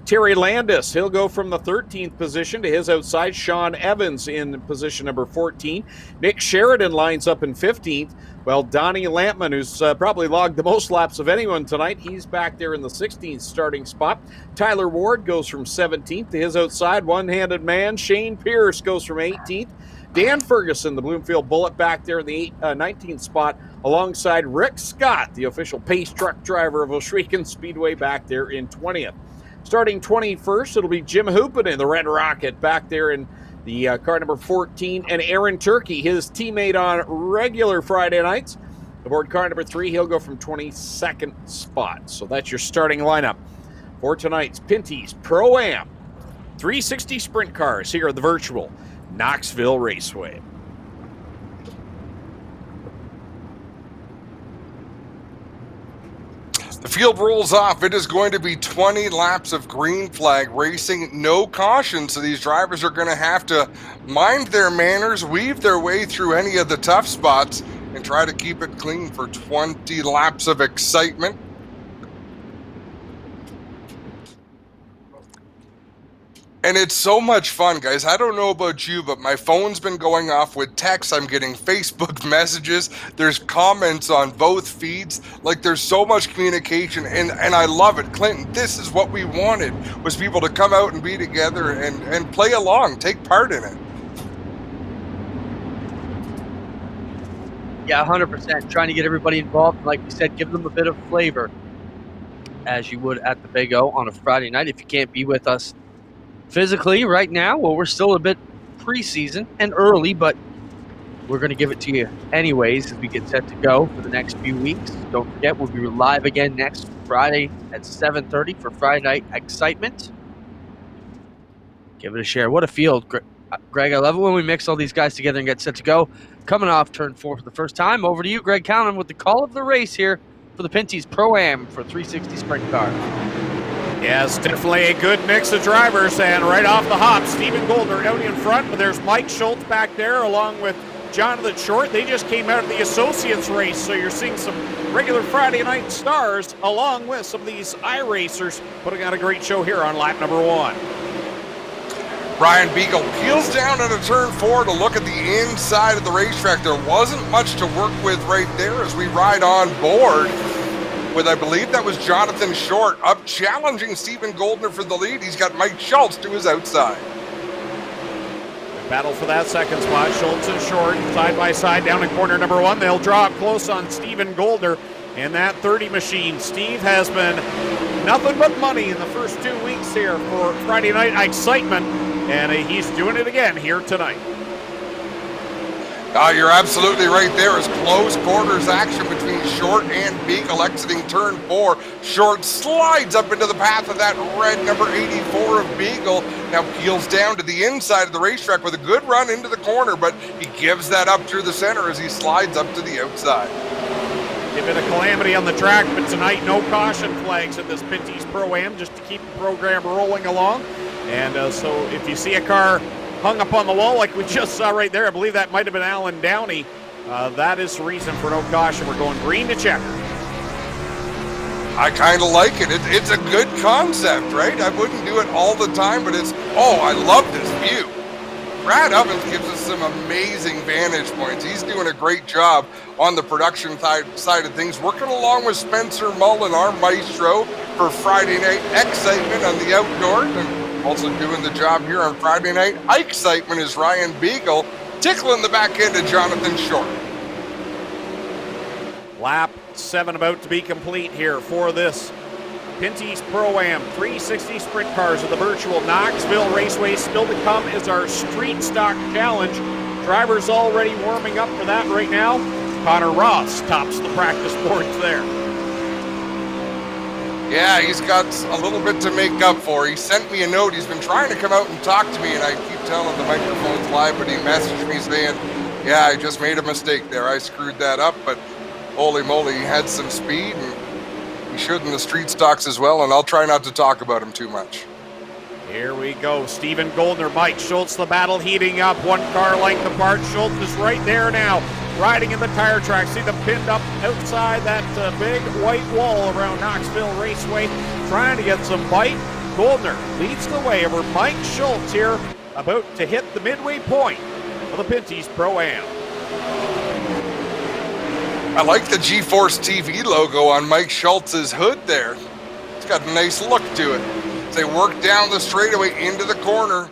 Terry Landis, he'll go from the 13th position to his outside. Sean Evans in position number 14. Nick Sheridan lines up in 15th. Well, Donnie Lampman, who's probably logged the most laps of anyone tonight, he's back there in the 16th starting spot. Tyler Ward goes from 17th to his outside. One-handed man. Shane Pierce goes from 18th. Dan Ferguson, the Bloomfield Bullet, back there in the 19th spot alongside Rick Scott, the official pace truck driver of Ohsweken Speedway, back there in 20th. Starting 21st, it'll be Jim Hoopin in the Red Rocket back there in the car number 14, and Aaron Turkey, his teammate on regular Friday nights. Aboard car number 3, he'll go from 22nd spot. So that's your starting lineup for tonight's Pinty's Pro-Am 360 Sprint Cars here at the virtual Knoxville Raceway. The field rolls off. It is going to be 20 laps of green flag racing, no caution, so these drivers are going to have to mind their manners, weave their way through any of the tough spots, and try to keep it clean for 20 laps of excitement. And it's so much fun, guys. I don't know about you, but my phone's been going off with texts. I'm getting Facebook messages. There's comments on both feeds. Like, there's so much communication, and I love it. Clinton, this is what we wanted, was people to come out and be together and play along, take part in it. Yeah, 100%. Trying to get everybody involved. Like we said, give them a bit of flavor, as you would at the Big O on a Friday night. If you can't be with us physically right now, well, we're still a bit preseason and early, but we're going to give it to you anyways as we get set to go for the next few weeks. Don't forget, we'll be live again next Friday at 7:30 for Friday Night Excitement. Give it a share. What a field, Greg. I love it when we mix all these guys together and get set to go. Coming off turn 4 for the first time. Over to you, Greg Cowan, with the call of the race here for the Pinty's Pro-Am for 360 Sprint Car. Yes, definitely a good mix of drivers, and right off the hop, Stephen Goldner out in front, but there's Mike Schultz back there along with Jonathan Short. They just came out of the Associates race, so you're seeing some regular Friday night stars along with some of these iRacers putting on a great show here on lap number 1. Ryan Beagle peels down into turn 4 to look at the inside of the racetrack. There wasn't much to work with right there as we ride on board with, I believe that was Jonathan Short, up challenging Stephen Goldner for the lead. He's got Mike Schultz to his outside. Battle for that second spot. Schultz and Short side by side down in corner number 1. They'll draw up close on Stephen Goldner and that 30 machine. Steve has been nothing but money in the first 2 weeks here for Friday Night Excitement, and he's doing it again here tonight. You're absolutely right. There is close quarters action between Short and Beagle exiting turn 4. Short slides up into the path of that red number 84 of Beagle. Now peels down to the inside of the racetrack with a good run into the corner, but he gives that up through the center as he slides up to the outside. A bit of calamity on the track, but tonight no caution flags at this Pinty's Pro-Am just to keep the program rolling along. And so if you see a car hung up on the wall like we just saw right there, I believe that might have been Alan Downey. That is the reason for no caution. We're going green to checker. I kind of like it. It's a good concept, right? I wouldn't do it all the time, but I love this view. Brad Ovens gives us some amazing vantage points. He's doing a great job on the production side of things, working along with Spencer Mullen, our maestro, for Friday Night Excitement on the outdoors, and also doing the job here on Friday Night I-Xcitement is Ryan Beagle, tickling the back end of Jonathan Short. Lap 7 about to be complete here for this Pinty's Pro-Am 360 Sprint Cars of the virtual Knoxville Raceway. Still to come is our Street Stock Challenge. Drivers already warming up for that right now. Connor Ross tops the practice boards there. Yeah, he's got a little bit to make up for. He sent me a note. He's been trying to come out and talk to me, and I keep telling him the microphone's live, but he messaged me saying, yeah, I just made a mistake there. I screwed that up, but holy moly, he had some speed, and he should in the street stocks as well, and I'll try not to talk about him too much. Here we go. Stephen Goldner, Mike Schultz, the battle heating up. 1 car length apart. Schultz is right there now, riding in the tire track. See them pinned up outside that big white wall around Knoxville Raceway, trying to get some bite. Goldner leads the way over Mike Schultz here, about to hit the midway point of the Pinty's Pro-Am. I like the G-Force TV logo on Mike Schultz's hood there. It's got a nice look to it. As they work down the straightaway into the corner,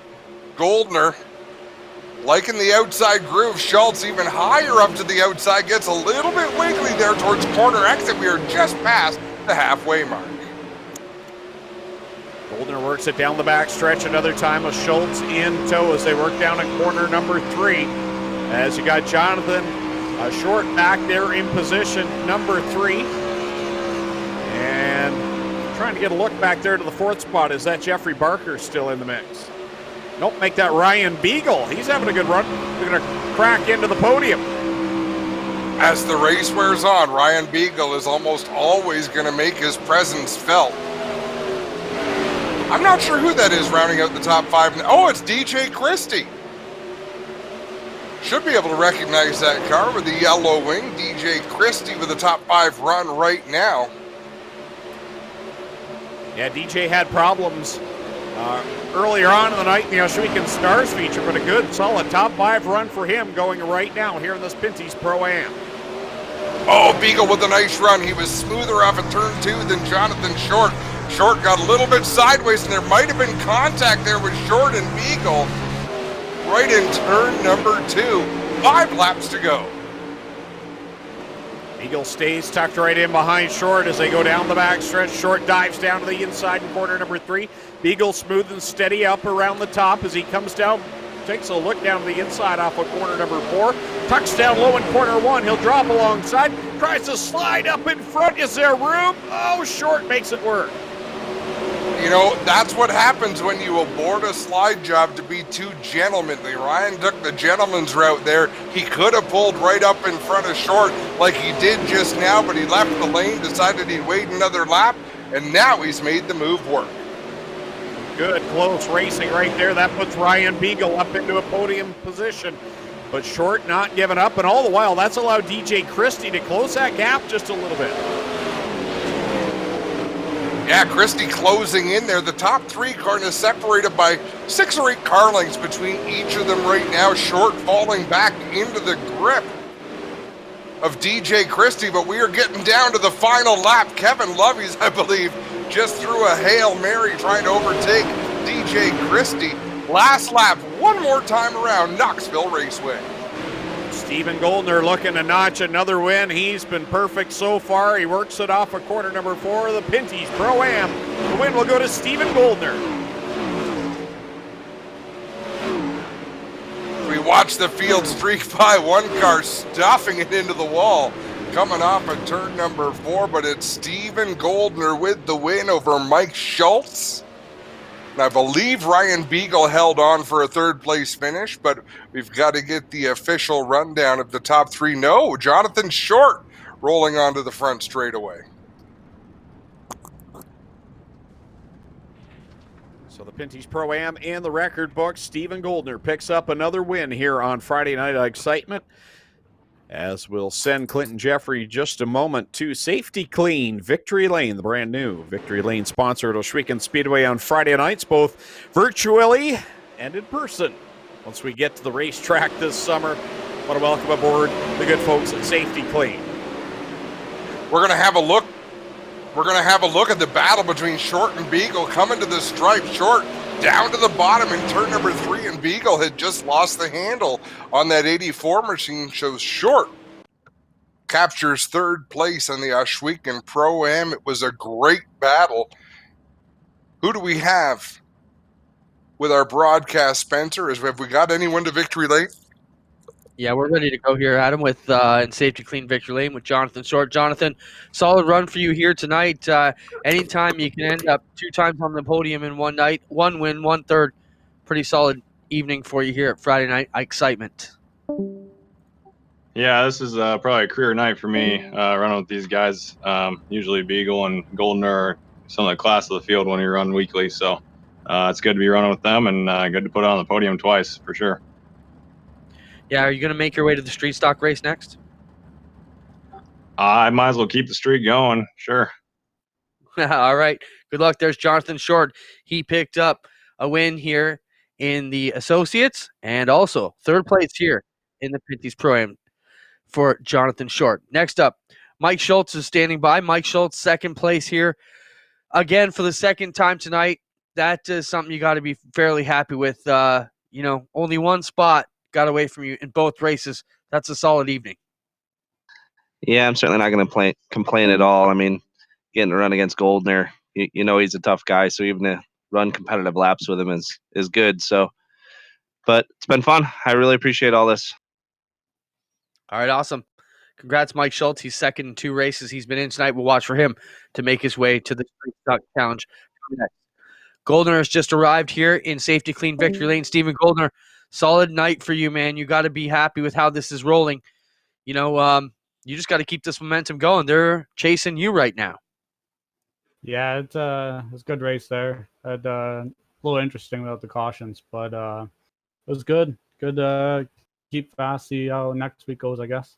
Goldner liking the outside groove. Schultz even higher up to the outside, gets a little bit wiggly there towards corner exit. We are just past the halfway mark. Goldner works it down the back stretch another time with Schultz in tow as they work down at corner number 3. As you got Jonathan Short back there in position number 3. And trying to get a look back there to the 4th spot. Is that Jeffrey Barker still in the mix? Nope, make that Ryan Beagle. He's having a good run. They're going to crack into the podium. As the race wears on, Ryan Beagle is almost always going to make his presence felt. I'm not sure who that is rounding out the top 5. Oh, it's DJ Christie. Should be able to recognize that car with the yellow wing. DJ Christie with the top 5 run right now. Yeah, DJ had problems earlier on in the night in the Ohsweken Stars feature, but a good, solid top 5 run for him going right now here in this Pinty's Pro-Am. Oh, Beagle with a nice run. He was smoother off of turn 2 than Jonathan Short. Short got a little bit sideways, and there might have been contact there with Short and Beagle right in turn number 2. 5 laps to go. Beagle stays tucked right in behind Short as they go down the back stretch. Short dives down to the inside in corner number 3. Beagle smooth and steady up around the top as he comes down, takes a look down to the inside off of corner number 4. Tucks down low in corner 1. He'll drop alongside, tries to slide up in front. Is there room? Oh, Short makes it work. You know, that's what happens when you abort a slide job to be too gentlemanly. Ryan took the gentleman's route there. He could have pulled right up in front of Short like he did just now, but he left the lane, decided he'd wait another lap, and now he's made the move work. Good, close racing right there. That puts Ryan Beagle up into a podium position. But Short not giving up, and all the while, that's allowed DJ Christie to close that gap just a little bit. Yeah, Christie closing in there. The top 3 cars is separated by 6 or 8 car lengths between each of them right now. Short falling back into the grip of DJ Christie, but we are getting down to the final lap. Kevin Lovey's, I believe, just threw a Hail Mary trying to overtake DJ Christie. Last lap, one more time around Knoxville Raceway. Stephen Goldner looking to notch another win. He's been perfect so far. He works it off of corner number 4 of the Pinty's Pro-Am. The win will go to Stephen Goldner. We watch the field streak by, one car stuffing it into the wall, coming off of turn number 4, but it's Stephen Goldner with the win over Mike Schultz. And I believe Ryan Beagle held on for a 3rd place finish, but we've got to get the official rundown of the top 3. No, Jonathan Short rolling onto the front straightaway. So the Pinty's Pro-Am and the record book, Stephen Goldner picks up another win here on Friday night I-Xcitement. As we'll send Clinton Jeffrey just a moment to Safety Clean, Victory Lane, the brand new Victory Lane sponsor at Ohsweken Speedway on Friday nights, both virtually and in person. Once we get to the racetrack this summer, I want to welcome aboard the good folks at Safety Clean. We're going to have a look. We're going to have a look at the battle between Short and Beagle coming to the stripe. Short down to the bottom in turn number 3, and Beagle had just lost the handle on that 84 machine. Shows Short captures 3rd place on the Ohsweken Pro-Am. It was a great battle. Who do we have with our broadcast, Spencer? Have we got anyone to Victory Lane? Yeah, we're ready to go here, Adam, with in Safety Clean Victory Lane with Jonathan Short. Jonathan, solid run for you here tonight. Anytime you can end up 2 times on the podium in one night, 1 win, 1/3. Pretty solid evening for you here at Friday night I-Xcitement. Yeah, this is probably a career night for me running with these guys. Usually Beagle and Goldner are some of the class of the field when you run weekly. So it's good to be running with them and good to put on the podium twice for sure. Yeah, are you going to make your way to the street stock race next? I might as well keep the streak going. Sure. All right. Good luck. There's Jonathan Short. He picked up a win here in the Associates and also third place here in the Pinty's Pro-Am for Jonathan Short. Next up, Mike Schultz is standing by. Mike Schultz, second place here again for the second time tonight. That is something you got to be fairly happy with. Only one spot got away from you in both races. That's a solid evening. Yeah, I'm certainly not going to complain at all. I mean, getting to run against Goldner, you know he's a tough guy, so even to run competitive laps with him is good. So, but it's been fun. I really appreciate all this. All right, awesome. Congrats, Mike Schultz. He's second in 2 races he's been in tonight. We'll watch for him to make his way to the Street Stock Challenge coming next. Goldner has just arrived here in Safety Clean Victory Lane. Stephen Goldner, solid night for you, man. You got to be happy with how this is rolling. You just got to keep this momentum going. They're chasing you right now. Yeah, it's a good race there. A little interesting without the cautions, but it was good. Good to keep fast, see how next week goes, I guess.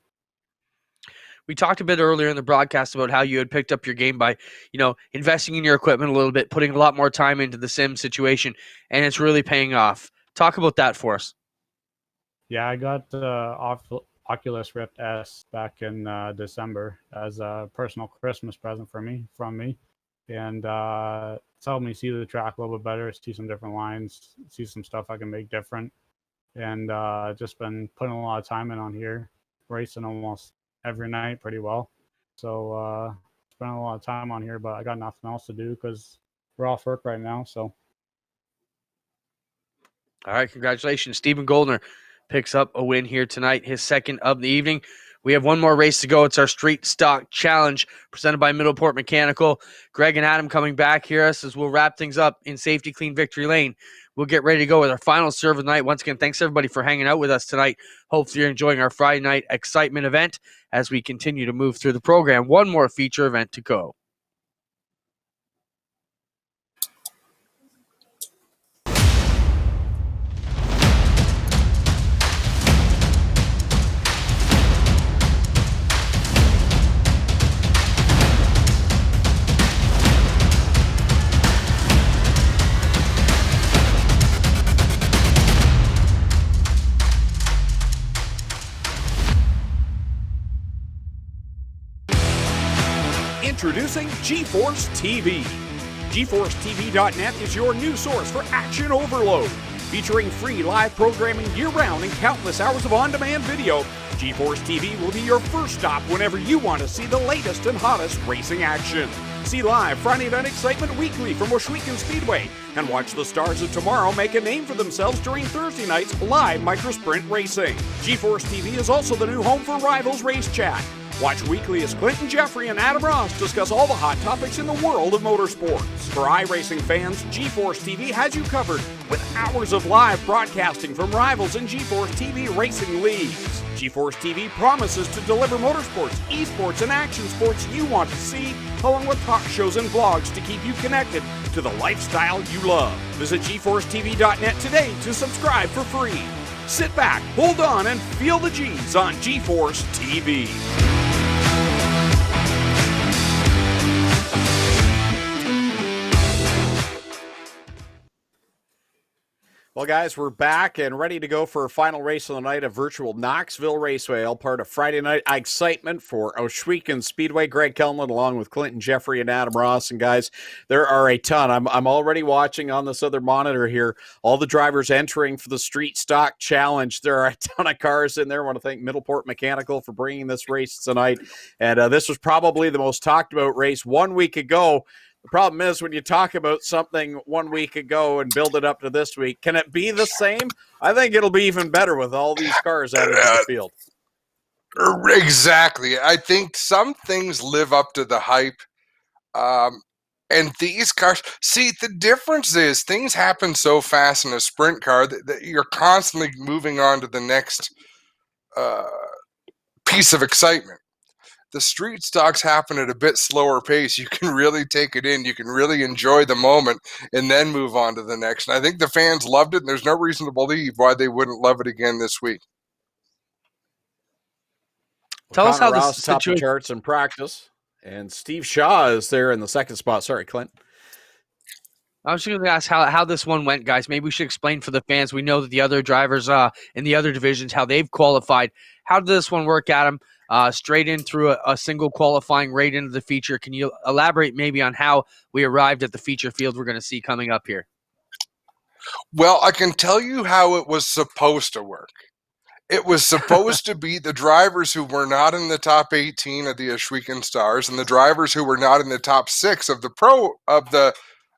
We talked a bit earlier in the broadcast about how you had picked up your game by, investing in your equipment a little bit, putting a lot more time into the sim situation, and it's really paying off. Talk about that for us. Yeah, I got Oculus Rift S back in December as a personal Christmas present from me. And it's helped me see the track a little bit better, see some different lines, see some stuff I can make different. And just been putting a lot of time in on here, racing almost every night pretty well. So spending a lot of time on here, but I got nothing else to do because we're off work right now. So. All right, congratulations. Stephen Goldner picks up a win here tonight, his second of the evening. We have one more race to go. It's our Street Stock Challenge presented by Middleport Mechanical. Greg and Adam coming back here as we'll wrap things up in Safety Clean Victory Lane. We'll get ready to go with our final serve of the night. Once again, thanks everybody for hanging out with us tonight. Hopefully you're enjoying our Friday night excitement event as we continue to move through the program. One more feature event to go. Introducing GeForce TV. GeForceTV.net is your new source for action overload. Featuring free live programming year-round and countless hours of on-demand video, GeForce TV will be your first stop whenever you want to see the latest and hottest racing action. See live Friday Night Excitement weekly from Washougal Speedway and watch the stars of tomorrow make a name for themselves during Thursday night's live microsprint racing. GeForce TV is also the new home for Rivals Race Chat. Watch weekly as Clinton Jeffrey and Adam Ross discuss all the hot topics in the world of motorsports. For iRacing fans, GeForce TV has you covered with hours of live broadcasting from Rivals and GeForce TV racing leagues. GeForce TV promises to deliver motorsports, esports, and action sports you want to see, along with talk shows and vlogs to keep you connected to the lifestyle you love. Visit GeForceTV.net today to subscribe for free. Sit back, hold on, and feel the G's on GeForce TV. Well, guys, we're back and ready to go for a final race of the night of virtual Knoxville Raceway, all part of Friday Night I-Xcitement for Washougal Speedway. Greg Kellman along with Clinton Jeffrey and Adam Ross. And guys, there are a ton. I'm already watching on this other monitor here all the drivers entering for the Street Stock Challenge. There are a ton of cars in there. I want to thank Middleport Mechanical for bringing this race tonight. And this was probably the most talked about race 1 week ago. The problem is when you talk about something 1 week ago and build it up to this week, can it be the same? I think it'll be even better with all these cars added to the field. Exactly. I think some things live up to the hype. And these cars, see, the difference is things happen so fast in a sprint car that you're constantly moving on to the next piece of excitement. The street stocks happen at a bit slower pace. You can really take it in. You can really enjoy the moment and then move on to the next. And I think the fans loved it, and there's no reason to believe why they wouldn't love it again this week. Tell us how Ross this top the situation. charts in practice. And Steve Shaw is there in the second spot. Sorry, Clint. I was going to ask how this one went, guys. Maybe we should explain for the fans. We know that the other drivers in the other divisions, how they've qualified. How did this one work, Adam? Straight in through a single qualifying right into the feature. Can you elaborate maybe on how we arrived at the feature field we're going to see coming up here? Well, I can tell you how it was supposed to work. It was supposed to be the drivers who were not in the top 18 of the I-Xcitement Stars and the drivers who were not in the top 6 of the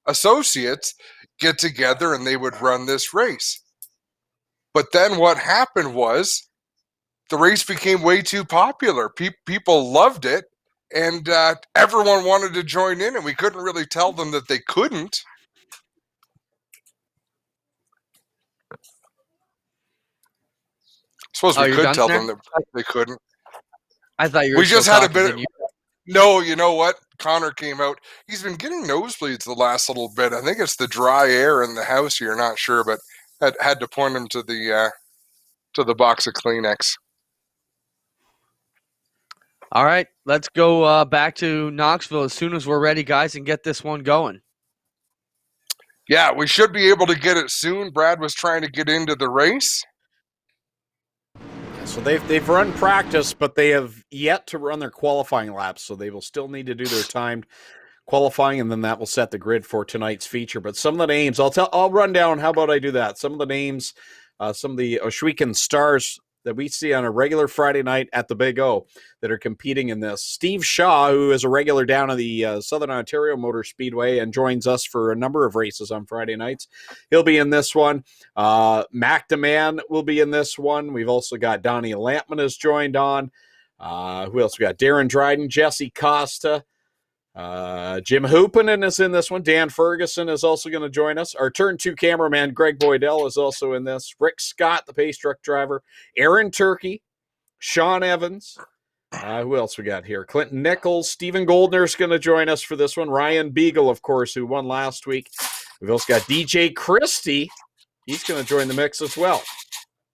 associates get together and they would run this race. But then what happened was the race became way too popular. People loved it, and everyone wanted to join in, and we couldn't really tell them that they couldn't. I suppose we could tell them that they couldn't. I thought you were We just had a bit. No, you know what? Connor came out. He's been getting nosebleeds the last little bit. I think it's the dry air in the house here. Not sure, but had to point him to the box of Kleenex. All right, let's go back to Knoxville as soon as we're ready, guys, and get this one going. Yeah, we should be able to get it soon. Brad was trying to get into the race. So they've run practice, but they have yet to run their qualifying laps. So they will still need to do their timed qualifying, and then that will set the grid for tonight's feature. But some of the names, I'll run down. How about I do that? Some of the names, some of the I-Xcitement Stars that we see on a regular Friday night at the Big O that are competing in this. Steve Shaw, who is a regular down at the Southern Ontario Motor Speedway and joins us for a number of races on Friday nights. He'll be in this one. Mac DeMann will be in this one. We've also got Donnie Lampman has joined on. Who else? We got Darren Dryden, Jesse Costa, Jim Hoopinen is in this one. Dan Ferguson is also going to join us. Our Turn 2 cameraman, Greg Boydell, is also in this. Rick Scott, the pace truck driver. Aaron Turkey. Sean Evans. Who else we got here? Clinton Nichols. Stephen Goldner is going to join us for this one. Ryan Beagle, of course, who won last week. We've also got DJ Christie. He's going to join the mix as well.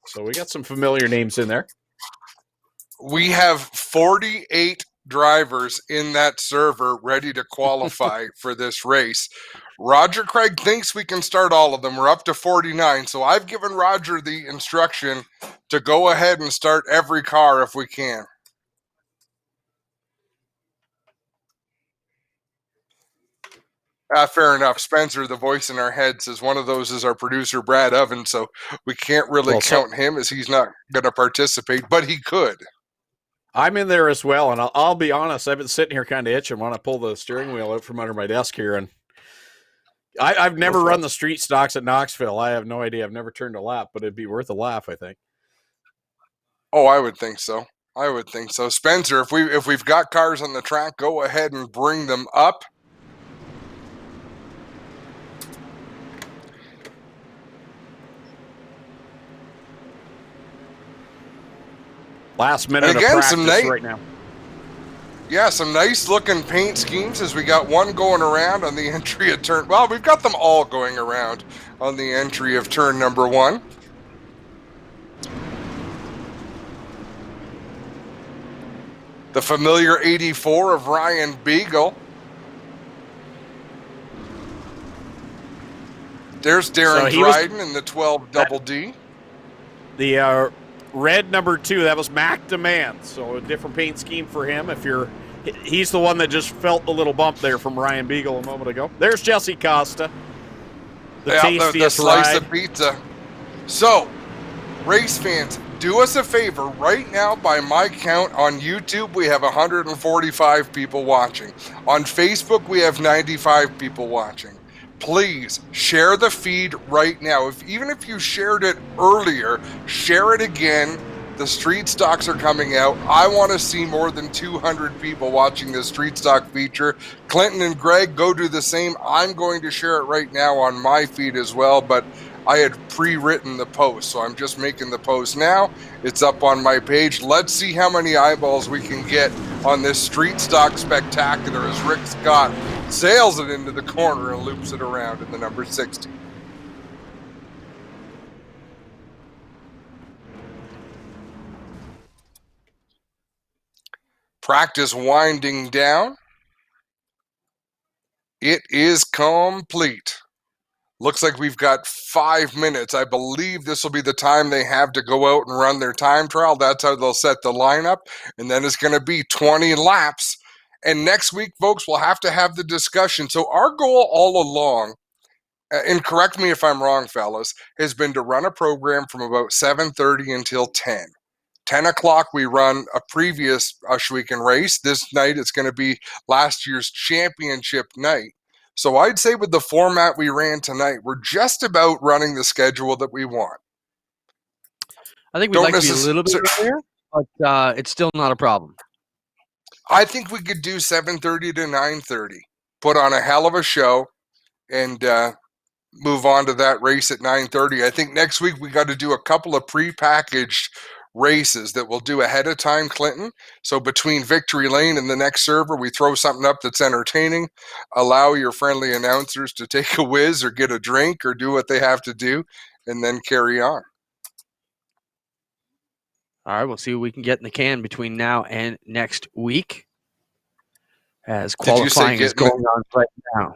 So we got some familiar names in there. We have 48 drivers in that server ready to qualify for this race. Roger Craig thinks we can start all of them. We're up to 49, so I've given Roger the instruction to go ahead and start every car if we can. Fair enough. Spencer, the voice in our head, says one of those is our producer, Brad Evans, so we can't really count him as he's not going to participate, but he could. I'm in there as well, and I'll be honest, I've been sitting here kind of itching, want to pull the steering wheel out from under my desk here, and I've never run the street stocks at Knoxville. I have no idea. I've never turned a lap, but it'd be worth a laugh, I think. Oh, I would think so. Spencer, if we've got cars on the track, go ahead and bring them up. Last minute of practice right now. Yeah, some nice looking paint schemes as we got one going around on the entry of turn. Well, we've got them all going around on the entry of turn number 1. The familiar 84 of Ryan Beagle. There's Darren Dryden in the 12 Double D. The red number 2, that was Mac DeMann. So a different paint scheme for him. He's the one that just felt the little bump there from Ryan Beagle a moment ago. There's Jesse Costa. The tastiest the slice ride. of pizza. So, race fans, do us a favor right now. By my count, on YouTube we have 145 people watching. On Facebook we have 95 people watching. Please share the feed right now. Even if you shared it earlier, share it again. The street stocks are coming out. I want to see more than 200 people watching this street stock feature. Clinton and Greg, go do the same. I'm going to share it right now on my feed as well, but I had pre-written the post, so I'm just making the post now. It's up on my page. Let's see how many eyeballs we can get on this street stock spectacular as Rick Scott sails it into the corner and loops it around in the number 60. Practice winding down. It is complete. Looks like we've got 5 minutes. I believe this will be the time they have to go out and run their time trial. That's how they'll set the lineup. And then it's going to be 20 laps. And next week, folks, we'll have to have the discussion. So our goal all along, and correct me if I'm wrong, fellas, has been to run a program from about 7:30 until 10. 10 o'clock, we run a previous Ushweekend race. This night, it's going to be last year's championship night. So I'd say with the format we ran tonight, we're just about running the schedule that we want. I think we'd like to be a little bit earlier, but it's still not a problem. I think we could do 7:30 to 9:30. Put on a hell of a show and move on to that race at 9:30. I think next week we got to do a couple of prepackaged races that we'll do ahead of time, Clinton. So between Victory Lane and the next server, we throw something up that's entertaining, allow your friendly announcers to take a whiz or get a drink or do what they have to do, and then carry on. All right, we'll see what we can get in the can between now and next week, as qualifying is going on right now.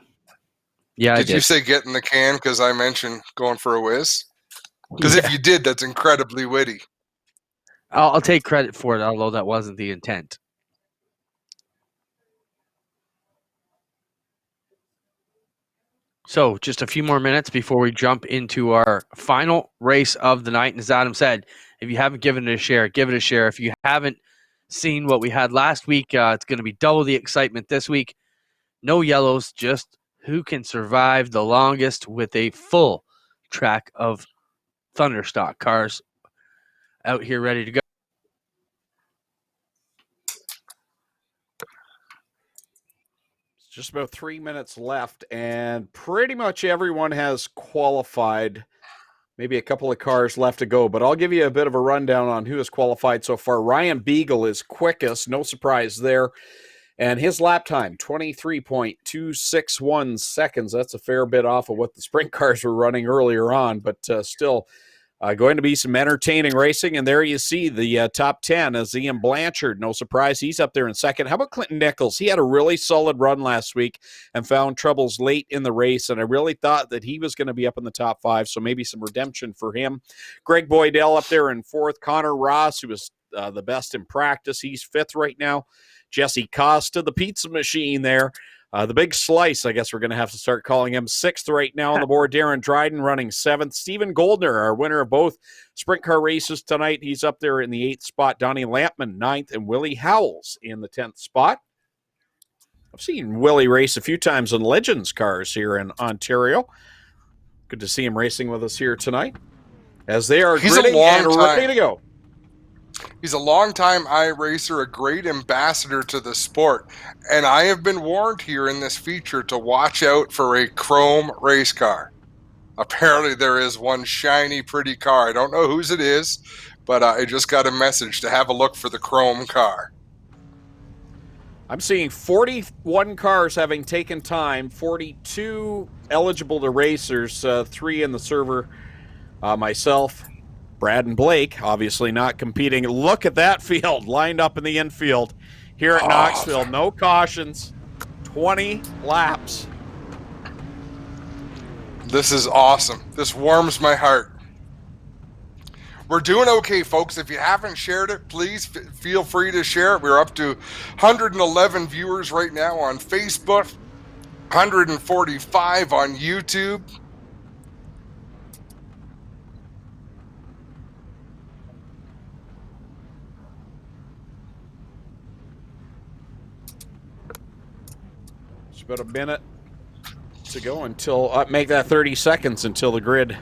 Yeah, Did you say get in the can because I mentioned going for a whiz? Because if you did, that's incredibly witty. I'll take credit for it, although that wasn't the intent. So just a few more minutes before we jump into our final race of the night. And as Adam said, if you haven't given it a share, give it a share. If you haven't seen what we had last week, it's going to be double the excitement this week. No yellows, just who can survive the longest with a full track of Thunderstock cars out here ready to go. Just about 3 minutes left, and pretty much everyone has qualified. Maybe a couple of cars left to go, but I'll give you a bit of a rundown on who has qualified so far. Ryan Beagle is quickest, no surprise there. And his lap time, 23.261 seconds. That's a fair bit off of what the sprint cars were running earlier on, but still going to be some entertaining racing. And there you see the top 10 is Ian Blanchard. No surprise, he's up there in second. How about Clinton Nichols? He had a really solid run last week and found troubles late in the race, and I really thought that he was going to be up in the top 5, so maybe some redemption for him. Greg Boydell up there in fourth. Connor Ross, who was the best in practice, he's fifth right now. Jesse Costa, the pizza machine there. The big slice, I guess we're going to have to start calling him, sixth right now on the board. Darren Dryden running seventh. Stephen Goldner, our winner of both sprint car races tonight, he's up there in the 8th spot. Donnie Lampman, 9th, and Willie Howells in the 10th spot. I've seen Willie race a few times in Legends cars here in Ontario. Good to see him racing with us here tonight, as they are gritting and ready to go. He's a longtime iRacer, a great ambassador to the sport. And I have been warned here in this feature to watch out for a chrome race car. Apparently there is one shiny, pretty car. I don't know whose it is, but I just got a message to have a look for the chrome car. I'm seeing 41 cars having taken time, 42 eligible to racers, 3 in the server, myself, Brad and Blake, obviously not competing. Look at that field lined up in the infield here at Knoxville. No cautions, 20 laps. This is awesome. This warms my heart. We're doing okay, folks. If you haven't shared it, please feel free to share it. We're up to 111 viewers right now on Facebook, 145 on YouTube. About a minute to go until make that 30 seconds until the grid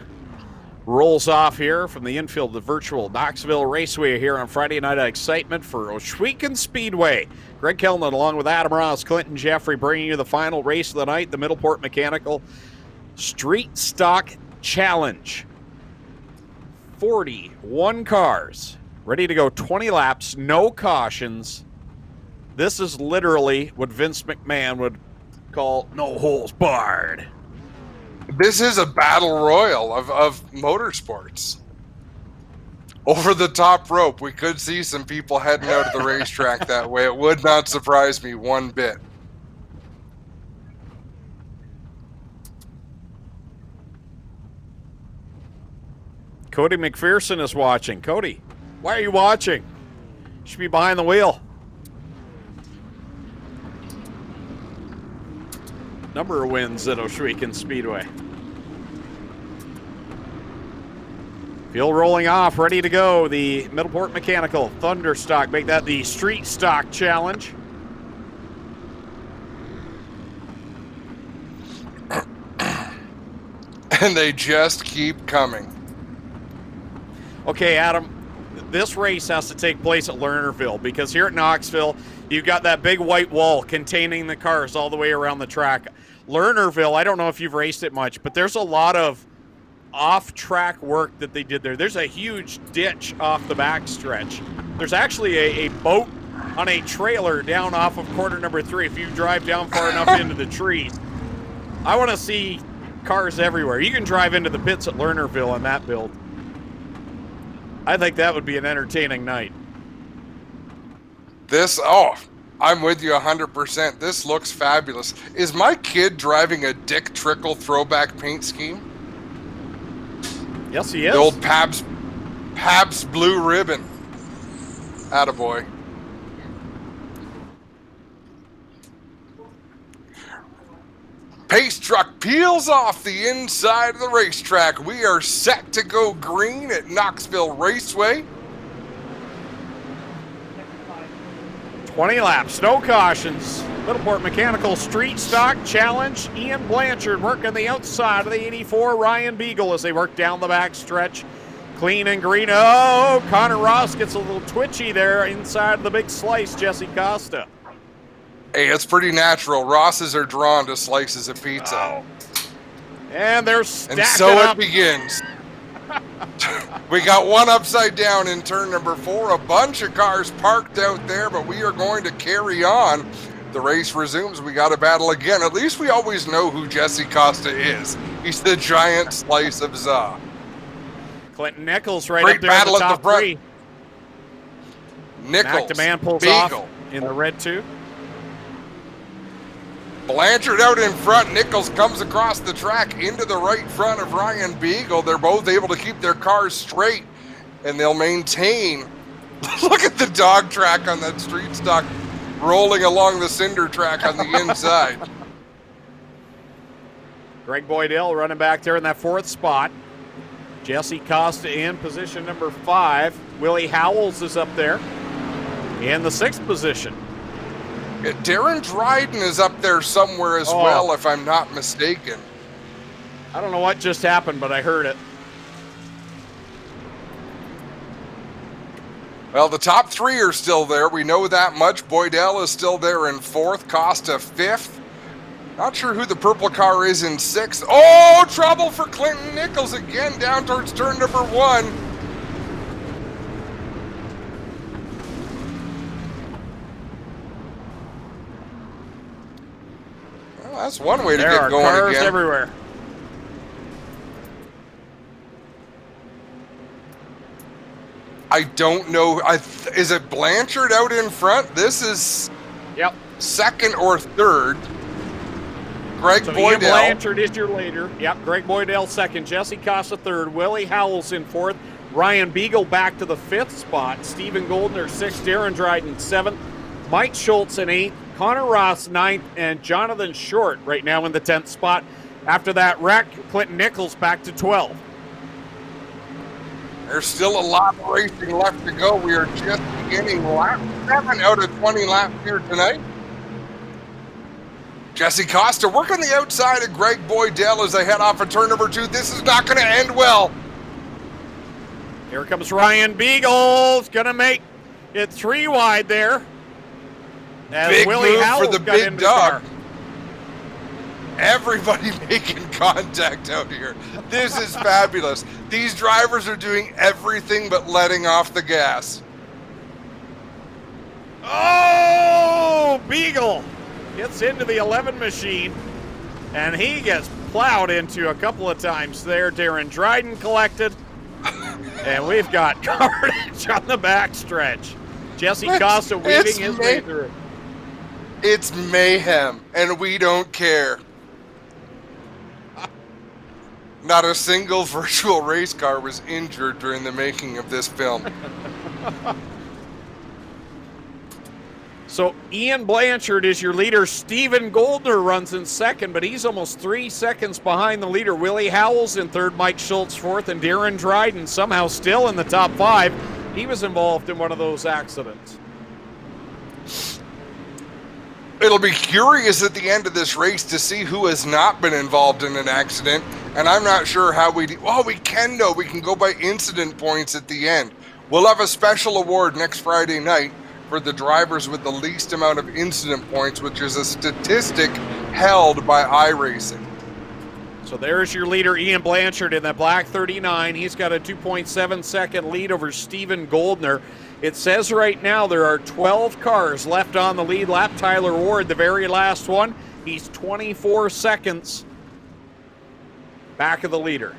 rolls off here from the infield, the virtual Knoxville Raceway here on Friday night at Excitement for Oshweekend Speedway. Greg Kellnan along with Adam Ross, Clinton Jeffrey, bringing you the final race of the night, the Middleport Mechanical Street Stock Challenge. 41 cars ready to go, 20 laps, no cautions. This is literally what Vince McMahon would call no holes barred. This is a battle royal of motorsports. over the top rope. We could see some people heading out of the racetrack that way. It would not surprise me one bit. Cody McPherson is watching. Cody, why are you watching? You should be behind the wheel. Number of wins at Ohsweken Speedway. Field rolling off, ready to go. The Middleport Mechanical Thunderstock. Make that the Street Stock Challenge. And they just keep coming. Okay, Adam, this race has to take place at Lernerville because here at Knoxville, you've got that big white wall containing the cars all the way around the track. Lernerville, I don't know if you've raced it much, but there's a lot of off-track work that they did there. There's a huge ditch off the backstretch. There's actually a boat on a trailer down off of corner number 3 if you drive down far enough into the trees. I want to see cars everywhere. You can drive into the pits at Lernerville on that build. I think that would be an entertaining night. I'm with you 100%. This looks fabulous. Is my kid driving a Dick Trickle throwback paint scheme? Yes, he is. The old Pabst Blue Ribbon. Attaboy. Pace truck peels off the inside of the racetrack. We are set to go green at Knoxville Raceway. 20 laps, no cautions. Middleport Mechanical Street Stock Challenge. Ian Blanchard working the outside of the 84. Ryan Beagle as they work down the back stretch. Clean and green. Oh, Connor Ross gets a little twitchy there inside the big slice. Jesse Costa. Hey, it's pretty natural. Rosses are drawn to slices of pizza. Oh. And they're stacking And so up. it begins. We got one upside down in turn number 4. A bunch of cars parked out there, but we are going to carry on. The race resumes. We got a battle again. At least we always know who Jesse Costa is. He's the giant slice of za. Clinton Nichols right Great up there in battle the at top the front. 3. Nichols, McDeman pulls Beagle. off in the red 2. Blanchard out in front. Nichols comes across the track into the right front of Ryan Beagle. They're both able to keep their cars straight, and they'll maintain. Look at the dog track on that street stock rolling along the cinder track on the inside. Greg Boydell running back there in that 4th spot. Jesse Costa in position number 5. Willie Howells is up there in the 6th position. Darren Dryden is up there somewhere as well, if I'm not mistaken. I don't know what just happened, but I heard it. Well, the top 3 are still there. We know that much. Boydell is still there in 4th. Costa 5th. Not sure who the purple car is in 6th. Oh, trouble for Clinton Nichols again down towards turn number 1. Well, that's one way to There get are going cars again. everywhere. I don't know. Is it Blanchard out in front? This is Yep. 2nd or 3rd. Greg So Ian Boydell. Blanchard is your leader. Yep, Greg Boydell 2nd, Jesse Costa 3rd, Willie Howells in 4th, Ryan Beagle back to the 5th spot, Stephen Goldner 6th, Darren Dryden 7th, Mike Schultz in 8th, Connor Ross 9th, and Jonathan Short right now in the 10th spot. After that wreck, Clinton Nichols back to 12. There's still a lot of racing left to go. We are just beginning lap 7 out of 20 laps here tonight. Jesse Costa working the outside of Greg Boydell as they head off of turn number 2. This is not going to end well. Here comes Ryan Beagle. He's going to make it 3 wide there. As Big Willie move Howells for the got big into the dog. car. Everybody making contact out here. This is fabulous. These drivers are doing everything but letting off the gas. Oh, Beagle gets into the 11 machine, and he gets plowed into a couple of times there. Darren Dryden collected. And we've got carnage on the backstretch. Jesse Costa weaving his way through. It's mayhem, and we don't care. Not a single virtual race car was injured during the making of this film. So Ian Blanchard is your leader. Stephen Goldner runs in second, but he's almost 3 seconds behind the leader. Willie Howell's in third, Mike Schultz fourth, and Darren Dryden somehow still in the top 5. He was involved in one of those accidents. It'll be curious at the end of this race to see who has not been involved in an accident, and I'm not sure how we do. Oh, we can though. We can go by incident points at the end. We'll have a special award next Friday night for the drivers with the least amount of incident points, which is a statistic held by iRacing. So there's your leader, Ian Blanchard, in that black 39. He's got a 2.7 second lead over Stephen Goldner. It says right now there are 12 cars left on the lead lap. Tyler Ward, the very last one. He's 24 seconds back of the leader.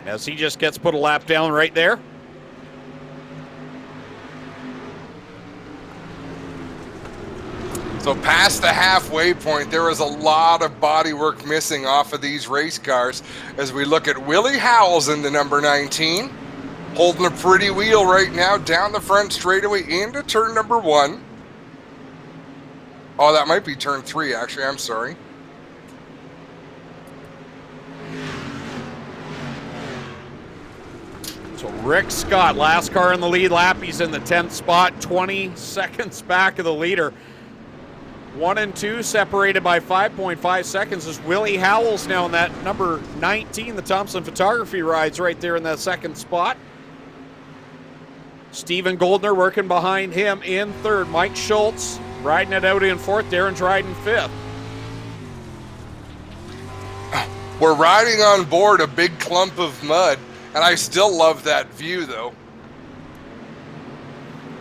As he just gets put a lap down right there. So past the halfway point, there is a lot of bodywork missing off of these race cars as we look at Willie Howells in the number 19, holding a pretty wheel right now down the front straightaway into turn number 1. Oh, that might be turn 3, actually. I'm sorry. So Rick Scott, last car in the lead lap. He's in the 10th spot, 20 seconds back of the leader. 1 and 2 separated by 5.5 seconds as Willie Howells now in that number 19. The Thompson Photography rides right there in that second spot. Stephen Goldner working behind him in third. Mike Schultz riding it out in fourth. Darren Dryden fifth. We're riding on board a big clump of mud, and I still love that view, though.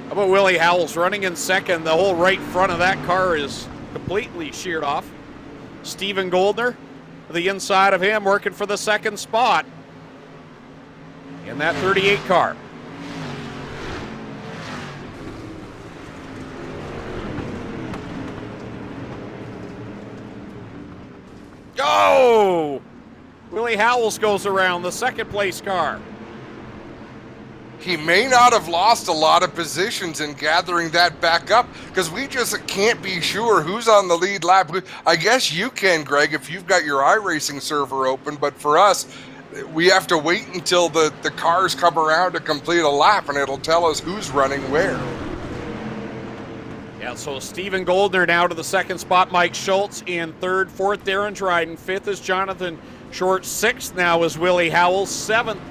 How about Willie Howells running in second? The whole right front of that car is completely sheared off. Stephen Goldner, the inside of him, working for the second spot in that 38 car. Oh! Willie Howells goes around the second place car. He may not have lost a lot of positions in gathering that back up because we just can't be sure who's on the lead lap. I guess you can, Greg, if you've got your iRacing server open, but for us, we have to wait until the cars come around to complete a lap, and it'll tell us who's running where. Yeah, so Stephen Goldner now to the second spot. Mike Schultz in third. Fourth, Darren Dryden. Fifth is Jonathan Short. Sixth now is Willie Howells. Seventh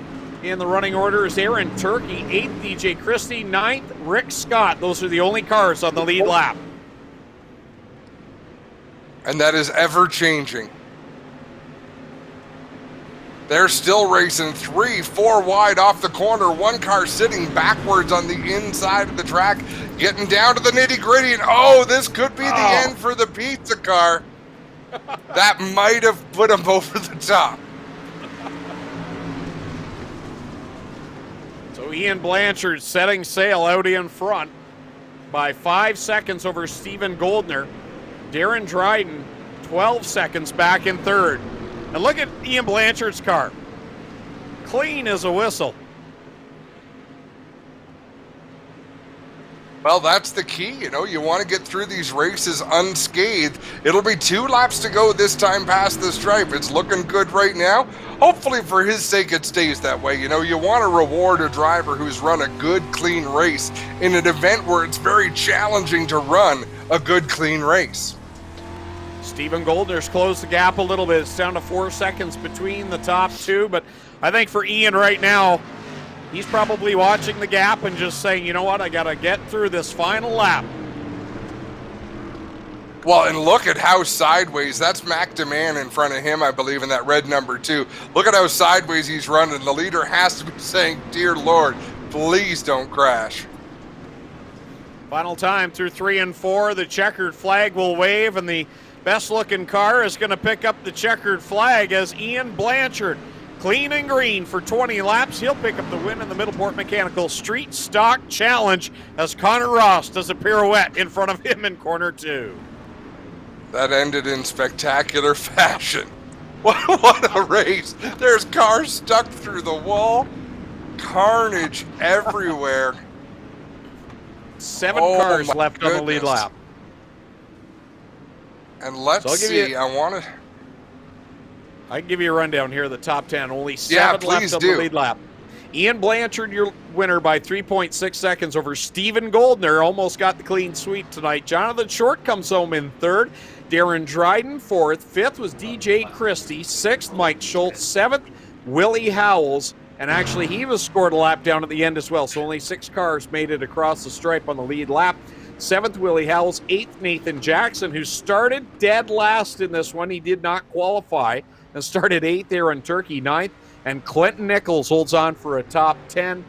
in the running order is Aaron Turkey. Eighth, DJ Christie. Ninth, Rick Scott. Those are the only cars on the lead lap. And that is ever changing. They're still racing 3, 4 wide off the corner. One car sitting backwards on the inside of the track, getting down to the nitty gritty. And oh, this could be the end for the pizza car. That might have put him over the top. So Ian Blanchard setting sail out in front by 5 seconds over Stephen Goldner. Darren Dryden 12 seconds back in third. And look at Ian Blanchard's car. Clean as a whistle. Well, that's the key. You know, you want to get through these races unscathed. It'll be 2 laps to go this time past the stripe. It's looking good right now. Hopefully for his sake it stays that way. You know, you want to reward a driver who's run a good, clean race in an event where it's very challenging to run a good, clean race. Stephen Goldner's closed the gap a little bit. It's down to 4 seconds between the top two. But I think for Ian right now, he's probably watching the gap and just saying, you know what, I got to get through this final lap. Well, and look at how sideways, that's Mac DeMann in front of him, I believe, in that red number 2. Look at how sideways he's running. The leader has to be saying, dear Lord, please don't crash. Final time through 3 and 4. The checkered flag will wave, and the best looking car is going to pick up the checkered flag as Ian Blanchard clean and green for 20 laps. He'll pick up the win in the Middleport Mechanical Street Stock Challenge as Connor Ross does a pirouette in front of him in corner 2. That ended in spectacular fashion. What a race. There's cars stuck through the wall. Carnage everywhere. 7 cars left on the lead lap. And let's see, I can give you a rundown here of the top 10. Only 7 left on the lead lap. Ian Blanchard, your winner by 3.6 seconds over Stephen Goldner. Almost got the clean sweep tonight. Jonathan Short comes home in 3rd. Darren Dryden 4th. 5th was DJ Christie. 6th, Mike Schultz. 7th, Willie Howells. And actually, he was scored a lap down at the end as well. So only 6 cars made it across the stripe on the lead lap. 7th, Willie Howells. 8th, Nathan Jackson, who started dead last in this one. He did not qualify and started 8th there in Turkey. 9th. And Clinton Nichols holds on for a top 10.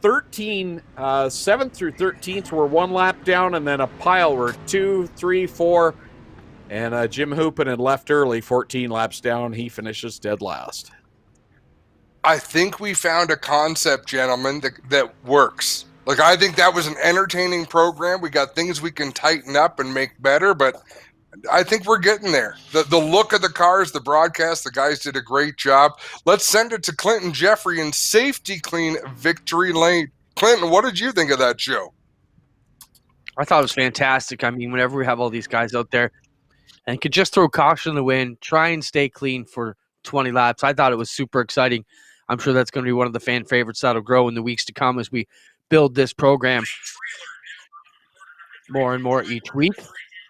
7th through 13th were 1 lap down, and then a pile were 2, 3, 4. And Jim Hoopin had left early, 14 laps down. He finishes dead last. I think we found a concept, gentlemen, that works. Like, I think that was an entertaining program. We got things we can tighten up and make better, but I think we're getting there. The look of the cars, the broadcast, the guys did a great job. Let's send it to Clinton Jeffrey in Safety Clean Victory Lane. Clinton, what did you think of that show? I thought it was fantastic. I mean, whenever we have all these guys out there and could just throw caution in the wind, try and stay clean for 20 laps, I thought it was super exciting. I'm sure that's going to be one of the fan favorites that'll grow in the weeks to come as we build this program more and more each week.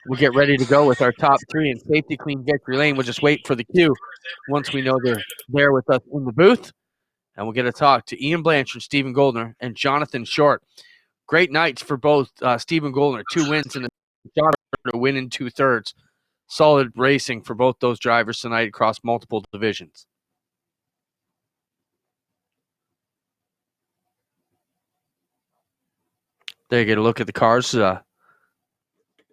We'll get ready to go with our top 3 in Safety Clean Victory Lane. We'll just wait for the cue once we know they're there with us in the booth. And we'll get a talk to Ian Blanchard, Stephen Goldner, and Jonathan Short. Great nights for both Stephen Goldner, 2 wins and a win in 2/3. Solid racing for both those drivers tonight across multiple divisions. There you get a look at the cars.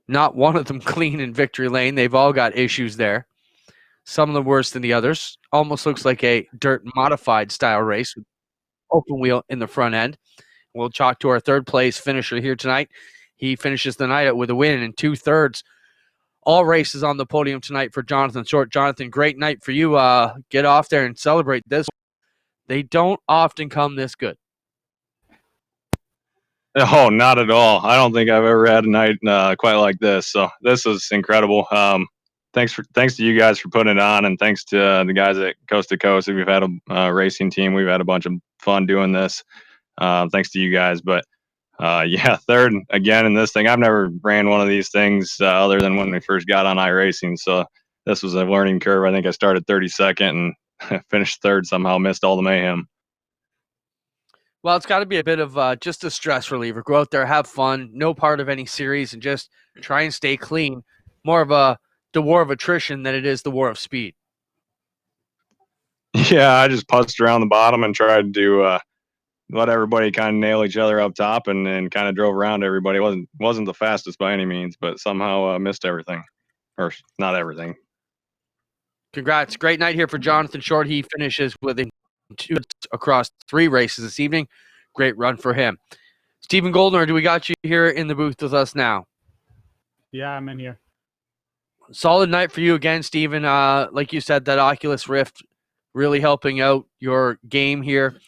Not one of them clean in Victory Lane. They've all got issues there. Some of them worse than the others. Almost looks like a dirt modified style race with open wheel in the front end. We'll talk to our 3rd place finisher here tonight. He finishes the night out with a win in 2/3. All races on the podium tonight for Jonathan Short. Jonathan, great night for you. Get off there and celebrate this. They don't often come this good. Oh, not at all. I don't think I've ever had a night quite like this. So this is incredible. Thanks to you guys for putting it on, and thanks to the guys at Coast to Coast. We've had a racing team. We've had a bunch of fun doing this. Thanks to you guys. But yeah, 3rd again in this thing. I've never ran one of these things other than when we first got on iRacing. So this was a learning curve. I think I started 32nd and finished 3rd somehow, missed all the mayhem. Well, it's got to be a bit of just a stress reliever. Go out there, have fun, no part of any series, and just try and stay clean. More of the war of attrition than it is the war of speed. Yeah, I just putzed around the bottom and tried to let everybody kind of nail each other up top, and kind of drove around everybody. Wasn't the fastest by any means, but somehow missed everything, or not everything. Congrats. Great night here for Jonathan Short. He finishes with 2 across 3 races this evening. Great run for him. Stephen Goldner, do we got you here in the booth with us now? Yeah, I'm in here. Solid night for you again, Stephen. Like you said, that Oculus Rift really helping out your game here.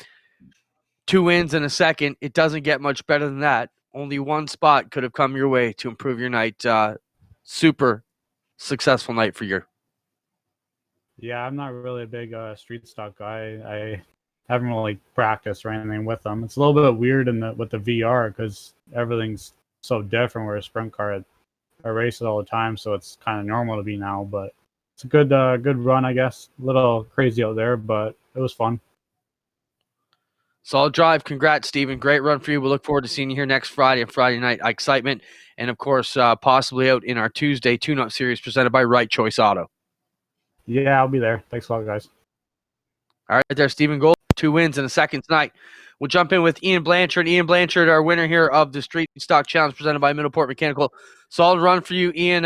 2 wins and a second. It doesn't get much better than that. Only 1 spot could have come your way to improve your night. Super successful night for you. Yeah, I'm not really a big street stock guy. I haven't really practiced or anything with them. It's a little bit weird with the VR because everything's so different. Where a sprint car, I race it all the time, so it's kind of normal to be now. But it's a good run, I guess. A little crazy out there, but it was fun. Solid drive. Congrats, Stephen. Great run for you. We look forward to seeing you here next Friday and Friday night I-Xcitement, and of course, possibly out in our Tuesday tune-up series presented by Right Choice Auto. Yeah, I'll be there. Thanks a lot, guys. All right, there, Stephen Gold, 2 wins in a second tonight. We'll jump in with Ian Blanchard. Ian Blanchard, our winner here of the Street Stock Challenge presented by Middleport Mechanical. Solid run for you, Ian.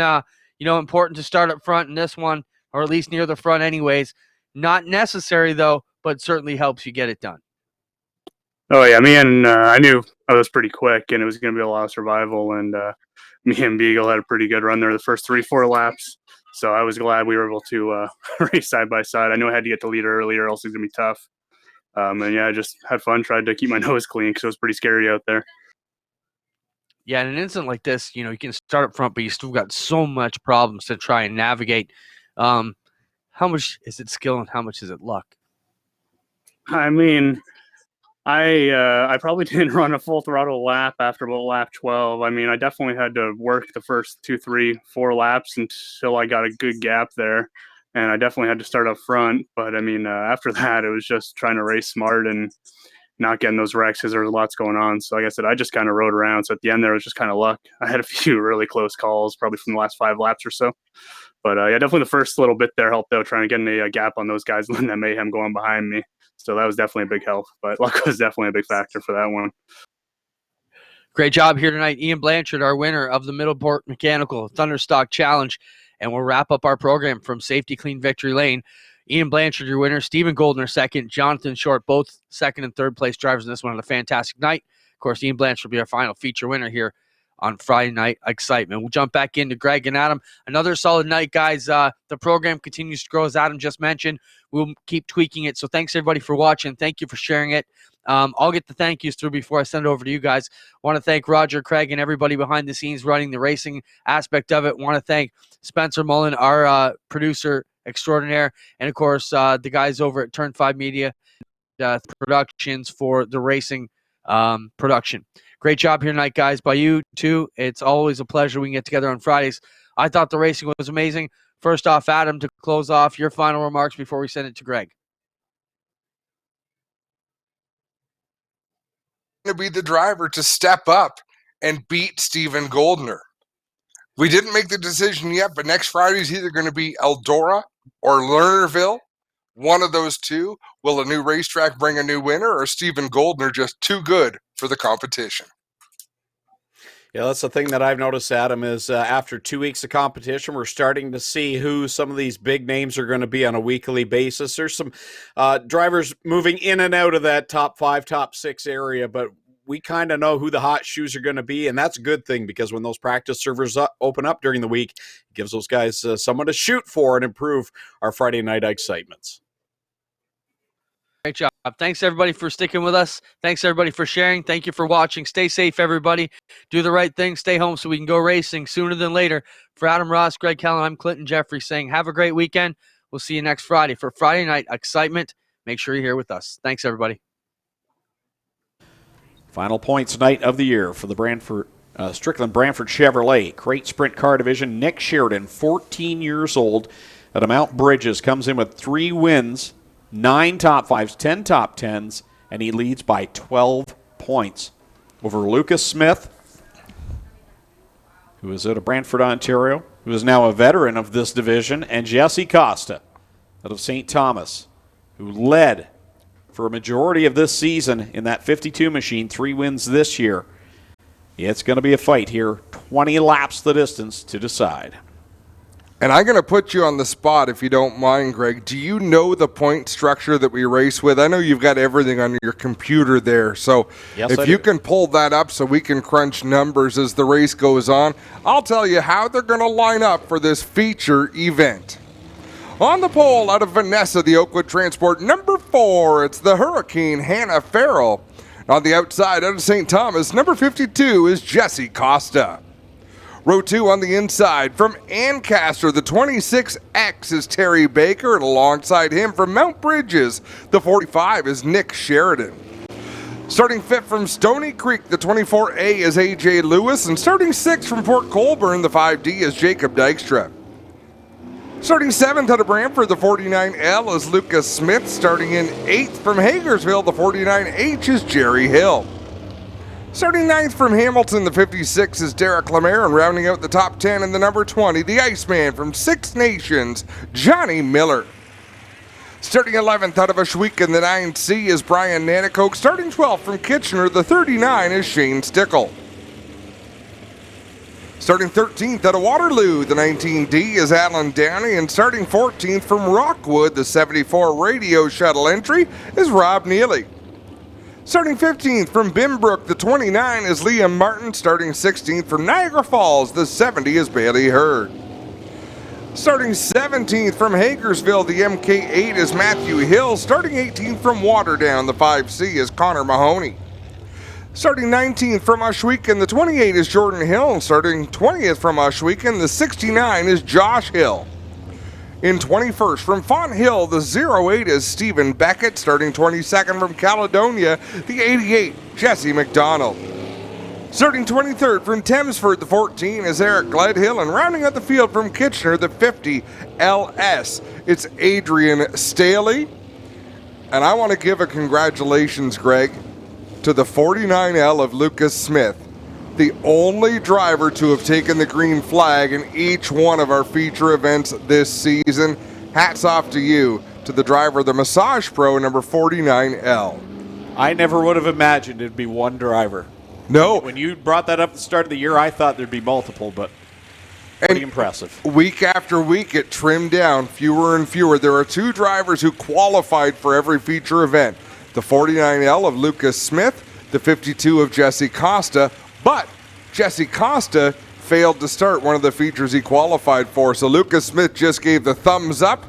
Important to start up front in this one, or at least near the front anyways. Not necessary, though, but certainly helps you get it done. Oh yeah, me and I knew I was pretty quick, and it was going to be a lot of survival. And me and Beagle had a pretty good run there the first 3-4 laps. So I was glad we were able to race side by side. I knew I had to get the lead early, or else it's going to be tough. And yeah, I just had fun. Tried to keep my nose clean because it was pretty scary out there. Yeah, in an incident like this, you can start up front, but you still got so much problems to try and navigate. How much is it skill and how much is it luck? I mean, I probably didn't run a full throttle lap after about lap 12. I mean, I definitely had to work the first 2, 3, 4 laps until I got a good gap there. And I definitely had to start up front. But I mean, after that, it was just trying to race smart and not getting those wrecks because there was lots going on. So like I said, I just kind of rode around. So at the end there was just kind of luck. I had a few really close calls, probably from the last 5 laps or so. But yeah, definitely the first little bit there helped out, trying to get a gap on those guys, letting that mayhem going behind me. So that was definitely a big help. But luck was definitely a big factor for that one. Great job here tonight. Ian Blanchard, our winner of the Middleport Mechanical Thunderstock Challenge. And we'll wrap up our program from Safety Clean Victory Lane. Ian Blanchard, your winner. Stephen Goldner, second. Jonathan Short, both second and third place drivers in this one. Had a fantastic night. Of course, Ian Blanchard will be our final feature winner here on Friday Night Excitement. We'll jump back into Greg and Adam. Another solid night, guys. The program continues to grow, as Adam just mentioned. We'll keep tweaking it. So thanks, everybody, for watching. Thank you for sharing it. I'll get the thank yous through before I send it over to you guys. Want to thank Roger, Craig, and everybody behind the scenes running the racing aspect of it. Want to thank Spencer Mullen, our producer extraordinaire, and, of course, the guys over at Turn 5 Media Productions for the racing production. Great job here tonight, guys, by you too. It's always a pleasure. We can get together on Fridays. I thought the racing was amazing. First off, Adam, to close off, your final remarks before we send it to Greg. To be the driver to step up and beat Stephen Goldner. We didn't make the decision yet, but next Friday is either going to be Eldora or Lernerville. One of those two. Will a new racetrack bring a new winner, or Stephen Goldner just too good for the competition? Yeah, that's the thing that I've noticed, Adam, is after 2 weeks of competition, we're starting to see who some of these big names are going to be on a weekly basis. There's some drivers moving in and out of that top 5, top 6 area, but we kind of know who the hot shoes are going to be, and that's a good thing, because when those practice servers open up during the week, it gives those guys someone to shoot for and improve our Friday night excitements. Great job. Thanks, everybody, for sticking with us. Thanks, everybody, for sharing. Thank you for watching. Stay safe, everybody. Do the right thing. Stay home so we can go racing sooner than later. For Adam Ross, Greg Kellen, I'm Clinton Jeffrey saying have a great weekend. We'll see you next Friday for Friday Night Excitement. Make sure you're here with us. Thanks, everybody. Final points night of the year for the Strickland Brantford Chevrolet Crate Sprint Car Division. Nick Sheridan, 14 years old, out of Mount Bridges, comes in with 3 wins, 9 top 5s, 10 top 10s, and he leads by 12 points over Lucas Smith, who is out of Brantford, Ontario, who is now a veteran of this division, and Jesse Costa out of St. Thomas, who led for a majority of this season in that 52 machine, 3 wins this year. It's going to be a fight here, 20 laps the distance to decide. And I'm going to put you on the spot, if you don't mind, Greg. Do you know the point structure that we race with? I know you've got everything on your computer there. So yes, if you can pull that up so we can crunch numbers as the race goes on, I'll tell you how they're going to line up for this feature event. On the pole out of Vanessa, the Oakwood Transport, number 4, it's the Hurricane Hannah Farrell. On the outside out of St. Thomas, number 52 is Jesse Costa. Row 2 on the inside from Ancaster, the 26X is Terry Baker, and alongside him from Mount Bridges, the 45 is Nick Sheridan. Starting 5th from Stony Creek, the 24A is AJ Lewis, and starting 6th from Port Colborne, the 5D is Jacob Dykstra. Starting 7th out of Brantford, the 49L is Lucas Smith. Starting in 8th from Hagersville, the 49H is Jerry Hill. Starting 9th from Hamilton, the 56 is Derek Lemaire, and rounding out the top 10 in the number 20, the Iceman from Six Nations, Johnny Miller. Starting 11th out of Ashweek in the 9C is Brian Nanakoke. Starting 12th from Kitchener, the 39 is Shane Stickle. Starting 13th out of Waterloo, the 19D is Alan Downey, and starting 14th from Rockwood, the 74 radio shuttle entry is Rob Neely. Starting 15th from Bimbrook, the 29 is Liam Martin. Starting 16th from Niagara Falls, the 70 is Bailey Hurd. Starting 17th from Hagersville, the MK8 is Matthew Hill. Starting 18th from Waterdown, the 5C is Connor Mahoney. Starting 19th from Ohsweken, the 28 is Jordan Hill. Starting 20th from Ohsweken, the 69 is Josh Hill. In 21st from Font Hill, the 08 is Stephen Beckett. Starting 22nd from Caledonia, the 88, Jesse McDonald. Starting 23rd from Thamesford, the 14 is Eric Gledhill. And rounding out the field from Kitchener, the 50 LS, it's Adrian Staley. And I want to give a congratulations, Greg, to the 49L of Lucas Smith, the only driver to have taken the green flag in each one of our feature events this season. Hats off to you, to the driver of the Massage Pro, number 49L. I never would have imagined it'd be one driver. No. When you brought that up at the start of the year, I thought there'd be multiple, but pretty impressive. Week after week, it trimmed down, fewer and fewer. There are 2 drivers who qualified for every feature event. The 49L of Lucas Smith, the 52 of Jesse Costa, but Jesse Costa failed to start one of the features he qualified for, so Lucas Smith just gave the thumbs up.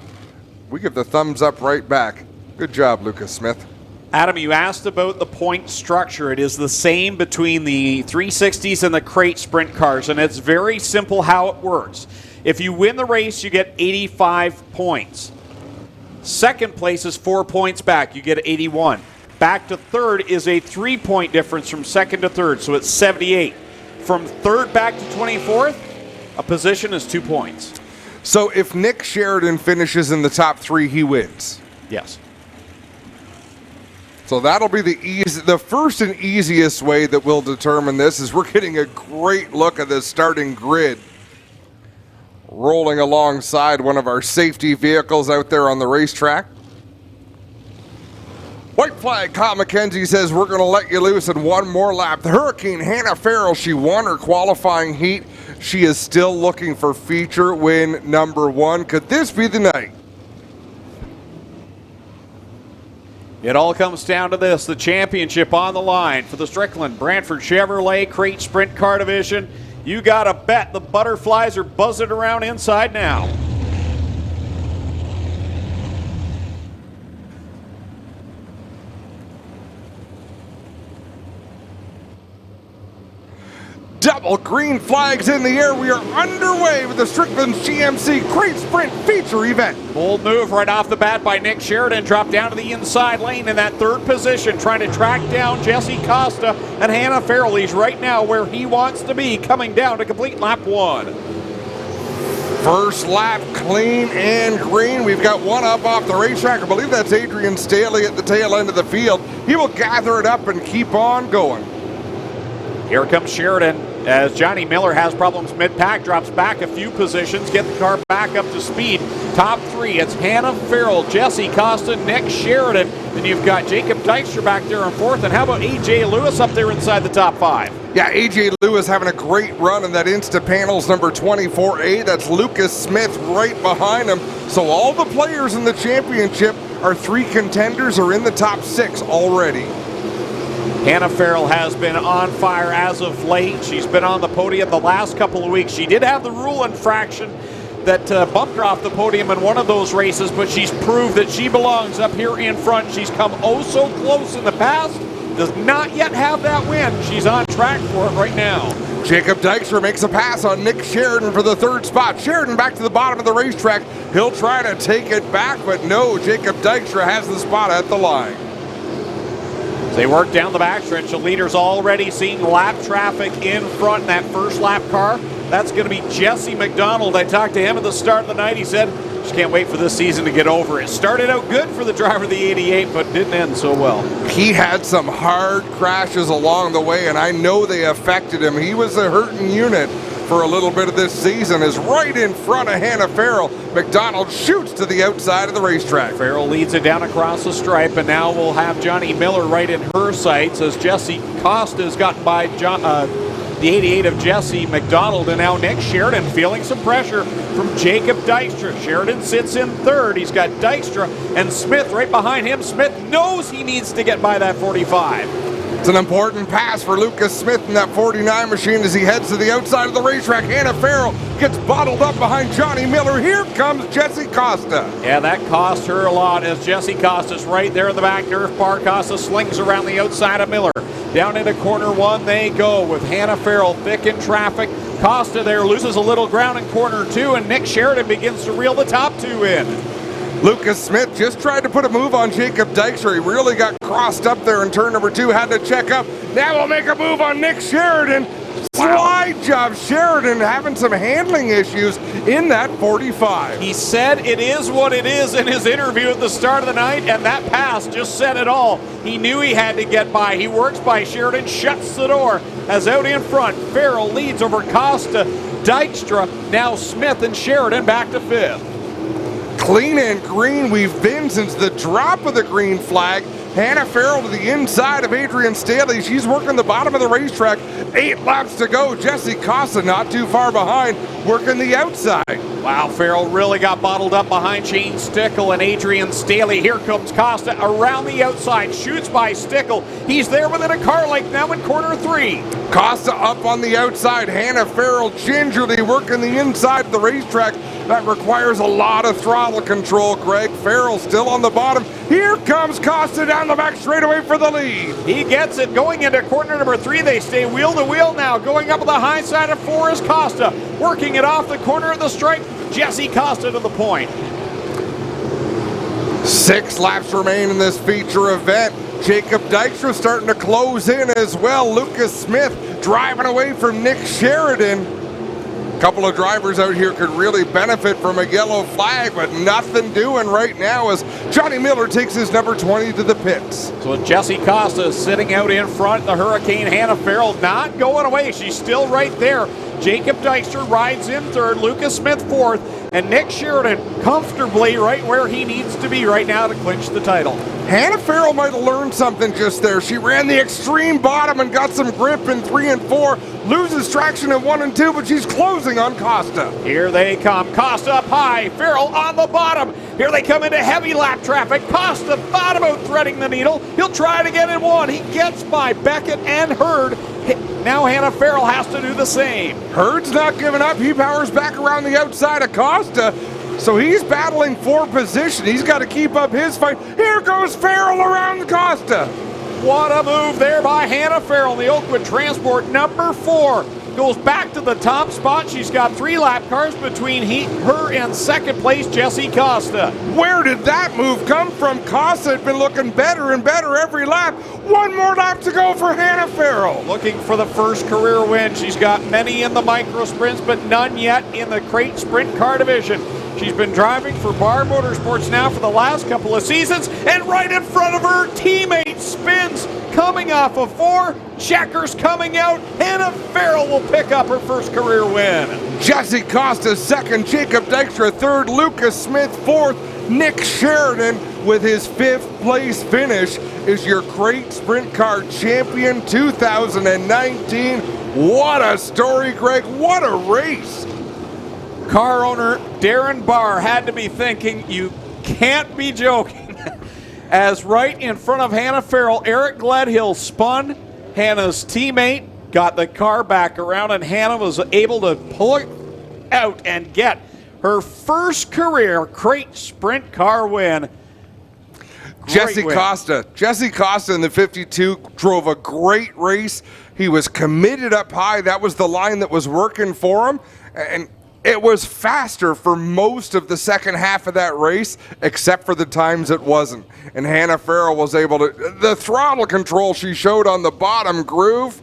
We give the thumbs up right back. Good job, Lucas Smith. Adam, you asked about the point structure. It is the same between the 360s and the crate sprint cars, and it's very simple how it works. If you win the race, you get 85 points. Second place is 4 points back. You get 81. Back to third is a 3-point difference from second to third, so it's 78. From third back to 24th, a position is 2 points. So if Nick Sheridan finishes in the top 3, he wins. Yes. So that'll be the first and easiest way that we'll determine this, is we're getting a great look at the starting grid. Rolling alongside one of our safety vehicles out there on the racetrack. White flag, Kyle McKenzie says we're going to let you loose in one more lap. The Hurricane Hannah Farrell, she won her qualifying heat. She is still looking for feature win number 1. Could this be the night? It all comes down to this, the championship on the line for the Strickland Brantford Chevrolet Crate Sprint Car Division. You got to bet the butterflies are buzzing around inside now. Double green flags in the air. We are underway with the Strickland GMC Crate Sprint feature event. Bold move right off the bat by Nick Sheridan. Dropped down to the inside lane in that third position, trying to track down Jesse Costa and Hannah Farrell. He's right now where he wants to be, coming down to complete lap 1. First lap clean and green. We've got one up off the racetrack. I believe that's Adrian Staley at the tail end of the field. He will gather it up and keep on going. Here comes Sheridan as Johnny Miller has problems mid-pack, drops back a few positions, get the car back up to speed. Top 3, it's Hannah Farrell, Jesse Costa, Nick Sheridan. Then you've got Jacob Dykstra back there in 4th. And how about A.J. Lewis up there inside the top 5? Yeah, A.J. Lewis having a great run in that Insta Panels number 24A. That's Lucas Smith right behind him. So all the players in the championship, our 3 contenders, are in the top 6 already. Hannah Farrell has been on fire as of late. She's been on the podium the last couple of weeks. She did have the rule infraction that bumped her off the podium in one of those races, but she's proved that she belongs up here in front. She's come oh so close in the past. Does not yet have that win. She's on track for it right now. Jacob Dykstra makes a pass on Nick Sheridan for the 3rd spot. Sheridan back to the bottom of the racetrack. He'll try to take it back, but no, Jacob Dykstra has the spot at the line. They work down the backstretch. The leader's already seeing lap traffic in front in that first lap car. That's going to be Jesse McDonald. I talked to him at the start of the night. He said, just can't wait for this season to get over. It started out good for the driver of the 88, but didn't end so well. He had some hard crashes along the way, and I know they affected him. He was a hurting unit for a little bit of this season, is right in front of Hannah Farrell. McDonald shoots to the outside of the racetrack. Farrell leads it down across the stripe, and now we'll have Johnny Miller right in her sights as Jesse Costa has gotten by the 88 of Jesse McDonald, and now Nick Sheridan feeling some pressure from Jacob Dykstra. Sheridan sits in third. He's got Dykstra and Smith right behind him. Smith knows he needs to get by that 45. It's an important pass for Lucas Smith in that 49 machine as he heads to the outside of the racetrack. Hannah Farrell gets bottled up behind Johnny Miller. Here comes Jesse Costa. Yeah, that cost her a lot as Jesse Costa's right there in the back Nerf bar. Costa slings around the outside of Miller. Down into corner one they go with Hannah Farrell thick in traffic. Costa there loses a little ground in corner two, and Nick Sheridan begins to reel the top two in. Lucas Smith just tried to put a move on Jacob Dykstra. He really got crossed up there in turn number two, had to check up. Now we'll make a move on Nick Sheridan. Slide job. Sheridan having some handling issues in that 45. He said it is what it is in his interview at the start of the night, and that pass just said it all. He knew he had to get by. He works by Sheridan, shuts the door, as out in front, Farrell leads over Costa, Dykstra, now Smith and Sheridan back to fifth. Clean and green we've been since the drop of the green flag. Hannah Farrell to the inside of Adrian Staley. She's working the bottom of the racetrack. 8 laps to go. Jesse Costa not too far behind, working the outside. Wow, Farrell really got bottled up behind Shane Stickle and Adrian Staley. Here comes Costa around the outside, shoots by Stickle. He's there within a car length now in corner three. Costa up on the outside. Hannah Farrell gingerly working the inside of the racetrack. That requires a lot of throttle control, Greg. Farrell still on the bottom. Here comes Costa down the back straightaway for the lead. He gets it going into corner number three. They stay wheel to wheel now. Going up on the high side of four is Costa. Working it off the corner of the stripe. Jesse Costa to the point. 6 laps remain in this feature event. Jacob Dykstra starting to close in as well. Lucas Smith driving away from Nick Sheridan. A couple of drivers out here could really benefit from a yellow flag, but nothing doing right now as Johnny Miller takes his number 20 to the pits. So Jesse Costa sitting out in front. The Hurricane Hannah Farrell not going away. She's still right there. Jacob Dykstra rides in third. Lucas Smith fourth. And Nick Sheridan comfortably right where he needs to be right now to clinch the title. Hannah Farrell might have learned something just there. She ran the extreme bottom and got some grip in 3 and 4. Loses traction in 1 and 2, but she's closing on Costa. Here they come. Costa up high. Farrell on the bottom. Here they come into heavy lap traffic. Costa thought about threading the needle. He'll try it again in one. He gets by Beckett and Hurd. Now Hannah Farrell has to do the same. Hurd's not giving up. He powers back around the outside of Costa. So he's battling for position. He's got to keep up his fight. Here goes Farrell around Costa. What a move there by Hannah Farrell. The Oakwood Transport number 4 goes back to the top spot. She's got 3 lap cars between her and second place Jesse Costa. Where did that move come from? Costa had been looking better and better every lap. 1 more lap to go for Hannah Farrell. Looking for the first career win. She's got many in the micro sprints, but none yet in the crate sprint car division. She's been driving for Bar Motorsports now for the last couple of seasons, and right in front of her, teammate spins coming off of 4. Checkers coming out. Hannah Farrell will pick up her first career win. Jesse Costa second, Jacob Dykstra third, Lucas Smith fourth, Nick Sheridan with his 5th place finish is your crate sprint car champion 2019. What a story, Greg. What a race. Car owner Darren Barr had to be thinking, you can't be joking. As right in front of Hannah Farrell, Eric Gledhill spun. Hannah's teammate got the car back around, and Hannah was able to pull it out and get her first career crate sprint car win. Jesse Costa in the 52 drove a great race. He was committed up high. That was the line that was working for him. And it was faster for most of the second half of that race, except for the times it wasn't. And Hannah Farrell was able to, the throttle control she showed on the bottom groove,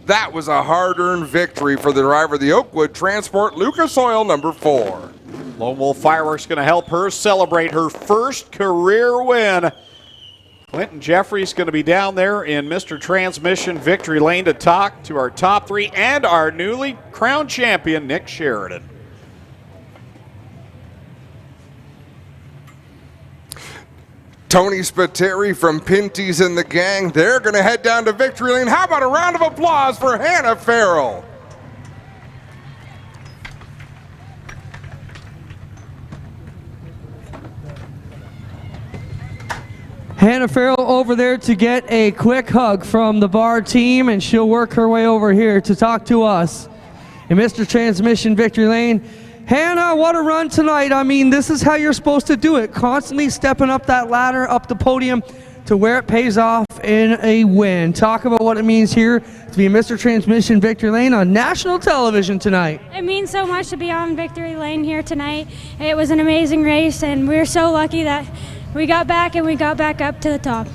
that was a hard-earned victory for the driver of the Oakwood Transport, Lucas Oil number 4. Lone Wolf Fireworks going to help her celebrate her first career win. Clinton Jeffries going to be down there in Mr. Transmission Victory Lane to talk to our top 3 and our newly crowned champion, Nick Sheridan. Tony Spiteri from Pinty's and the gang, they're going to head down to victory lane. How about a round of applause for Hannah Farrell? Hannah Farrell over there to get a quick hug from the bar team, and she'll work her way over here to talk to us in Mr. Transmission Victory Lane. Hannah, what a run tonight. I mean, this is how you're supposed to do it. Constantly stepping up that ladder, up the podium to where it pays off in a win. Talk about what it means here to be Mr. Transmission Victory Lane on national television tonight. It means so much to be on Victory Lane here tonight. It was an amazing race, and we were so lucky that we got back and we got back up to the top.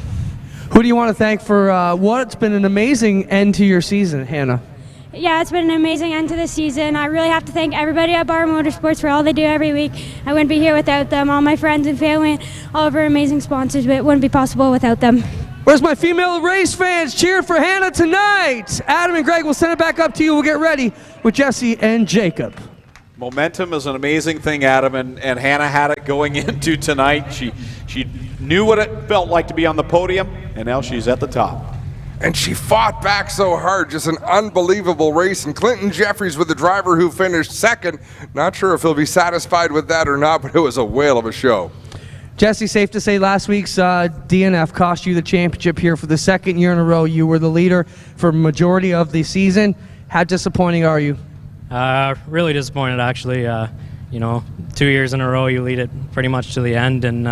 Who do you want to thank for what's been an amazing end to your season, Hannah? Yeah, it's been an amazing end to the season. I really have to thank everybody at Bar Motorsports for all they do every week. I wouldn't be here without them. All my friends and family, all of our amazing sponsors, but it wouldn't be possible without them. Where's my female race fans? Cheer for Hannah tonight. Adam and Greg will send it back up to you. We'll get ready with Jesse and Jacob. Momentum is an amazing thing, Adam, and Hannah had it going into tonight. She knew what it felt like to be on the podium, and now she's at the top. And she fought back so hard. Just an unbelievable race. And Clinton Jeffries with the driver who finished second. Not sure if he'll be satisfied with that or not, but it was a whale of a show. Jesse, safe to say last week's DNF cost you the championship here for the second year in a row. You were the leader for a majority of the season. How disappointing are you? Really disappointed, actually. 2 years in a row you lead it pretty much to the end and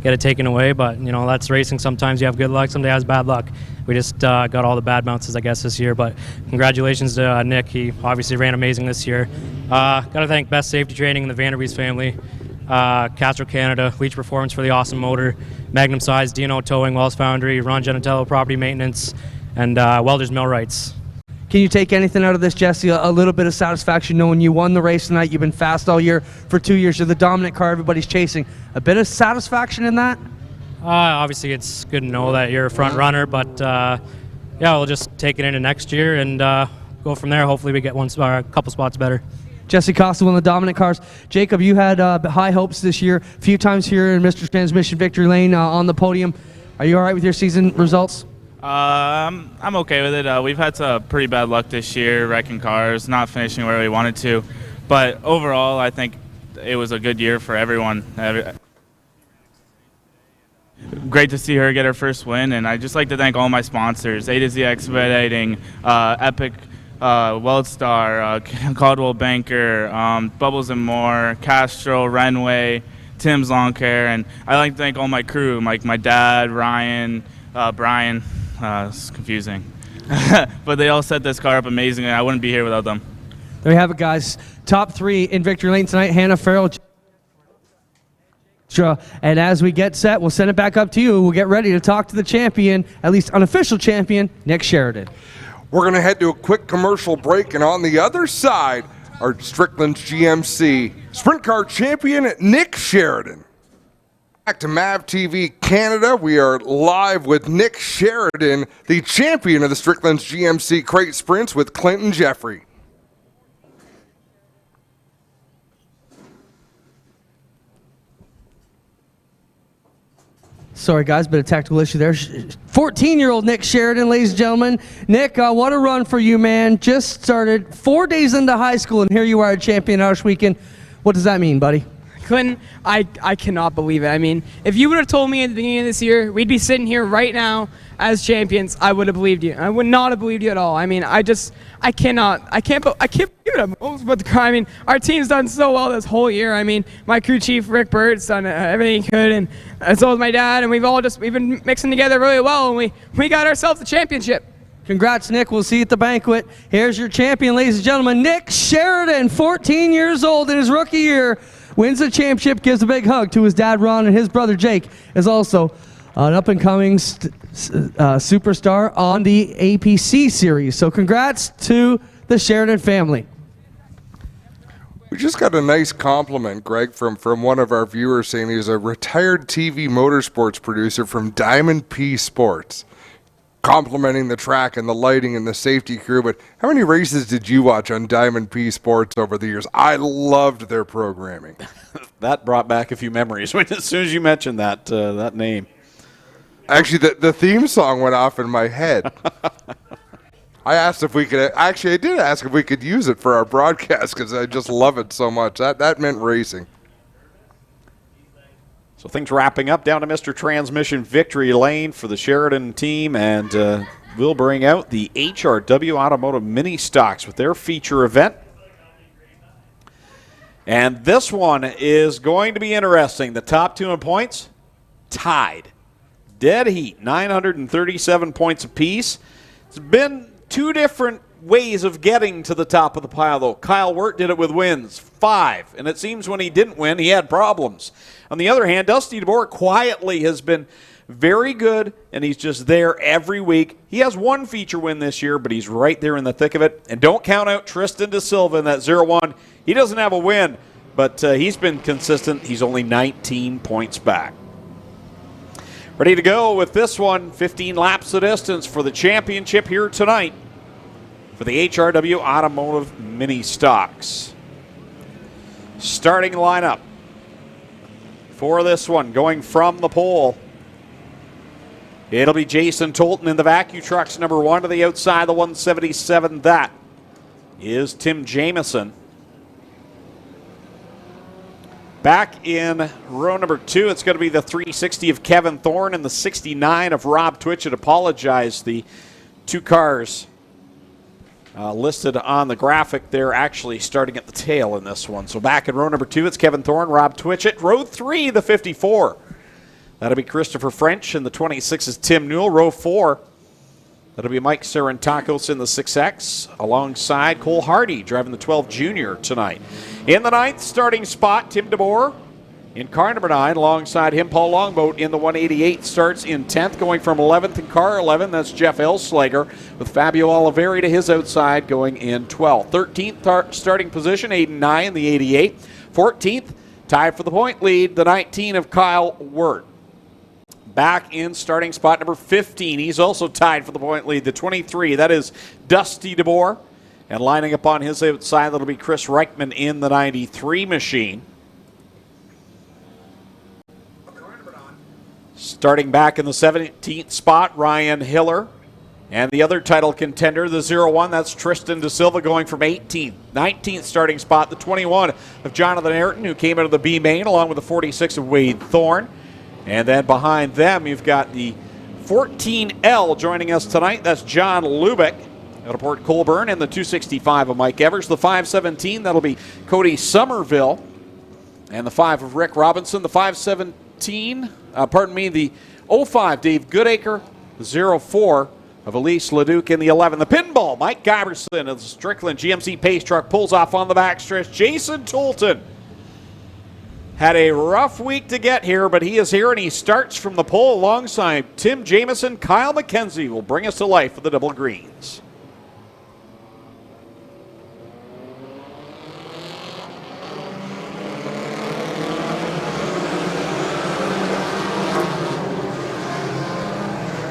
get it taken away. But, that's racing. Sometimes you have good luck, some days bad luck. We just got all the bad bounces, I guess, this year. But congratulations to Nick. He obviously ran amazing this year. Got to thank Best Safety Training and the Vanderbeest family, Castro Canada, Leach Performance for the awesome motor, Magnum Size, D&O Towing, Wells Foundry, Ron Genitello Property Maintenance, and Welders Millwrights. Can you take anything out of this, Jesse? A little bit of satisfaction knowing you won the race tonight. You've been fast all year for 2 years. You're the dominant car everybody's chasing. A bit of satisfaction in that? Obviously, it's good to know that you're a front runner, but we'll just take it into next year and go from there. Hopefully, we get a couple spots better. Jesse Costa, one of the dominant cars. Jacob, you had high hopes this year, a few times here in Mr. Transmission Victory Lane on the podium. Are you all right with your season results? I'm okay with it. We've had some pretty bad luck this year, wrecking cars, not finishing where we wanted to. But overall, I think it was a good year for everyone. Great to see her get her first win, and I'd just like to thank all my sponsors, A to Z Expediting, Epic, WeldStar, Caldwell Banker, Bubbles and More, Castro, Renway, Tim's Lawn Care, and I'd like to thank all my crew, like my dad, Ryan, Brian. It's confusing. But they all set this car up amazingly. I wouldn't be here without them. There you have it, guys. Top three in Victory Lane tonight. Hannah Farrell. And as we get set, we'll send it back up to you. We'll get ready to talk to the champion, at least unofficial champion, Nick Sheridan. We're going to head to a quick commercial break, and on the other side, our Strickland's GMC Sprint Car champion, Nick Sheridan. Back to MAV TV Canada, we are live with Nick Sheridan, the champion of the Strickland's GMC Crate Sprints with Clinton Jeffrey. Sorry, guys, bit of technical issue there. 14-year-old Nick Sheridan, ladies and gentlemen. Nick, what a run for you, man. Just started 4 days into high school, and here you are a champion Irish weekend. What does that mean, buddy? Clinton, I cannot believe it. I mean, if you would have told me at the beginning of this year we'd be sitting here right now as champions, I would have believed you. I would not have believed you at all. I mean, I can't believe it. I'm almost about to cry. I mean, our team's done so well this whole year. I mean, my crew chief, Rick Burt's done everything he could, and so has my dad, and we've been mixing together really well, and we got ourselves a championship. Congrats, Nick. We'll see you at the banquet. Here's your champion, ladies and gentlemen, Nick Sheridan, 14 years old in his rookie year. Wins the championship, gives a big hug to his dad, Ron, and his brother, Jake, is also an up-and-coming superstar on the APC series. So congrats to the Sheridan family. We just got a nice compliment, Greg, from one of our viewers saying he's a retired TV motorsports producer from Diamond P Sports. complimenting the track and the lighting and the safety crew. But how many races did you watch on Diamond P Sports over the years? I loved their programming. That brought back a few memories as soon as you mentioned that that name. Actually, the theme song went off in my head. I asked if we could. Actually, I did ask if we could use it for our broadcast because I just love it so much. That meant racing. So things wrapping up down to Mr. Transmission Victory Lane for the Sheridan team, and we'll bring out the HRW Automotive Mini Stocks with their feature event. And this one is going to be interesting. The top two in points, tied. Dead heat, 937 points apiece. It's been two different ways of getting to the top of the pile, though. Kyle Wirt did it with wins, 5. And it seems when he didn't win, he had problems. On the other hand, Dusty DeBoer quietly has been very good, and he's just there every week. He has one feature win this year, but he's right there in the thick of it. And don't count out Tristan De Silva in that 0-1. He doesn't have a win, but he's been consistent. He's only 19 points back. Ready to go with this one, 15 laps of distance for the championship here tonight for the HRW Automotive Mini Stocks. Starting lineup for this one, going from the pole. It'll be Jason Tolton in the vacuum trucks, number 1 to the outside, the 177. That is Tim Jamieson. Back in row number 2, it's going to be the 360 of Kevin Thorne and the 69 of Rob Twitchett. Apologize, the two cars listed on the graphic, they're actually starting at the tail in this one. So back in row number 2, it's Kevin Thorne, Rob Twitchett. Row 3, the 54. That'll be Christopher French, and the 26 is Tim Newell. Row 4, that'll be Mike Sarantakos in the 6X, alongside Cole Hardy driving the 12 Junior tonight. In the 9th starting spot, Tim DeBoer in car number 9, alongside him, Paul Longboat in the 188 starts in 10th, going from 11th in car 11. That's Jeff Elslager, with Fabio Oliveri to his outside going in 12th. 13th starting position, Aiden Nye in the 88. 14th, tied for the point lead, the 19 of Kyle Wirt. Back in starting spot number 15, he's also tied for the point lead, the 23. That is Dusty DeBoer. And lining up on his outside, that'll be Chris Reichman in the 93 machine. Starting back in the 17th spot, Ryan Hiller. And the other title contender, the 0-1, that's Tristan De Silva going from 18th. 19th starting spot, the 21 of Jonathan Ayrton, who came out of the B main, along with the 46 of Wade Thorne. And then behind them, you've got the 14L joining us tonight. That's John Lubick out of Port Colborne, and the 265 of Mike Evers. The 517, that'll be Cody Somerville. And the 5 of Rick Robinson. The 517, the 05, Dave Goodacre. The 04 of Elise Leduc in the 11. The pinball, Mike Giberson of the Strickland GMC Pace Truck pulls off on the backstretch. Jason Tolton had a rough week to get here, but he is here, and he starts from the pole alongside Tim Jamieson. Kyle McKenzie will bring us to life with the double greens.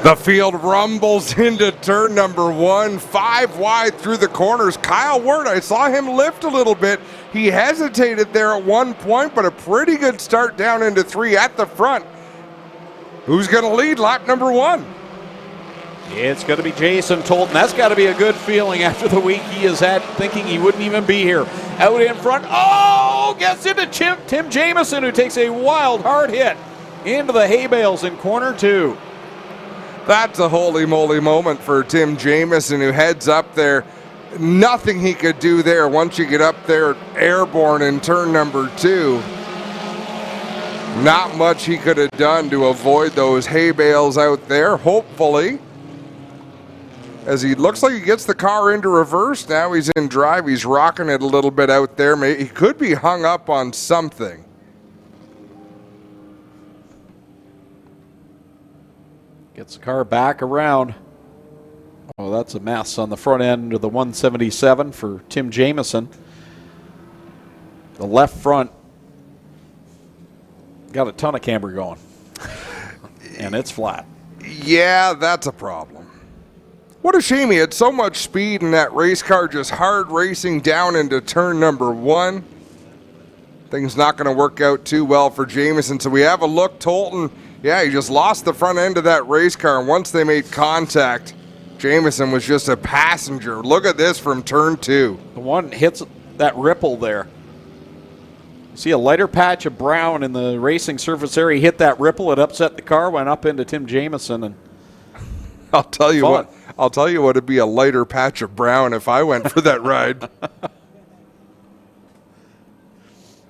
The field rumbles into turn number 1, 5 wide through the corners. Kyle Wirt, I saw him lift a little bit. He hesitated there at one point, but a pretty good start down into 3 at the front. Who's going to lead lap number 1? It's going to be Jason Tolton. That's got to be a good feeling after the week he has had, thinking he wouldn't even be here. Out in front, gets into Tim Jamieson, who takes a wild, hard hit into the hay bales in corner 2. That's a holy moly moment for Tim Jamieson, who heads up there. Nothing he could do there once you get up there airborne in turn number 2. Not much he could have done to avoid those hay bales out there, hopefully. As he looks like he gets the car into reverse. Now he's in drive. He's rocking it a little bit out there. He could be hung up on something. Gets the car back around. Oh, that's a mess on the front end of the 177 for Tim Jamieson. The left front got a ton of camber going. And it's flat. Yeah, that's a problem. What a shame he had so much speed in that race car, just hard racing down into turn number 1. Things not going to work out too well for Jamieson. So we have a look. Tolton, yeah, he just lost the front end of that race car. And once they made contact, Jamieson was just a passenger. Look at this from turn 2. The one hits that ripple there. See a lighter patch of brown in the racing surface area. He hit that ripple. It upset the car, went up into Tim Jamieson. And I'll tell you what. I'll tell you what, it'd be a lighter patch of brown if I went for that ride.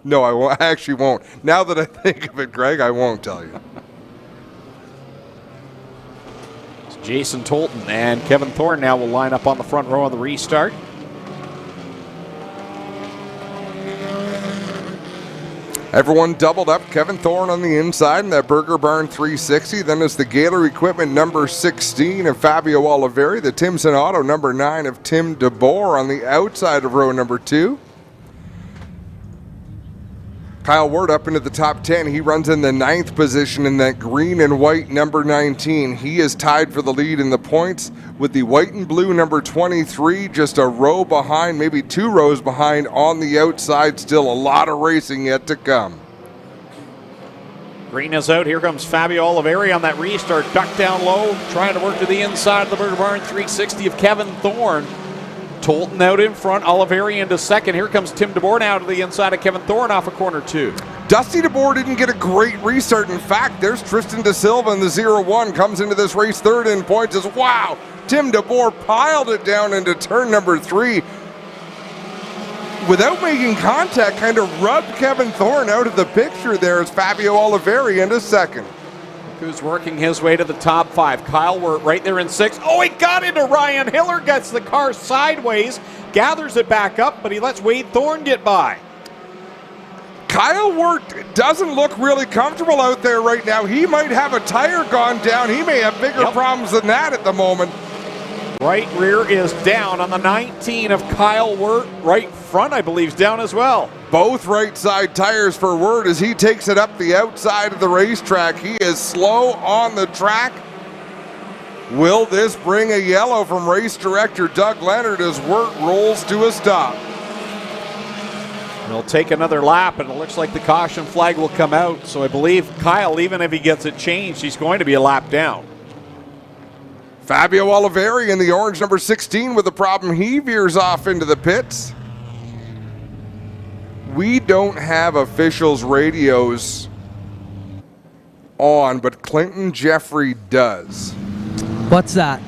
No, I won't. I actually won't. Now that I think of it, Greg, I won't tell you. It's Jason Tolton and Kevin Thorne now will line up on the front row on the restart. Everyone doubled up. Kevin Thorne on the inside in that Burger Barn 360. Then it's the Gaylor Equipment number 16 of Fabio Oliveri. The Timson Auto number 9 of Tim DeBoer on the outside of row number 2. Kyle Ward up into the top 10. He runs in the 9th position in that green and white number 19. He is tied for the lead in the points with the white and blue number 23, just a row behind, maybe 2 rows behind on the outside. Still a lot of racing yet to come. Green is out. Here comes Fabio Oliveri on that restart. Duck down low, trying to work to the inside of the Burger Barn 360 of Kevin Thorne. Tolton out in front, Oliveri into second. Here comes Tim DeBoer now to the inside of Kevin Thorne off of corner 2. Dusty DeBoer didn't get a great restart. In fact, there's Tristan De Silva in the 0-1, comes into this race third in points. As wow, Tim DeBoer piled it down into turn number 3. Without making contact, kind of rubbed Kevin Thorne out of the picture there as Fabio Oliveri into second. Who's working his way to the top 5. Kyle Wirt right there in 6. Oh, he got into Ryan Hiller, gets the car sideways, gathers it back up, but he lets Wade Thorne get by. Kyle Wirt doesn't look really comfortable out there right now. He might have a tire gone down. He may have bigger problems than that at the moment. Right rear is down on the 19 of Kyle Wirt. Right front, I believe, is down as well. Both right side tires for Wirt as he takes it up the outside of the racetrack. He is slow on the track. Will this bring a yellow from race director Doug Leonard as Wirt rolls to a stop? He'll take another lap, and it looks like the caution flag will come out. So I believe Kyle, even if he gets it changed, he's going to be a lap down. Fabio Oliveri in the orange number 16 with a problem. He veers off into the pits. We don't have officials' radios on, but Clinton Jeffrey does. What's that?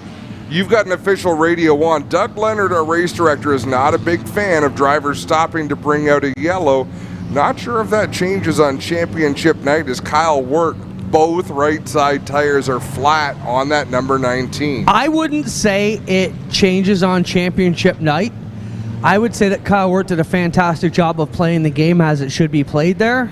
You've got an official radio on. Doug Leonard, our race director, is not a big fan of drivers stopping to bring out a yellow. Not sure if that changes on championship night as Kyle Wirt, both right side tires are flat on that number 19. I wouldn't say it changes on championship night. I would say that Kyle Wirt did a fantastic job of playing the game as it should be played there.